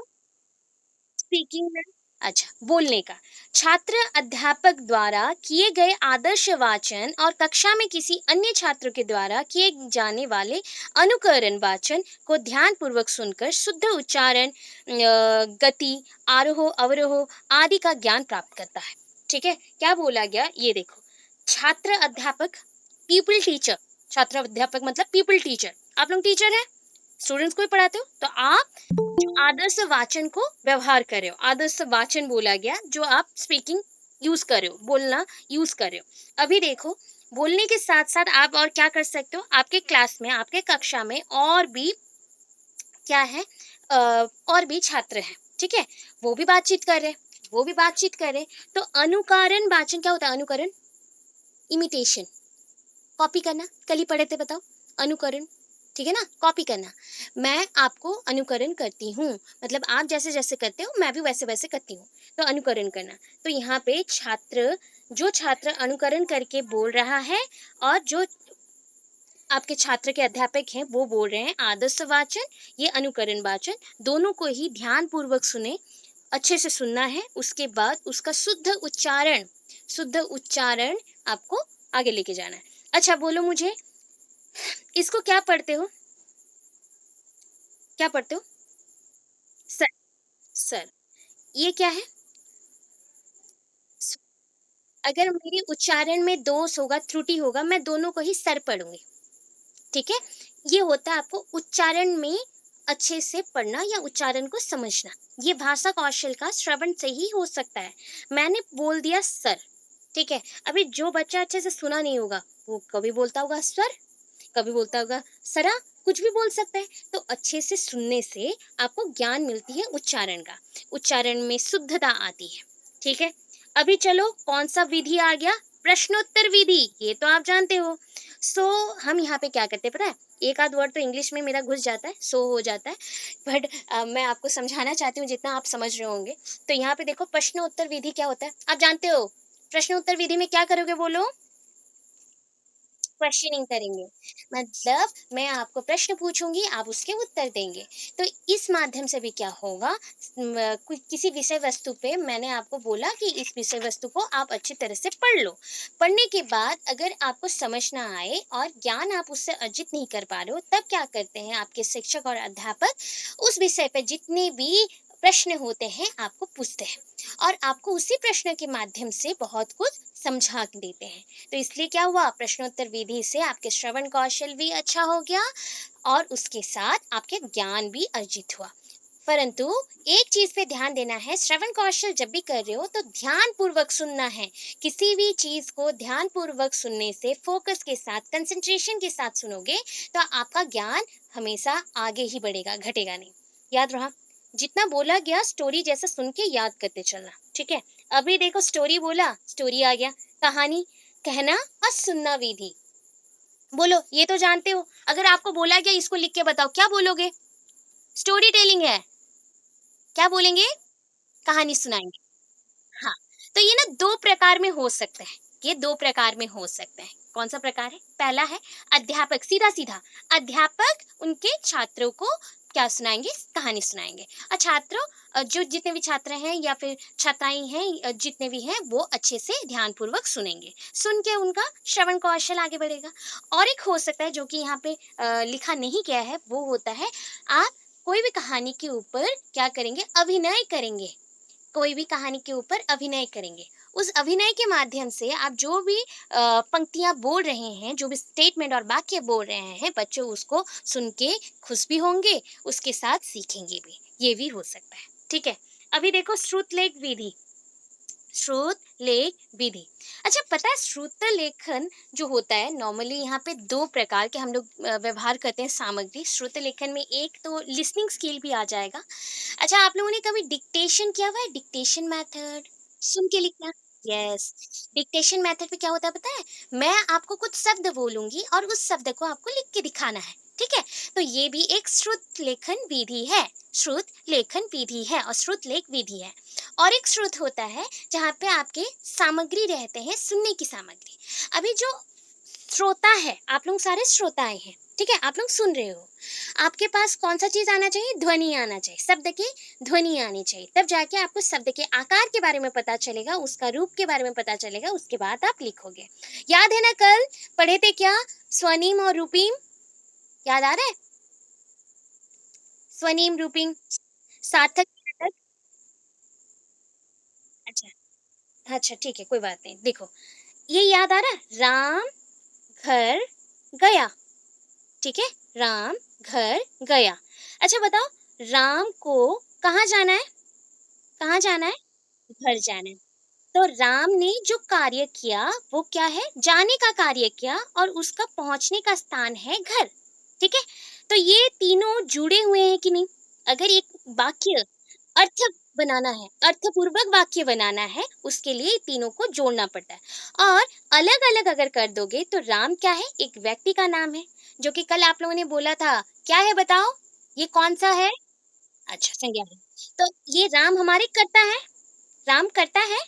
स्पीकिंग में अच्छा, बोलने का। छात्र अध्यापक द्वारा किए गए आदर्श वाचन और कक्षा में किसी अन्य छात्र के द्वारा किए जाने वाले अनुकरण वाचन को ध्यान पूर्वक सुनकर शुद्ध उच्चारण, गति, आरोह अवरोह आदि का ज्ञान प्राप्त करता है। ठीक है, क्या बोला गया ये देखो। छात्र अध्यापक, पीपल टीचर, छात्र अध्यापक मतलब पीपल टीचर। आप लोग टीचर हैं, स्टूडेंट्स को ही पढ़ाते हो, तो आप आदर्श वाचन को व्यवहार कर रहे हो, आदर्श वाचन बोला गया जो आप स्पीकिंग यूज कर रहे हो, बोलना यूज कर रहे हो। अभी देखो, बोलने के साथ साथ आप और क्या कर सकते हो, आपके क्लास में, आपके कक्षा में और भी क्या है, और भी छात्र हैं, ठीक है, वो भी बातचीत कर रहे हैं, वो भी बातचीत कर रहे हैं। तो अनुकरण वाचन क्या होता है? अनुकरण, इमिटेशन, कॉपी करना, कल ही पढ़े थे बताओ, अनुकरण, ठीक है ना, कॉपी करना। मैं आपको अनुकरण करती हूँ, मतलब आप जैसे जैसे करते हो मैं भी वैसे वैसे करती हूँ, तो अनुकरण करना। तो यहाँ पे छात्र, जो छात्र अनुकरण करके बोल रहा है और जो आपके छात्र के अध्यापक हैं वो बोल रहे हैं, आदर्श वाचन, ये अनुकरण वाचन, दोनों को ही ध्यान पूर्वक सुने, अच्छे से सुनना है, उसके बाद उसका शुद्ध उच्चारण आपको आगे लेके जाना है। अच्छा बोलो मुझे, इसको क्या पढ़ते हो? क्या पढ़ते हो? Sir, sir. ये क्या है? स अगर मेरे उच्चारण में दोष होगा, त्रुटि होगा, मैं दोनों को ही सर पढ़ूँगी, ठीक है? ये होता है आपको उच्चारण में अच्छे से पढ़ना या उच्चारण को समझना। ये भाषा कौशल का श्रवण से ही हो सकता है। मैंने बोल दिया सर, ठीक है? अभी जो बच्चा अच्छे से सुना नहीं होगा, वो कभी बोलता होगा स्वर, कभी बोलता होगा सरा, कुछ भी बोल सकता है। तो अच्छे से सुनने से आपको ज्ञान मिलती है उच्चारण का, उच्चारण में शुद्धता आती है, ठीक है। अभी चलो कौन सा विधि आ गया, प्रश्नोत्तर विधि, ये तो आप जानते हो। सो हम यहाँ पे क्या करते हैं पता है, एक आध वर्ड तो इंग्लिश में मेरा घुस जाता है, सो हो जाता है, बट मैं आपको समझाना चाहती हूँ जितना आप समझ रहे होंगे। तो यहाँ पे देखो, प्रश्नोत्तर विधि क्या होता है आप जानते हो? प्रश्नोत्तर विधि में क्या करोगे बोलो? क्वेश्चनिंग करेंगे, मतलब मैं आपको प्रश्न पूछूंगी, आप उसके उत्तर देंगे। तो इस माध्यम से भी क्या होगा, किसी विषय वस्तु पे मैंने आपको बोला कि इस विषय वस्तु को आप अच्छी तरह से पढ़ लो। पढ़ने के बाद अगर आपको समझ ना आए और ज्ञान आप उससे अर्जित नहीं कर पा रहे हो, तब क्या करते हैं आपके शिक्षक और अध्यापक, उस विषय पे जितने भी प्रश्न होते हैं आपको पूछते हैं, और आपको उसी प्रश्न के माध्यम से बहुत कुछ समझा देते हैं। तो इसलिए क्या हुआ, प्रश्नोत्तर विधि से आपके श्रवण कौशल भी अच्छा हो गया और उसके साथ आपके ज्ञान भी अर्जित हुआ। परंतु एक चीज पे ध्यान देना है, श्रवण कौशल जब भी कर रहे हो तो ध्यान पूर्वक सुनना है। किसी भी चीज को ध्यान पूर्वक सुनने से, फोकस के साथ, कंसंट्रेशन के साथ सुनोगे तो आपका ज्ञान हमेशा आगे ही बढ़ेगा, घटेगा नहीं। याद रहा, जितना बोला गया स्टोरी जैसा सुन के याद करते चलना, ठीक है। अभी देखो स्टोरी बोला, स्टोरी आ गया, कहानी, कहना और सुनना विधि। बोलो, ये तो जानते हो। अगर आपको बोला गया इसको लिख के बताओ, क्या बोलोगे? स्टोरी टेलिंग है, क्या बोलेंगे? कहानी सुनाएंगे। हाँ, तो ये ना 2 प्रकार में हो सकता है, ये 2 प्रकार में हो सकता है। कौन-सा प्रकार है? पहला है अध्यापक, सीधा-सीधा, अध्यापक उनके छात्रों को क्या सुनाएँगे? कहानी सुनाएँगे। और छात्रों जो जितने भी छात्र हैं या फिर छात्राएँ हैं, जितने भी हैं वो अच्छे से ध्यानपूर्वक सुनेंगे। सुन के उनका श्रवण कौशल आगे बढ़ेगा। और एक हो सकता है जो कि यहाँ पे लिखा नहीं गया है, वो होता है आप कोई भी कहानी के ऊपर क्या करेंगे? अभिनय करेंगे। कोई भी कहानी के ऊपर अभिनय करेंगे। उस अभिनय के माध्यम से आप जो भी पंक्तियाँ बोल रहे हैं, जो भी स्टेटमेंट और वाक्य बोल रहे हैं, बच्चे उसको सुन के खुश भी होंगे, उसके साथ सीखेंगे भी। ये भी हो सकता है, ठीक है? अभी देखो श्रुतलेख विधि, श्रुत लेख विधि। अच्छा, पता है श्रुत लेखन जो होता है नॉर्मली यहाँ पे 2 प्रकार के हम लोग व्यवहार करते हैं सामग्री। श्रुत लेखन में एक तो लिसनिंग स्किल भी आ जाएगा। अच्छा, आप लोगों ने कभी डिक्टेशन किया हुआ है? डिक्टेशन मेथड, सुन के लिखना। यस, डिक्टेशन मेथड में क्या होता है पता है? मैं आपको कुछ शब्द बोलूंगी और उस शब्द को आपको लिख के दिखाना है, ठीक है। तो ये भी एक श्रुत लेखन विधि है, श्रुत लेखन विधि है और श्रुत लेख विधि है। और एक श्रुत होता है जहाँ पे आपके सामग्री रहते हैं, सुनने की सामग्री। अभी जो श्रोता है, आप लोग सारे श्रोताएं हैं, ठीक है, आप लोग सुन रहे हो। आपके पास कौन सा चीज आना चाहिए? ध्वनि आना चाहिए, शब्द की ध्वनि आनी चाहिए, तब जाके आपको शब्द के आकार के बारे में पता चलेगा, उसका रूप के बारे में पता चलेगा, उसके बाद आप लिखोगे। याद है ना, कल पढ़े थे क्या? स्वनिम और रूपीम, याद आ रहा है? स्वनिम रूपीम, सार्थक कारक। अच्छा, अच्छा ठीक है, कोई बात नहीं। देखो, ये याद आ रहा है, राम घर गया, ठीक है, राम घर गया। अच्छा बताओ, राम को कहाँ जाना है? कहाँ जाना है? घर जाना है। तो राम ने जो कार्य किया वो क्या है? जाने का कार्य किया और उसका पहुंचने का स्थान है घर, ठीक है। तो ये तीनों जुड़े हुए हैं कि नहीं? अगर एक वाक्य अर्थ बनाना है, अर्थपूर्वक वाक्य बनाना है, उसके लिए तीनों को जोड़ना पड़ता है। और अलग अलग अगर कर दोगे तो राम क्या है? एक व्यक्ति का नाम है, जो कि कल आप लोगों ने बोला था। क्या है बताओ, ये कौन सा है? अच्छा, संज्ञा है। तो ये राम हमारे करता है, राम करता है,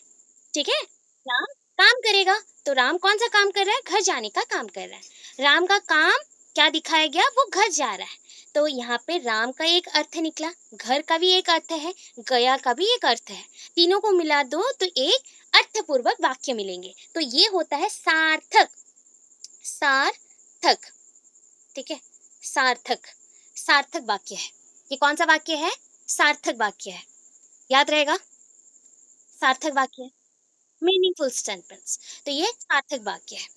ठीक है? राम काम करेगा, तो राम कौन-सा काम कर रहा है? घर जाने का काम कर रहा है। राम का काम क्या दिखाया गया? वो घर जा रहा है। तो यहाँ पे राम का एक अर्थ निकला, घर का भी एक अर्थ है, गया का भी एक अर्थ है। तीनों को मिला दो तो एक अर्थपूर्वक वाक्य मिलेंगे। तो ये होता है सार्थक, सार्थक, ठीक है? सार्थक, सार्थक वाक्य है। ये कौन-सा वाक्य है? सार्थक वाक्य है। याद रहेगा? सार्थक वाक्य है। मीनिंगफुल सेंटेंस, तो ये सार्थक वाक्य है।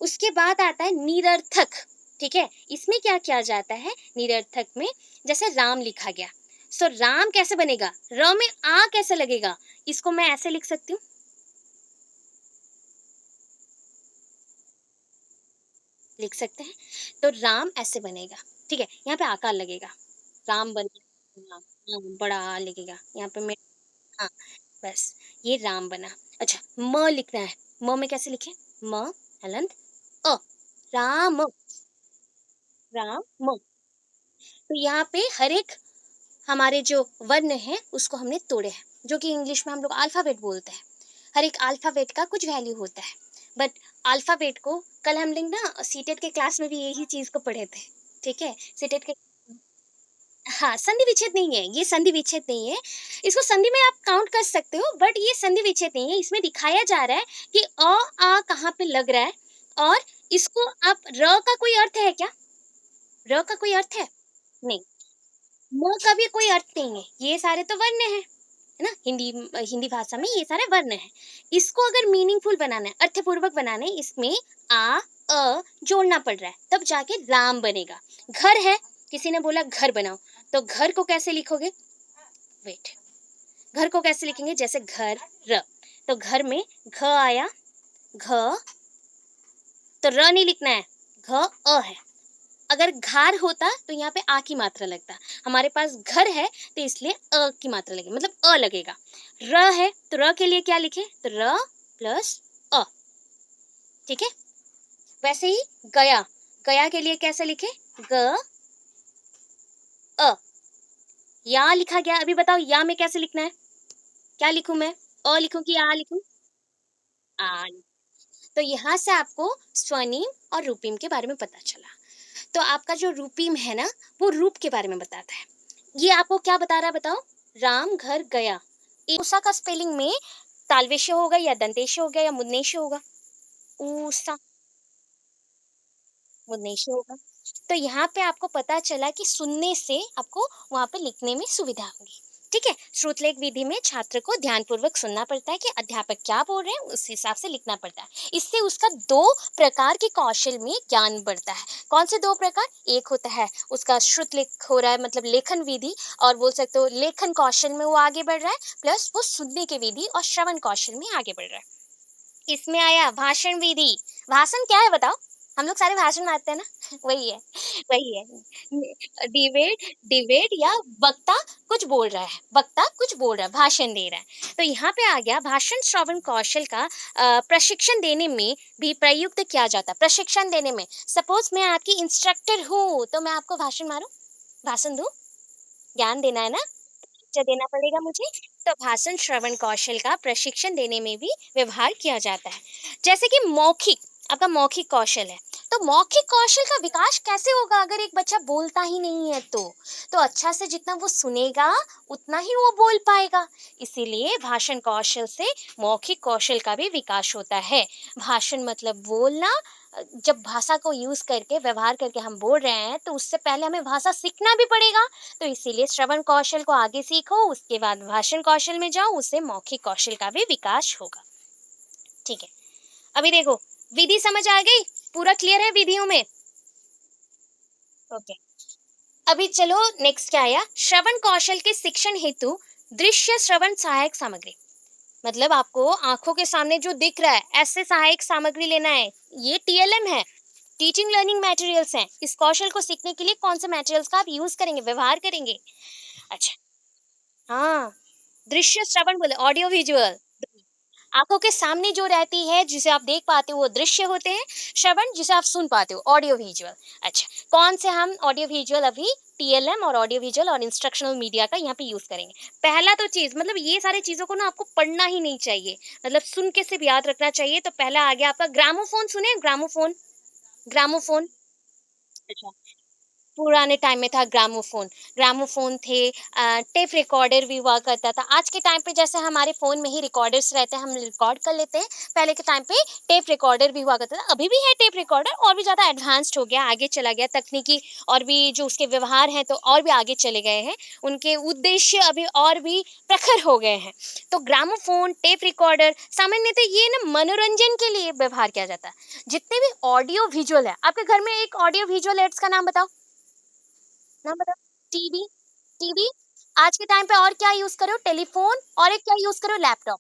उसके बाद आता है निरर्थक, ठीक है। इसमें क्या किया जाता है निरर्थक में? जैसे राम लिखा गया, सो राम कैसे बनेगा? र में आ कैसे लगेगा? इसको मैं ऐसे लिख सकती हूँ, लिख सकते हैं। तो राम ऐसे बनेगा, ठीक है, यहाँ पे आकार लगेगा, राम बन, हाँ, बड़ा आ लगेगा यहाँ पे मैं, हाँ, बस ये राम बना। अच्छा, म लिखना है, म में कैसे लिखें? म हलंत अ, राम, राम। तो यहाँ पे हर एक हमारे जो वर्ण है उसको हमने तोड़े हैं, जो कि इंग्लिश में हम लोग अल्फाबेट बोलते हैं। हर एक अल्फाबेट का कुछ वैल्यू होता है, बट अल्फाबेट को कल हम लोग ना सीटेट के क्लास में भी यही चीज को पढ़े थे, ठीक है। सीटेट के, हाँ, संधि विच्छेद नहीं है, ये संधि विच्छेद नहीं है। इसको संधि में आप काउंट कर सकते हो, बट ये संधि विच्छेद नहीं है। इसमें दिखाया जा रहा है कि आ कहाँ पे लग रहा है, और इसको आप र का कोई अर्थ है क्या? र का कोई अर्थ है? नहीं, म का भी कोई अर्थ नहीं है, ये सारे तो वर्ण है ना? हिंदी भाषा में ये सारे वर्ण हैं। इसको अगर मीनिंगफुल बनाना है, अर्थपूर्वक बनाना है, इसमें आ, जोड़ना पड़ रहा है, तब जाके राम बनेगा। घर है, किसी ने बोला घर बनाओ, तो घर को कैसे लिखोगे? वेट, घर को कैसे लिखेंगे? जैसे घर, र, तो घर में घ आया, घ, तो र नहीं लिखना है, घ, है। अगर घार होता तो यहाँ पे आ की मात्रा लगता। हमारे पास घर है तो इसलिए की मात्रा लगेगी, मतलब लगेगा। र है तो र के लिए क्या लिखे? तो र प्लस अ। ठीक है। वैसे ही गया, गया के लिए कैसे लिखे? ग, अ। या लिखा गया। अभी बताओ या में कैसे लिखना है? क्या लिखूं मैं? लिखूं कि आ लिखूं? आ। तो यहाँ से आपको स्वनिम और रूपिम के बारे में पता चला। तो आपका जो रूपिम है ना, वो रूप के बारे में बताता है। ये आपको क्या बता रहा है बताओ? राम घर गया। ऊषा का स्पेलिंग में तालवेश होगा या दंतेश होगा या मुदनेश होगा? ऊषा, मुदनेश होगा। तो यहाँ पे आपको पता चला कि सुनने से आपको वहाँ पे लिखने में सुविधा होगी। ठीक है। श्रुतलेख विधि में छात्र को ध्यानपूर्वक सुनना पड़ता है कि अध्यापक क्या बोल रहे हैं, उस हिसाब से लिखना पड़ता है। इससे उसका दो प्रकार के कौशल में ज्ञान बढ़ता है। कौन से दो प्रकार? एक होता है उसका श्रुतलेख हो रहा है, मतलब लेखन विधि, और बोल सकते हो लेखन कौशल में वो आगे बढ़ रहा है, प्लस वो सुनने के विधि और श्रवण कौशल में आगे बढ़ रहा है। इसमें आया भाषण विधि। भाषण क्या है बताओ? हम लोग सारे भाषण मारते हैं ना वही है, वही है। डिबेट, डिबेट या वक्ता कुछ बोल रहा है, वक्ता कुछ बोल रहा है, भाषण दे रहा है। तो यहाँ पे आ गया भाषण श्रवण कौशल का प्रशिक्षण देने में भी प्रयुक्त किया जाता है। प्रशिक्षण देने में, सपोज मैं आपकी इंस्ट्रक्टर हूँ तो मैं आपको भाषण मारूं, भाषण दूं, ज्ञान देना है ना, देना पड़ेगा मुझे। तो भाषण श्रवण कौशल का प्रशिक्षण देने में भी व्यवहार किया जाता है। जैसे कि मौखिक, आपका मौखिक कौशल है, तो मौखिक कौशल का विकास कैसे होगा अगर एक बच्चा बोलता ही नहीं है? तो अच्छा से जितना वो सुनेगा उतना ही वो बोल पाएगा। इसीलिए भाषण कौशल से मौखिक कौशल का भी विकास होता है। भाषण मतलब बोलना। जब भाषा को यूज करके व्यवहार करके हम बोल रहे हैं तो उससे पहले हमें भाषा सीखना भी पड़ेगा। तो इसीलिए श्रवण कौशल को आगे सीखो, उसके बाद भाषण कौशल में जाओ, उससे मौखिक कौशल का भी विकास होगा। ठीक है। अभी देखो, विधि समझ आ गई? पूरा क्लियर है विधियों में? ओके। अभी चलो नेक्स्ट क्या आया? श्रवण कौशल के शिक्षण हेतु दृश्य श्रवण सहायक सामग्री। मतलब आपको आंखों के सामने जो दिख रहा है ऐसे सहायक सामग्री लेना है। ये टीएलएम है, टीचिंग लर्निंग मटेरियल्स हैं। इस कौशल को सीखने के लिए कौन से मटेरियल्स का आप यूज करेंगे, व्यवहार करेंगे? अच्छा, हाँ, दृश्य श्रवण बोले, ऑडियो विजुअल। आँखों के सामने जो रहती है, जिसे आप देख पाते हो वो दृश्य होते हैं। श्रवण जिसे आप सुन पाते हो, ऑडियो विजुअल। अच्छा, कौन से हम ऑडियो विजुअल अभी टीएलएम और ऑडियो विजुअल और इंस्ट्रक्शनल मीडिया का यहाँ पे यूज करेंगे। पहला तो चीज, मतलब ये सारी चीजों को ना आपको पढ़ना ही नहीं चाहिए, मतलब सुन के सिर्फ याद रखना चाहिए। तो पहला आ गया आपका ग्रामोफोन। सुने ग्रामोफोन? ग्रामोफोन। अच्छा, पुराने टाइम में था ग्रामोफोन। ग्रामोफोन थे, टेप रिकॉर्डर भी हुआ करता था। आज के टाइम पे जैसे हमारे फ़ोन में ही रिकॉर्डर्स रहते हैं, हम रिकॉर्ड कर लेते हैं। पहले के टाइम पे टेप रिकॉर्डर भी हुआ करता था। अभी भी है टेप रिकॉर्डर, और भी ज़्यादा एडवांस्ड हो गया, आगे चला गया तकनीकी, और भी जो उसके व्यवहार हैं तो और भी आगे चले गए हैं। उनके उद्देश्य अभी और भी प्रखर हो गए हैं। तो ग्रामोफोन, टेप रिकॉर्डर सामान्यतः ये ना मनोरंजन के लिए व्यवहार किया जाता है। जितने भी ऑडियो विजुअल है, आपके घर में एक ऑडियो विजुअल एड्स का नाम बताओ? नाम बताओ। TV, TV. आज के टाइम पे और क्या यूज करो? टेलीफोन। और एक क्या यूज करो? लैपटॉप।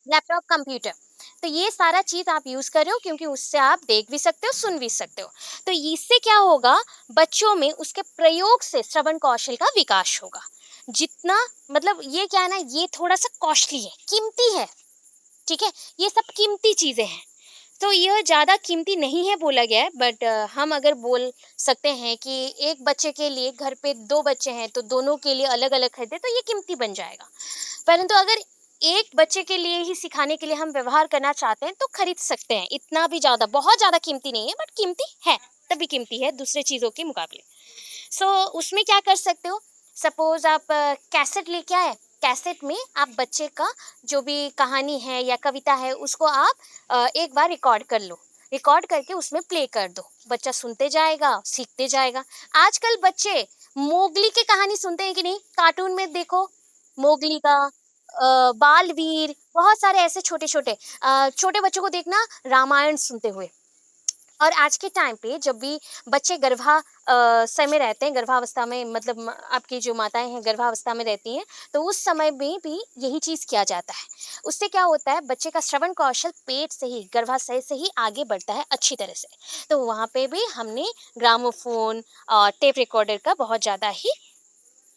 Laptop, computer. तो ये सारा चीज आप यूज कर रहे हो, क्योंकि उससे आप देख भी सकते हो, सुन भी सकते हो। तो इससे क्या होगा? बच्चों में उसके प्रयोग से श्रवण कौशल का विकास होगा। जितना, मतलब ये क्या है ना, ये थोड़ा सा कॉस्टली है, कीमती है। ठीक है। ये सब कीमती चीजें हैं। तो यह ज़्यादा कीमती नहीं है बोला गया है, बट हम अगर बोल सकते हैं कि एक बच्चे के लिए, घर पे 2 बच्चे हैं तो दोनों के लिए अलग-अलग खरीदें तो ये कीमती बन जाएगा। परंतु अगर एक बच्चे के लिए ही सिखाने के लिए हम व्यवहार करना चाहते हैं तो खरीद सकते हैं। इतना भी ज़्यादा, बहुत ज़्यादा कीमती नहीं है, बट कीमती है, तभी कीमती है दूसरे चीज़ों के मुकाबले। सो उसमें क्या कर सकते हो? सपोज आप कैसेट लेके आए, कैसेट में आप बच्चे का जो भी कहानी है या कविता है उसको आप एक बार रिकॉर्ड कर लो। रिकॉर्ड करके उसमें प्ले कर दो, बच्चा सुनते जाएगा, सीखते जाएगा। आजकल बच्चे मोगली की कहानी सुनते हैं कि नहीं? कार्टून में देखो, मोगली का, बालवीर, बहुत सारे ऐसे छोटे-छोटे छोटे बच्चों को देखना रामायण सुनते हुए। और आज के टाइम पे जब भी बच्चे समय में रहते हैं, गर्भावस्था में, मतलब आपकी जो माताएँ हैं गर्भावस्था में रहती हैं, तो उस समय में भी यही चीज़ किया जाता है। उससे क्या होता है, बच्चे का श्रवण कौशल पेट से ही, गर्भाशय से ही आगे बढ़ता है अच्छी तरह से। तो वहाँ पे भी हमने ग्रामोफ़ोन और टेप रिकॉर्डर का बहुत ज़्यादा ही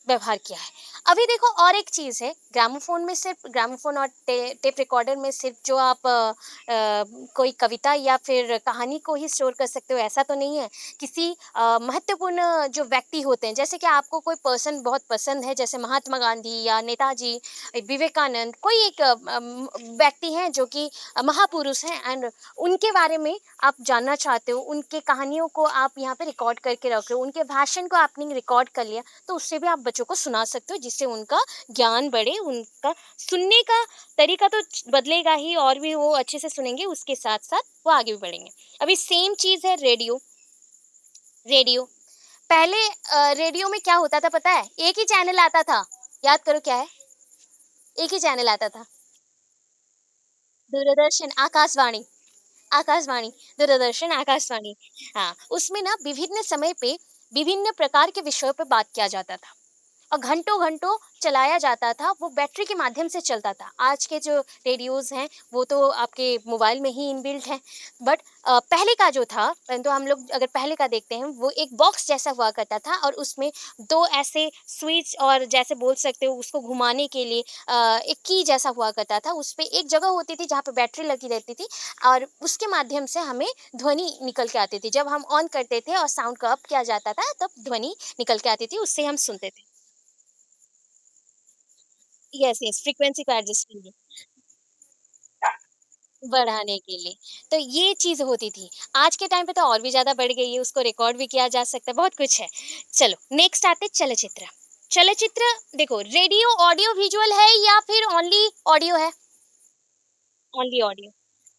व्यवहार किया है। अभी देखो और एक चीज़ है, ग्रामोफ़ोन में सिर्फ़ ग्रामोफ़ोन और टेप रिकॉर्डर में सिर्फ़ जो आप कोई कविता या फिर कहानी को ही स्टोर कर सकते हो, ऐसा तो नहीं है। किसी महत्वपूर्ण जो व्यक्ति होते हैं, जैसे कि आपको कोई पर्सन बहुत पसंद है, जैसे महात्मा गांधी या नेताजी, विवेकानंद, कोई एक व्यक्ति हैं जो कि महापुरुष हैं, एंड उनके बारे में आप जानना चाहते हो, उनके कहानियों को आप यहाँ पे रिकॉर्ड करके रख रहे हो, उनके भाषण को आपने रिकॉर्ड कर लिया, तो उससे भी आप बच्चों को सुना सकते हो, जिससे उनका ज्ञान बढ़े, उनका सुनने का तरीका तो बदलेगा ही, और भी वो अच्छे से सुनेंगे, उसके साथ-साथ वो आगे भी बढ़ेंगे। अभी सेम चीज़ है रेडियो। रेडियो पहले रेडियो में क्या होता था पता है? एक ही चैनल आता था। याद करो क्या है? एक ही चैनल आता था। दूरदर्शन, आकाशवाणी। आकाशवाणी, दूरदर्शन, आकाशवाणी। हाँ, उसमें ना विभिन्न समय पे विभिन्न प्रकार के विषयों पे बात किया जाता था। और घंटों-घंटों चलाया जाता था, वो बैटरी के माध्यम से चलता था। आज के जो रेडियोज़ हैं, वो तो आपके मोबाइल में ही इनबिल्ट हैं। बट पहले का जो था, परंतु हम लोग अगर पहले का देखते हैं, वो एक बॉक्स जैसा हुआ करता था, और उसमें 2 ऐसे स्विच, और जैसे बोल सकते हो उसको घुमाने के लिए एक की जैसा हुआ करता था। उसपे एक जगह होती थी जहाँ पे बैटरी लगी रहती थी, और उसके माध्यम से हमें ध्वनि निकल के आती थी। जब हम ऑन करते थे और साउंड को अप किया जाता था, तब ध्वनि निकल के आती थी, उससे हम सुनते थे। यस, यस, फ्रीक्वेंसी को एडजस्ट के लिए, बढ़ाने के लिए। तो ये चीज़ होती थी। आज के टाइम पे तो और भी ज़्यादा बढ़ गई है, उसको रिकॉर्ड भी किया जा सकता है, बहुत कुछ है। चलो, नेक्स्ट आते हैं चलचित्र। चलचित्र देखो, रेडियो ऑडियो विजुअल है या फिर ओनली ऑडियो है? Only audio.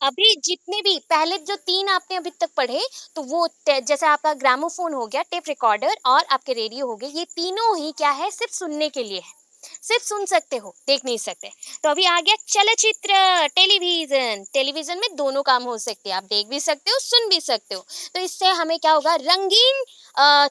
अभी जितने भी पहले जो 3 आपने अभी तक पढ़े, तो वो जैसे आपका ग्रामोफोन हो गया, टेप रिकॉर्डर और आपके रेडियो हो गए, ये तीनों ही क्या है, सिर्फ सुनने के लिए है। सिर्फ सुन सकते हो, देख नहीं सकते। तो अभी आ गया चलचित्र, टेलीविजन। टेलीविजन में दोनों काम हो सकते हैं, आप देख भी सकते हो, सुन भी सकते हो। तो इससे हमें क्या होगा, रंगीन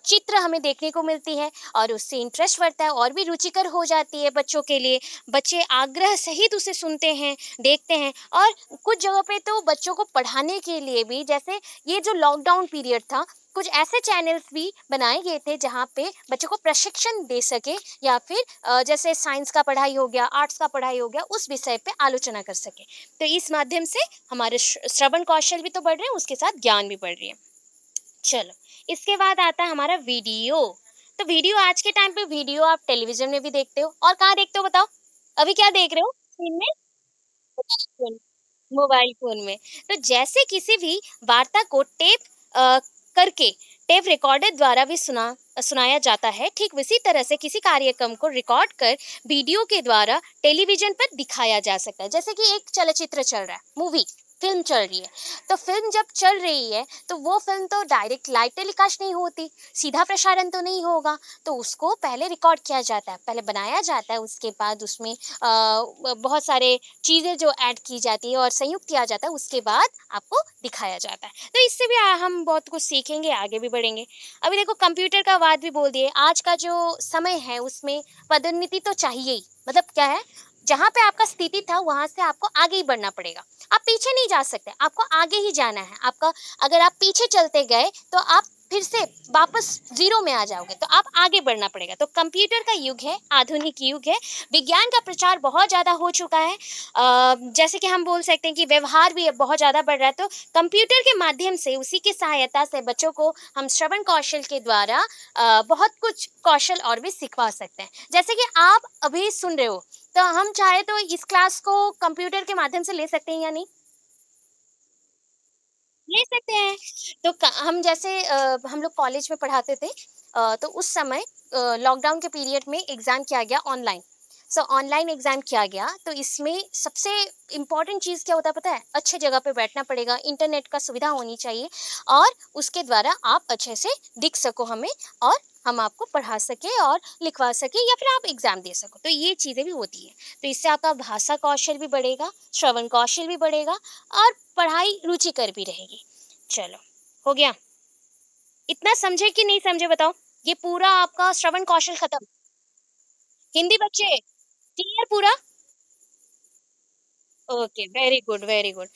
चित्र हमें देखने को मिलती है, और उससे इंटरेस्ट बढ़ता है, और भी रुचिकर हो जाती है बच्चों के लिए। बच्चे आग्रह सहित उसे सुनते हैं, देखते हैं। और कुछ जगहों पे तो बच्चों को पढ़ाने के लिए भी, जैसे ये जो लॉकडाउन पीरियड था, कुछ ऐसे चैनल्स भी बनाए गए थे जहाँ पे बच्चों को प्रशिक्षण दे सके, या फिर जैसे साइंस का पढ़ाई हो गया, आर्ट्स का पढ़ाई हो गया, उस विषय पे आलोचना कर सके। तो इस माध्यम से हमारे श्रवण कौशल भी तो बढ़ रहे हैं, उसके साथ ज्ञान भी बढ़ रही है। चलो, इसके बाद आता है हमारा वीडियो। तो वीडियो, आज के टाइम पे वीडियो आप टेलीविजन में भी देखते हो, और कहाँ देखते हो बताओ? अभी क्या देख रहे हो स्क्रीन में? मोबाइल फ़ोन, मोबाइल फ़ोन में। तो जैसे किसी भी वार्ता को करके टेप रिकॉर्डर द्वारा भी सुनाया जाता है, ठीक उसी तरह से किसी कार्यक्रम को रिकॉर्ड कर वीडियो के द्वारा टेलीविज़न पर दिखाया जा सकता है। जैसे कि एक चलचित्र चल रहा है, मूवी, फ़िल्म चल रही है। तो फ़िल्म जब चल रही है, तो वो फ़िल्म तो डायरेक्ट लाइव टेलीकास्ट नहीं होती, सीधा प्रसारण तो नहीं होगा, तो उसको पहले रिकॉर्ड किया जाता है, पहले बनाया जाता है, उसके बाद उसमें बहुत सारे चीज़ें जो ऐड की जाती है और संयुक्त किया जाता है, उसके बाद आपको दिखाया जाता है। तो इससे भी हम बहुत कुछ सीखेंगे, आगे भी बढ़ेंगे। अभी देखो, कंप्यूटर का बात भी बोल दिए, आज का जो समय है उसमें पदोन्नति तो चाहिए ही। मतलब क्या है, जहाँ पे आपका स्थिति था वहाँ से आपको आगे ही बढ़ना पड़ेगा। आप पीछे नहीं जा सकते, आपको आगे ही जाना है। आपका, अगर आप पीछे चलते गए तो आप फिर से वापस ज़ीरो में आ जाओगे, तो आप आगे बढ़ना पड़ेगा। तो कंप्यूटर का युग है, आधुनिक युग है, विज्ञान का प्रचार बहुत ज़्यादा हो चुका है। जैसे कि हम बोल सकते हैं कि व्यवहार भी अब बहुत ज़्यादा बढ़ रहा है, तो कंप्यूटर के माध्यम से, उसी की सहायता से बच्चों को हम श्रवण कौशल के द्वारा बहुत कुछ कौशल और भी सिखवा सकते हैं। जैसे कि आप अभी सुन रहे हो, तो हम चाहे तो इस क्लास को कंप्यूटर के माध्यम से ले सकते हैं या नहीं? ले सकते हैं। तो हम जैसे हम लोग कॉलेज में पढ़ाते थे, तो उस समय लॉकडाउन के पीरियड में एग्ज़ाम किया गया ऑनलाइन। सो ऑनलाइन एग्जाम किया गया, तो इसमें सबसे इम्पोर्टेंट चीज़ क्या होता है पता है? अच्छे जगह पे बैठना पड़ेगा, इंटरनेट का सुविधा होनी चाहिए, और उसके द्वारा आप अच्छे से दिख सको हमें, और हम आपको पढ़ा सके और लिखवा सके, या फिर आप एग्जाम दे सको, तो ये चीज़ें भी होती है। तो इससे आपका भाषा कौशल भी बढ़ेगा, श्रवण कौशल भी बढ़ेगा, और पढ़ाई रुचिकर भी रहेगी। चलो, हो गया? इतना समझे कि नहीं समझे बताओ? ये पूरा आपका श्रवण कौशल खत्म। हिंदी बच्चे क्लियर पूरा? Okay, very good, very good.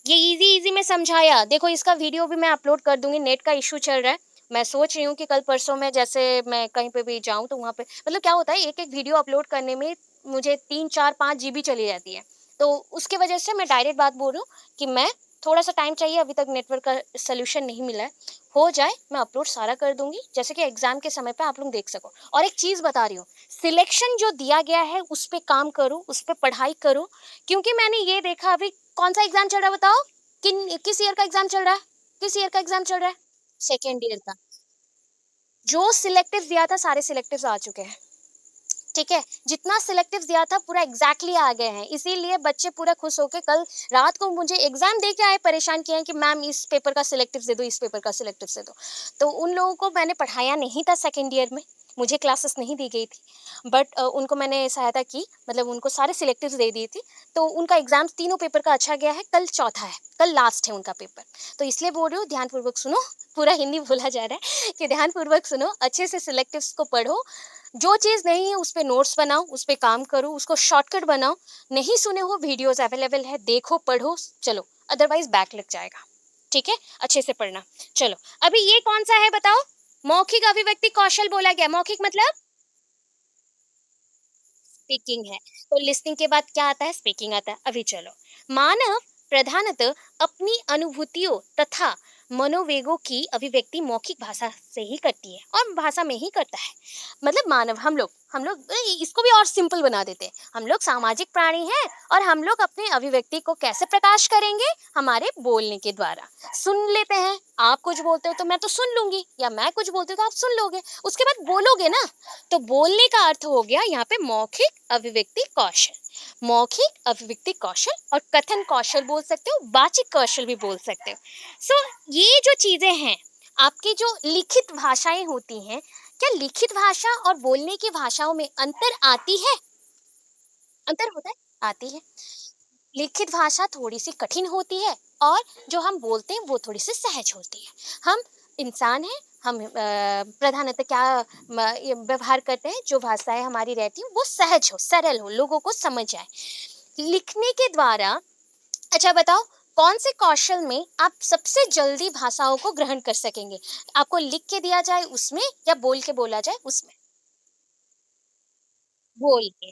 ये इजी इजी में समझाया। देखो, इसका वीडियो भी मैं अपलोड कर दूंगी, नेट का इशू चल रहा है। मैं सोच रही हूँ कि कल परसों में जैसे मैं कहीं पे भी जाऊं, तो वहां पे मतलब क्या होता है, एक एक वीडियो अपलोड करने में मुझे 3 4 5 GB चली जाती है। तो उसकी वजह से मैं डायरेक्ट बात बोल रही हूँ कि मैं थोड़ा सा टाइम चाहिए, अभी तक नेटवर्क का सोल्यूशन नहीं मिला है। हो जाए मैं अपलोड सारा कर दूंगी, जैसे कि एग्जाम के समय पे आप लोग देख सको। और एक चीज बता रही हूँ, सिलेक्शन जो दिया गया है उस पे काम करो, उस पे पढ़ाई करो। क्योंकि मैंने ये देखा, अभी कौन सा एग्जाम चल रहा है बताओ? किस ईयर का एग्जाम चल रहा है? किस ईयर का एग्जाम चल रहा है? सेकेंड ईयर का। जो सिलेक्टिव दिया था, सारे सिलेक्टिव्स आ चुके हैं। ठीक है, जितना सिलेक्टिव दिया था पूरा एग्जैक्टली आ गए हैं, इसीलिए बच्चे पूरा खुश होके कल रात को मुझे एग्जाम दे के आए, परेशान किए हैं कि मैम इस पेपर का सिलेक्टिव दे दो, इस पेपर का सिलेक्टिव दे दो। तो उन लोगों को मैंने पढ़ाया नहीं था सेकेंड ईयर में, मुझे क्लासेस नहीं दी गई थी, बट उनको मैंने सहायता की, मतलब उनको सारे सिलेक्टिव दे दी थी। तो उनका एग्जाम तीनों पेपर का अच्छा गया है, कल चौथा है, कल लास्ट है उनका पेपर। तो इसलिए बोल रही हूँ, ध्यानपूर्वक सुनो। पूरा हिंदी बोला जा रहा है कि ध्यानपूर्वक सुनो, अच्छे से सिलेक्टिव्स को पढ़ो। जो चीज़ नहीं है उस पे नोट्स बनाओ, उस पे काम करो, उसको शॉर्टकट बनाओ। नहीं सुने हो, वीडियोस अवेलेबल है, देखो, पढ़ो, चलो, अदरवाइज बैक लग जाएगा। ठीक है, अच्छे से पढ़ना। चलो, अभी ये कौन सा है बताओ? मौखिक अभिव्यक्ति कौशल बोला गया। मौखिक मतलब स्पीकिंग है। तो लिसनिंग के बाद क्या आता है? स्पीकिंग आता है। अभी चलो, मानव प्रधानतः अपनी अनुभूतियों तथा मनोवेगों की अभिव्यक्ति मौखिक भाषा से ही करती है, और भाषा में ही करता है। मतलब मानव, हम लोग इसको भी और सिंपल बना देते हैं। हम लोग सामाजिक प्राणी हैं, और हम लोग अपने अभिव्यक्ति को कैसे प्रकाश करेंगे? हमारे बोलने के द्वारा। सुन लेते हैं, आप कुछ बोलते हो तो मैं तो सुन लूंगी, या मैं कुछ बोलती हूँ तो आप सुन लोगे, उसके बाद बोलोगे ना। तो बोलने का अर्थ हो गया यहाँ पे मौखिक अभिव्यक्ति कौशल। मौखिक अभिव्यक्ति कौशल, और कथन कौशल बोल सकते हो, वाचिक कौशल भी बोल सकते हो। सो ये जो चीजें हैं, आपकी जो लिखित भाषाएं होती हैं, क्या लिखित भाषा और बोलने की भाषाओं में अंतर आती है? अंतर होता है? आती है। लिखित भाषा थोड़ी सी कठिन होती है, और जो हम बोलते हैं वो थोड़ी सी सहज होती है। हम इंसान हैं, हम प्रधानतः क्या ये व्यवहार करते हैं, जो भाषाएं हमारी रहती हैं वो सहज हो, सरल हो, लोगों को समझ आए। लिखने के द्वारा, अच्छा बताओ, कौन से कौशल में आप सबसे जल्दी भाषाओं को ग्रहण कर सकेंगे? आपको लिख के दिया जाए उसमें, या बोल के बोला जाए उसमें? बोल के,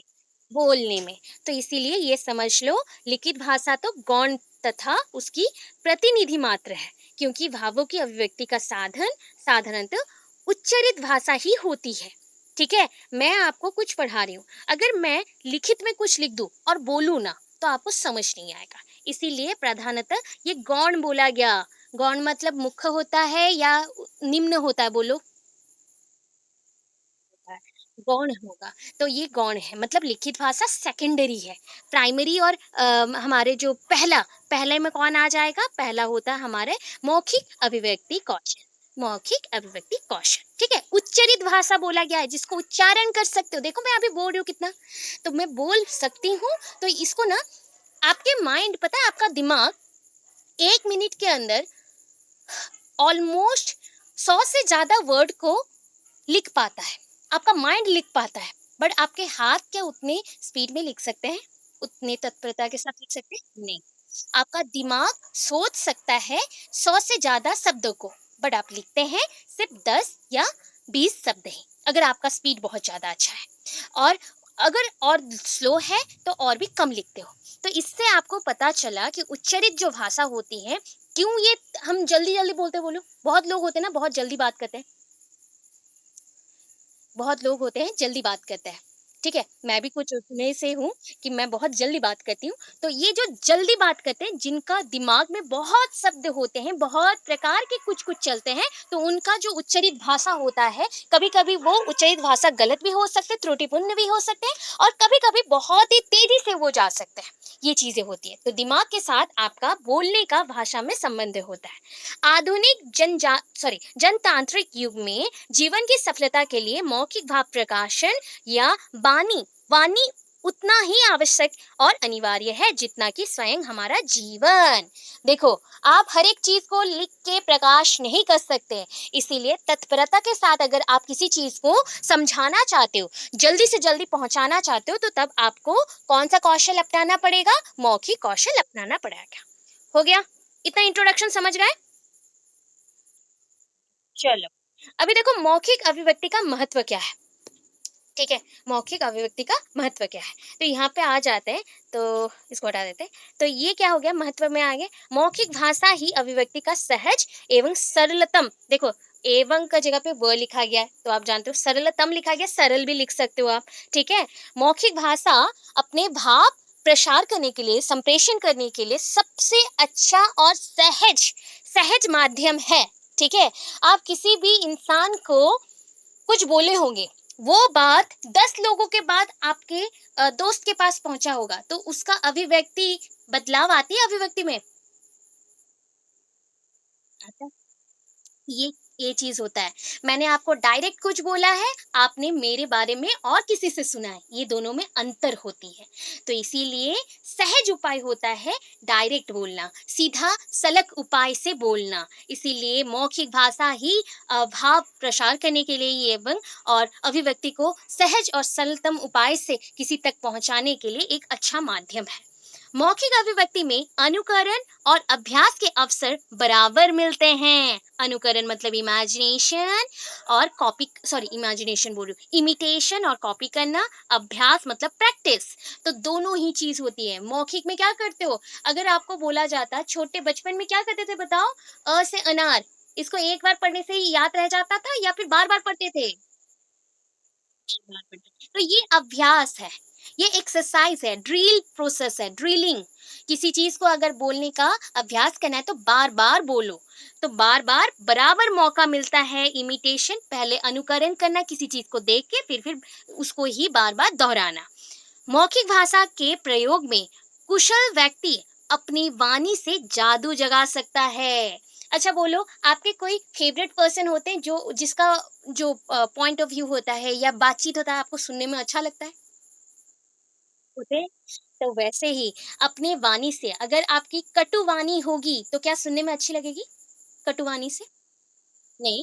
बोलने में। तो इसीलिए ये समझ लो, लिखित भाषा तो गौण तथा उसकी प्रतिनिधि मात्र है, क्योंकि भावों की अभिव्यक्ति का साधन साधारणतः उच्चरित भाषा ही होती है। ठीक है, मैं आपको कुछ पढ़ा रही हूँ, अगर मैं लिखित में कुछ लिख दूं और बोलूं ना, तो आपको समझ नहीं आएगा। इसीलिए प्रधानतः ये गौण बोला गया। गौण मतलब मुख्य होता है या निम्न होता है, बोलो? होता है, गौण होगा। तो ये गौण है, मतलब लिखित भाषा सेकेंडरी है। प्राइमरी और हमारे जो पहले में कौन आ जाएगा? पहला होता है हमारे मौखिक अभिव्यक्ति कौशल। मौखिक अभिव्यक्ति कौशल, ठीक है। उच्चरित भाषा बोला गया है, जिसको उच्चारण कर सकते हो। देखो मैं अभी बोल रही हूँ कितना, तो मैं बोल सकती हूँ। तो इसको ना, आपके माइंड, पता है आपका दिमाग 1 मिनट के अंदर ऑलमोस्ट 100 से ज्यादा वर्ड को लिख पाता है। आपका माइंड लिख पाता है, बट आपके हाथ क्या उतने स्पीड में लिख सकते हैं? उतने तत्परता के साथ लिख सकते हैं? नहीं। आपका दिमाग सोच सकता है 100 से ज्यादा शब्दों को, बट आप लिखते हैं सिर्फ 10 या 20 शब्द ही, अगर आपका स्पीड बहुत ज्यादा अच्छा है। और अगर और स्लो है तो और भी कम लिखते हो। तो इससे आपको पता चला कि उच्चरित जो भाषा होती है, क्यों ये हम जल्दी जल्दी बोलते, बोलो? बहुत लोग होते हैं ना, बहुत जल्दी बात करते हैं। बहुत लोग होते हैं जल्दी बात करते हैं। ठीक है? मैं भी कुछ उसमें से हूँ कि मैं बहुत जल्दी बात करती हूँ। तो ये जो जल्दी बात करते हैं, जिनका दिमाग में बहुत शब्द होते हैं, बहुत प्रकार के कुछ-कुछ चलते हैं, तो उनका जो उच्चरित भाषा होता है, कभी-कभी वो उच्चरित भाषा गलत भी हो सकते हैं, त्रुटिपूर्ण भी हो सकते हैं और कभी-कभी बहुत ही तेज़ी से वो जा सकते हैं। ये चीज़ें होती हैं। तो दिमाग के साथ आपका बोलने का भाषा में संबंध होता है। आधुनिक जनतांत्रिक युग में जीवन की सफलता के लिए मौखिक भाव प्रकाशन या वाणी उतना ही आवश्यक और अनिवार्य है जितना कि स्वयं हमारा जीवन। देखो, आप हर एक चीज को लिख के प्रकाश नहीं कर सकते, इसीलिए तत्परता के साथ अगर आप किसी चीज को समझाना चाहते हो, जल्दी से जल्दी पहुंचाना चाहते हो, तो तब आपको कौन सा कौशल अपनाना पड़ेगा? मौखिक कौशल अपनाना पड़ेगा। हो गया? इतना इंट्रोडक्शन समझ गए? चलो, अभी देखो मौखिक अभिव्यक्ति का महत्व क्या है। ठीक है, मौखिक अभिव्यक्ति का महत्व क्या है? तो यहाँ पे आ जाते हैं, तो इसको हटा देते हैं। तो ये क्या हो गया, महत्व में आ गया, मौखिक भाषा ही अभिव्यक्ति का सहज एवं सरलतम, देखो एवं का जगह पे व लिखा गया है, तो आप जानते हो सरलतम लिखा गया, सरल भी लिख सकते हो आप, ठीक है? मौखिक भाषा अपने भाव प्रसार करने के लिए, संप्रेषण करने के लिए सबसे अच्छा और सहज सहज माध्यम है, ठीक है? आप किसी भी इंसान को कुछ बोले होंगे, वो बात 10 लोगों के बाद आपके दोस्त के पास पहुंचा होगा, तो उसका अभिव्यक्ति बदलाव आती है अभिव्यक्ति में। आता है। ये चीज होता है। मैंने आपको डायरेक्ट कुछ बोला है, आपने मेरे बारे में और किसी से सुना है, ये दोनों में अंतर होती है। तो इसीलिए सहज उपाय होता है डायरेक्ट बोलना, सीधा सलख उपाय से बोलना। इसीलिए मौखिक भाषा ही भाव प्रसार करने के लिए एवं और अभिव्यक्ति को सहज और सरलतम उपाय से किसी तक पहुंचाने के लिए एक अच्छा माध्यम है। मौखिक अभिव्यक्ति में अनुकरण और अभ्यास के अवसर बराबर मिलते हैं। अनुकरण मतलब इमेजिनेशन और कॉपी, सॉरी इमेजिनेशन बोल रही हूँ, इमिटेशन और कॉपी करना। अभ्यास मतलब प्रैक्टिस। तो दोनों ही चीज होती है। मौखिक में क्या करते हो, अगर आपको बोला जाता, छोटे बचपन में क्या करते थे बताओ, अ से अनार, इसको एक बार पढ़ने से ही याद रह जाता था या फिर बार बार पढ़ते थे? तो ये अभ्यास है, ये एक्सरसाइज है, ड्रिल प्रोसेस है, ड्रिलिंग। किसी चीज को अगर बोलने का अभ्यास करना है तो बार बार बोलो, तो बार बार बराबर मौका मिलता है। इमिटेशन, पहले अनुकरण करना किसी चीज को देख के, फिर उसको ही बार बार दोहराना। मौखिक भाषा के प्रयोग में कुशल व्यक्ति अपनी वाणी से जादू जगा सकता है। अच्छा बोलो, आपके कोई फेवरेट पर्सन होते हैं जो जिसका जो पॉइंट ऑफ व्यू होता है या बातचीत होता है आपको सुनने में अच्छा लगता है? होते हैं? तो वैसे ही अपने वाणी से, अगर आपकी कटु वाणी होगी तो क्या सुनने में अच्छी लगेगी? कटु वाणी से? नहीं,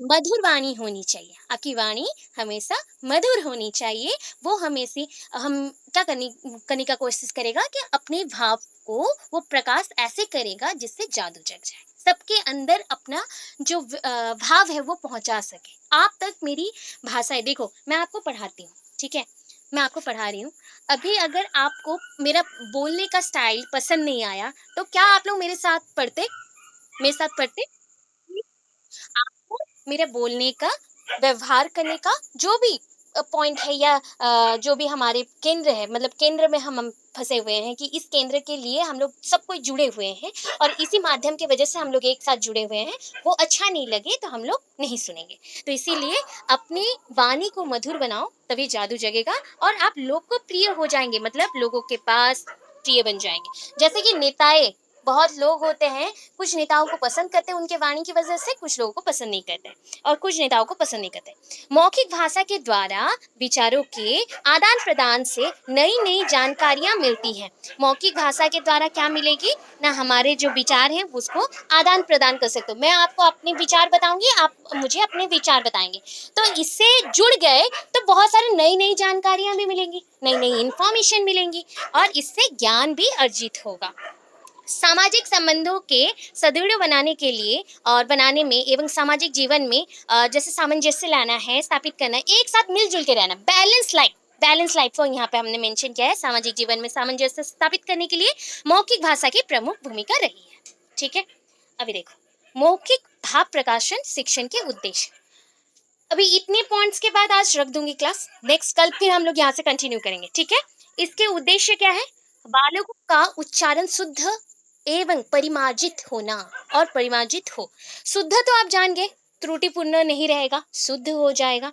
मधुर वाणी होनी चाहिए। आपकी वाणी हमेशा मधुर होनी चाहिए। वो हमेशा हम क्या करने का कोशिश करेगा कि अपने भाव को वो प्रकाश ऐसे करेगा जिससे जादू जग जाए। सबके अंदर अपना जो भाव है वो पहुँचा सके। आप तक मेरी भाषाएँ देखो, मैं आपको पढ़ाती हूँ, ठीक है? मैं आपको पढ़ा रही हूँ। अभी अगर आपको मेरा बोलने का स्टाइल पसंद नहीं आया, तो क्या आप लोग मेरे साथ पढ़ते? मेरे साथ पढ़ते? आपको मेरे बोलने का, व्यवहार करने का जो भी पॉइंट है या जो भी हमारे केंद्र है, मतलब केंद्र में हम फंसे हुए हैं कि इस केंद्र के लिए हम लोग सब कोई जुड़े हुए हैं और इसी माध्यम की वजह से हम लोग एक साथ जुड़े हुए हैं, वो अच्छा नहीं लगे तो हम लोग नहीं सुनेंगे। तो इसीलिए अपनी वाणी को मधुर बनाओ, तभी जादू जगेगा और आप लोग को प्रिय हो जाएंगे, मतलब लोगों के पास प्रिय बन जाएंगे। जैसे कि नेताएं, बहुत लोग होते हैं, कुछ नेताओं को पसंद करते हैं उनके वाणी की वजह से, कुछ लोगों को पसंद नहीं करते और कुछ नेताओं को पसंद नहीं करते। मौखिक भाषा के द्वारा विचारों के आदान प्रदान से नई नई जानकारियां मिलती हैं। मौखिक भाषा के द्वारा क्या मिलेगी ना, हमारे जो विचार हैं उसको आदान प्रदान कर सकते हो। मैं आपको अपने विचार बताऊंगी, आप मुझे अपने विचार बताएंगे, तो इससे जुड़ गए तो बहुत सारी नई नई जानकारियां भी मिलेंगी, नई नई इंफॉर्मेशन मिलेंगी और इससे ज्ञान भी अर्जित होगा। सामाजिक संबंधों के सुदृढ़ बनाने के लिए और बनाने में एवं सामाजिक जीवन में जैसे सामंजस्य लाना है, स्थापित करना है, एक साथ मिलजुल के रहना, बैलेंस लाइफ को यहाँ पे हमने मेंशन किया है। सामाजिक जीवन में सामंजस्य स्थापित करने के लिए मौखिक भाषा की प्रमुख भूमिका रही है, ठीक है? अभी देखो, मौखिक भाव प्रकाशन शिक्षण के उद्देश्य। अभी इतने पॉइंट्स के बाद आज रख दूंगी क्लास, नेक्स्ट कल फिर हम लोग यहाँ से कंटिन्यू करेंगे, ठीक है? इसके उद्देश्य क्या है? बालकों का उच्चारण शुद्ध एवं परिमार्जित होना, और परिमार्जित हो, शुद्ध तो आप जान गए, त्रुटिपूर्ण नहीं रहेगा, शुद्ध हो जाएगा।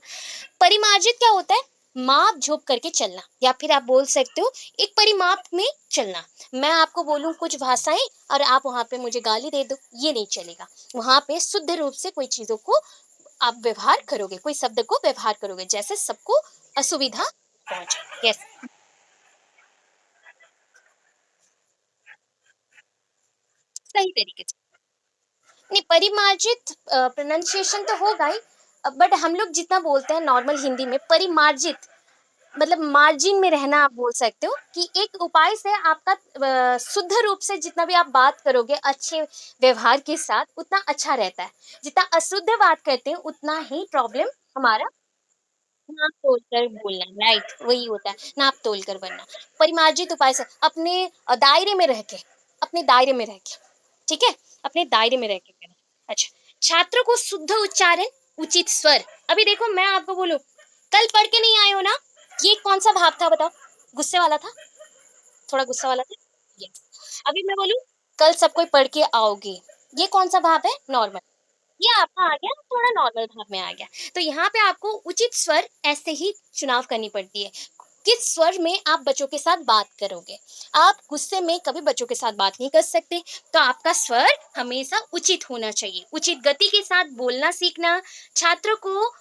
परिमार्जित क्या होता है? माप झोप करके चलना, या फिर आप बोल सकते हो एक परिमाप में चलना। मैं आपको बोलूं कुछ भाषाएं और आप वहां पे मुझे गाली दे दो, ये नहीं चलेगा। वहां पे शुद्ध रूप से कोई चीजों को आप व्यवहार करोगे, कोई शब्द को व्यवहार करोगे, जैसे सबको असुविधा पहुंचे। यस। सही तरीके से। नहीं, परिमार्जित प्रोनाउंसिएशन तो होगा ही, बट हम लोग जितना बोलते हैं नॉर्मल हिंदी में परिमार्जित, मतलब मार्जिन में रहना, आप बोल सकते हो कि एक उपाय से आपका शुद्ध रूप से जितना भी आप बात करोगे अच्छे व्यवहार के साथ, उतना अच्छा रहता है। जितना अशुद्ध बात करते हैं उतना ही प्रॉब्लम हमारा। नाप तोल कर बोलना, राइट, वही होता है, नाप तोल कर बनना। परिमार्जित उपाय से अपने दायरे में रह के, अपने दायरे में रह के, ठीक है, अपने दायरे में रह के करना। अच्छा, छात्रों को शुद्ध उच्चारण, उचित स्वर। अभी देखो मैं आपको बोलूं, कल पढ़ के नहीं आए हो ना, ये कौन सा भाव था बताओ? गुस्से वाला था? थोड़ा गुस्सा वाला था? यस। अभी मैं बोलूं, कल सब कोई पढ़ के आओगे, ये कौन सा भाव है? नॉर्मल। ये आपका आ गया थोड़ा नॉर्मल भाव में आ गया। तो यहाँ पे आपको उचित स्वर ऐसे ही चुनाव करनी पड़ती है, किस स्वर में आप बच्चों के साथ बात करोगे। आप गुस्से में कभी बच्चों के साथ बात नहीं कर सकते, तो आपका स्वर हमेशा उचित होना चाहिए, उचित गति के साथ बोलना सीखना। छात्रों को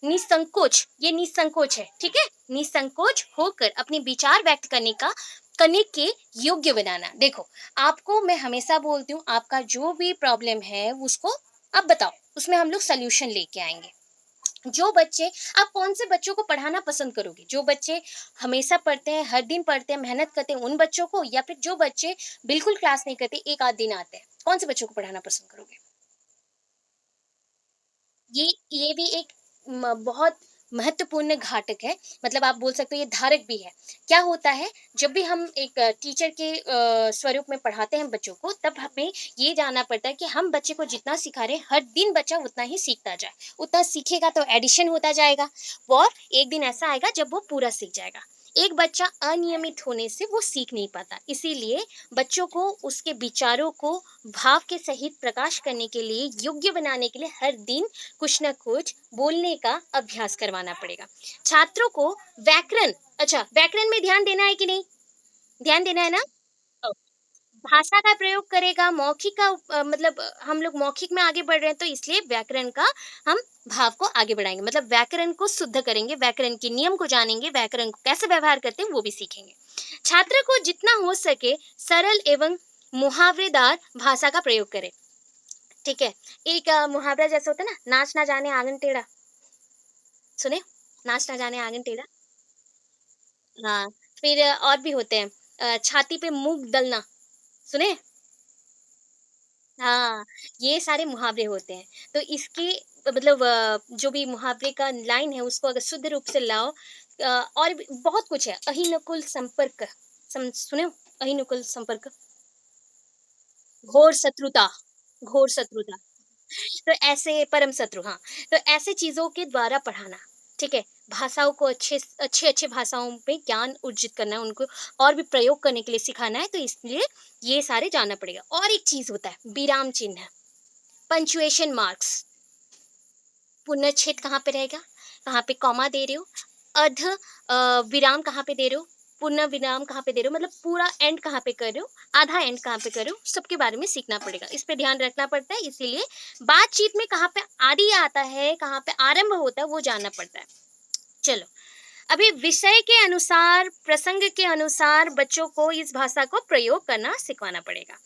निसंकोच, ये निसंकोच है, ठीक है, निसंकोच होकर अपने विचार व्यक्त करने के योग्य बनाना। देखो, आपको मैं हमेशा बोलती हूँ, आपका जो भी प्रॉब्लम है उसको आप बताओ, उसमें हम लोग सॉल्यूशन लेके आएंगे। जो बच्चे, आप कौन से बच्चों को पढ़ाना पसंद करोगे? जो बच्चे हमेशा पढ़ते हैं, हर दिन पढ़ते हैं, मेहनत करते हैं, उन बच्चों को, या फिर जो बच्चे बिल्कुल क्लास नहीं करते, एक आध दिन आते हैं, कौन से बच्चों को पढ़ाना पसंद करोगे? ये भी एक बहुत महत्वपूर्ण घातक है, मतलब आप बोल सकते हो ये धारक भी है। क्या होता है, जब भी हम एक टीचर के स्वरूप में पढ़ाते हैं बच्चों को, तब हमें ये जानना पड़ता है कि हम बच्चे को जितना सिखा रहे हैं, हर दिन बच्चा उतना ही सीखता जाए। उतना सीखेगा तो एडिशन होता जाएगा, और एक दिन ऐसा आएगा जब वो पूरा सीख जाएगा। एक बच्चा अनियमित होने से वो सीख नहीं पाता, इसीलिए बच्चों को उसके विचारों को भाव के सहित प्रकाश करने के लिए, योग्य बनाने के लिए हर दिन कुछ ना कुछ बोलने का अभ्यास करवाना पड़ेगा। छात्रों को व्याकरण, अच्छा व्याकरण में ध्यान देना है कि नहीं? ध्यान देना है ना? तो भाषा का प्रयोग करेगा, मौखिक का मतलब हम लोग मौखिक में आगे बढ़ रहे हैं, तो इसलिए व्याकरण का हम भाव को आगे बढ़ाएंगे, मतलब व्याकरण को शुद्ध करेंगे, व्याकरण के नियम को जानेंगे, व्याकरण को कैसे व्यवहार करते हैं वो भी सीखेंगे। छात्र को जितना हो सके सरल एवं मुहावरेदार भाषा का प्रयोग करें, ठीक है? एक मुहावरा जैसे होता है ना, नाच ना जाने आंगन टेढ़ा, सुने? नाच ना जाने आंगन टेढ़ा। हाँ, फिर और भी होते हैं, छाती पे मूंग दलना, सुने? हाँ, ये सारे मुहावरे होते हैं। तो इसके मतलब जो भी मुहावरे का लाइन है उसको अगर शुद्ध रूप से लाओ, और भी बहुत कुछ है। अहिनुकुल संपर्क, सुने हो? अहिनुकुल संपर्क, घोर शत्रुता, घोर शत्रुता। तो ऐसे परम शत्रु, हाँ, तो ऐसे चीज़ों के द्वारा पढ़ाना, ठीक है? भाषाओं को अच्छे-अच्छे भाषाओं में ज्ञान अर्जित करना है उनको, और भी प्रयोग करने के लिए सिखाना है, तो इसलिए ये सारे जानना पड़ेगा। और एक चीज़ होता है विराम चिन्ह, पंक्चुएशन मार्क्स, पूर्णच्छेद कहाँ पे रहेगा? कहाँ पे कॉमा दे रहे हो? विराम कहाँ पे दे रहे हो? पूर्ण विराम कहाँ पे दे रहे हो? मतलब पूरा एंड कहाँ पे कर रहे हो? आधा एंड कहाँ पे कर रहे हो? सबके बारे में सीखना पड़ेगा। इस पे ध्यान रखना पड़ता है, इसीलिए बातचीत में कहाँ पे आदि आता है, कहाँ पे आरंभ होता है, वो जानना पड़ता है। चलो, अभी विषय के अनुसार, प्रसंग के अनुसार बच्चों को इस भाषा को प्रयोग करना सिखवाना पड़ेगा।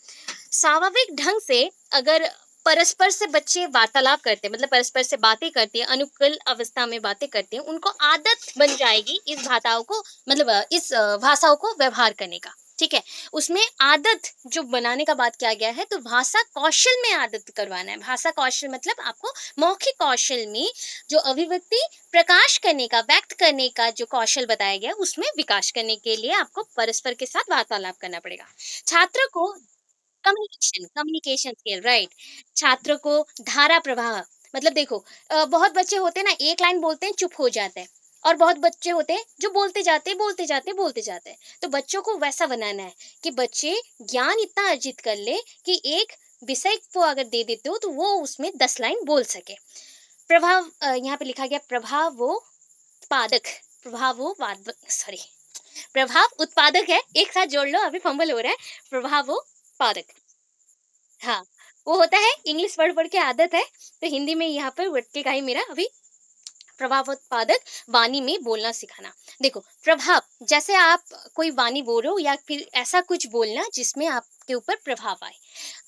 स्वाभाविक ढंग से अगर परस्पर से बच्चे वार्तालाप करते हैं, मतलब परस्पर से बातें करते हैं, अनुकूल अवस्था में बातें करते हैं, उनको आदत बन जाएगी इस भाषाओं को, मतलब इस भाषाओं को व्यवहार करने का, ठीक है? उसमें आदत जो बनाने का बात किया गया है, तो भाषा कौशल में आदत करवाना है। भाषा कौशल मतलब आपको मौखिक कौशल में जो अभिव्यक्ति प्रकाश करने का, व्यक्त करने का जो कौशल बताया गया, उसमें विकास करने के लिए आपको परस्पर के साथ वार्तालाप करना पड़ेगा। छात्र को कम्युनिकेशन कम्युनिकेशन स्किल, राइट। छात्र को धारा प्रवाह, मतलब देखो, बहुत बच्चे होते हैं ना, एक लाइन बोलते हैं चुप हो जाते हैं, और बहुत बच्चे होते हैं जो बोलते जाते हैं बोलते जाते हैं बोलते जाते हैं। तो बच्चों को वैसा बनाना है कि बच्चे ज्ञान इतना अर्जित कर ले कि एक विषय को अगर दे देते हो तो वो उसमें 10 लाइन बोल सके। प्रभाव, यहाँ पे लिखा गया प्रभावो उत्पादक, प्रभावो सॉरी, प्रभाव उत्पादक है, एक साथ जोड़ लो, अभी फंबल हो रहा है। प्रभावो उत्पादक, हाँ, वो होता है, इंग्लिश पढ़ पढ़ के आदत है, तो हिंदी में यहाँ पर वर्ड का ही मेरा अभी प्रभावोत्पादक वाणी में बोलना सिखाना। देखो, प्रभाव, जैसे आप कोई वाणी बोल रहे हो या फिर ऐसा कुछ बोलना जिसमें आपके ऊपर प्रभाव आए।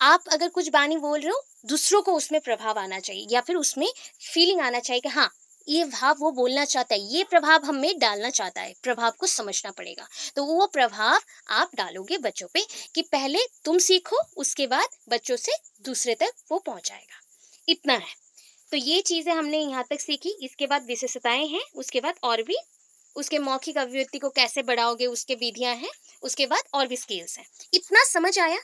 आप अगर कुछ वाणी बोल रहे हो, दूसरों को उसमें प्रभाव आना चाहिए या फिर उसमें फीलिंग आना चाहिए कि हाँ, ये भाव वो बोलना चाहता है, ये प्रभाव हमें डालना चाहता है, प्रभाव को समझना पड़ेगा। तो वो प्रभाव आप डालोगे बच्चों पे कि पहले तुम सीखो, उसके बाद बच्चों से दूसरे तक वो पहुंचाएगा। इतना है। तो ये चीज़ें हमने यहाँ तक सीखी, इसके बाद विशेषताएँ हैं, उसके बाद और भी उसके मौखिक अभिव्यक्ति को कैसे बढ़ाओगे, उसके विधियाँ हैं, उसके बाद और भी स्किल्स हैं। इतना समझ आया?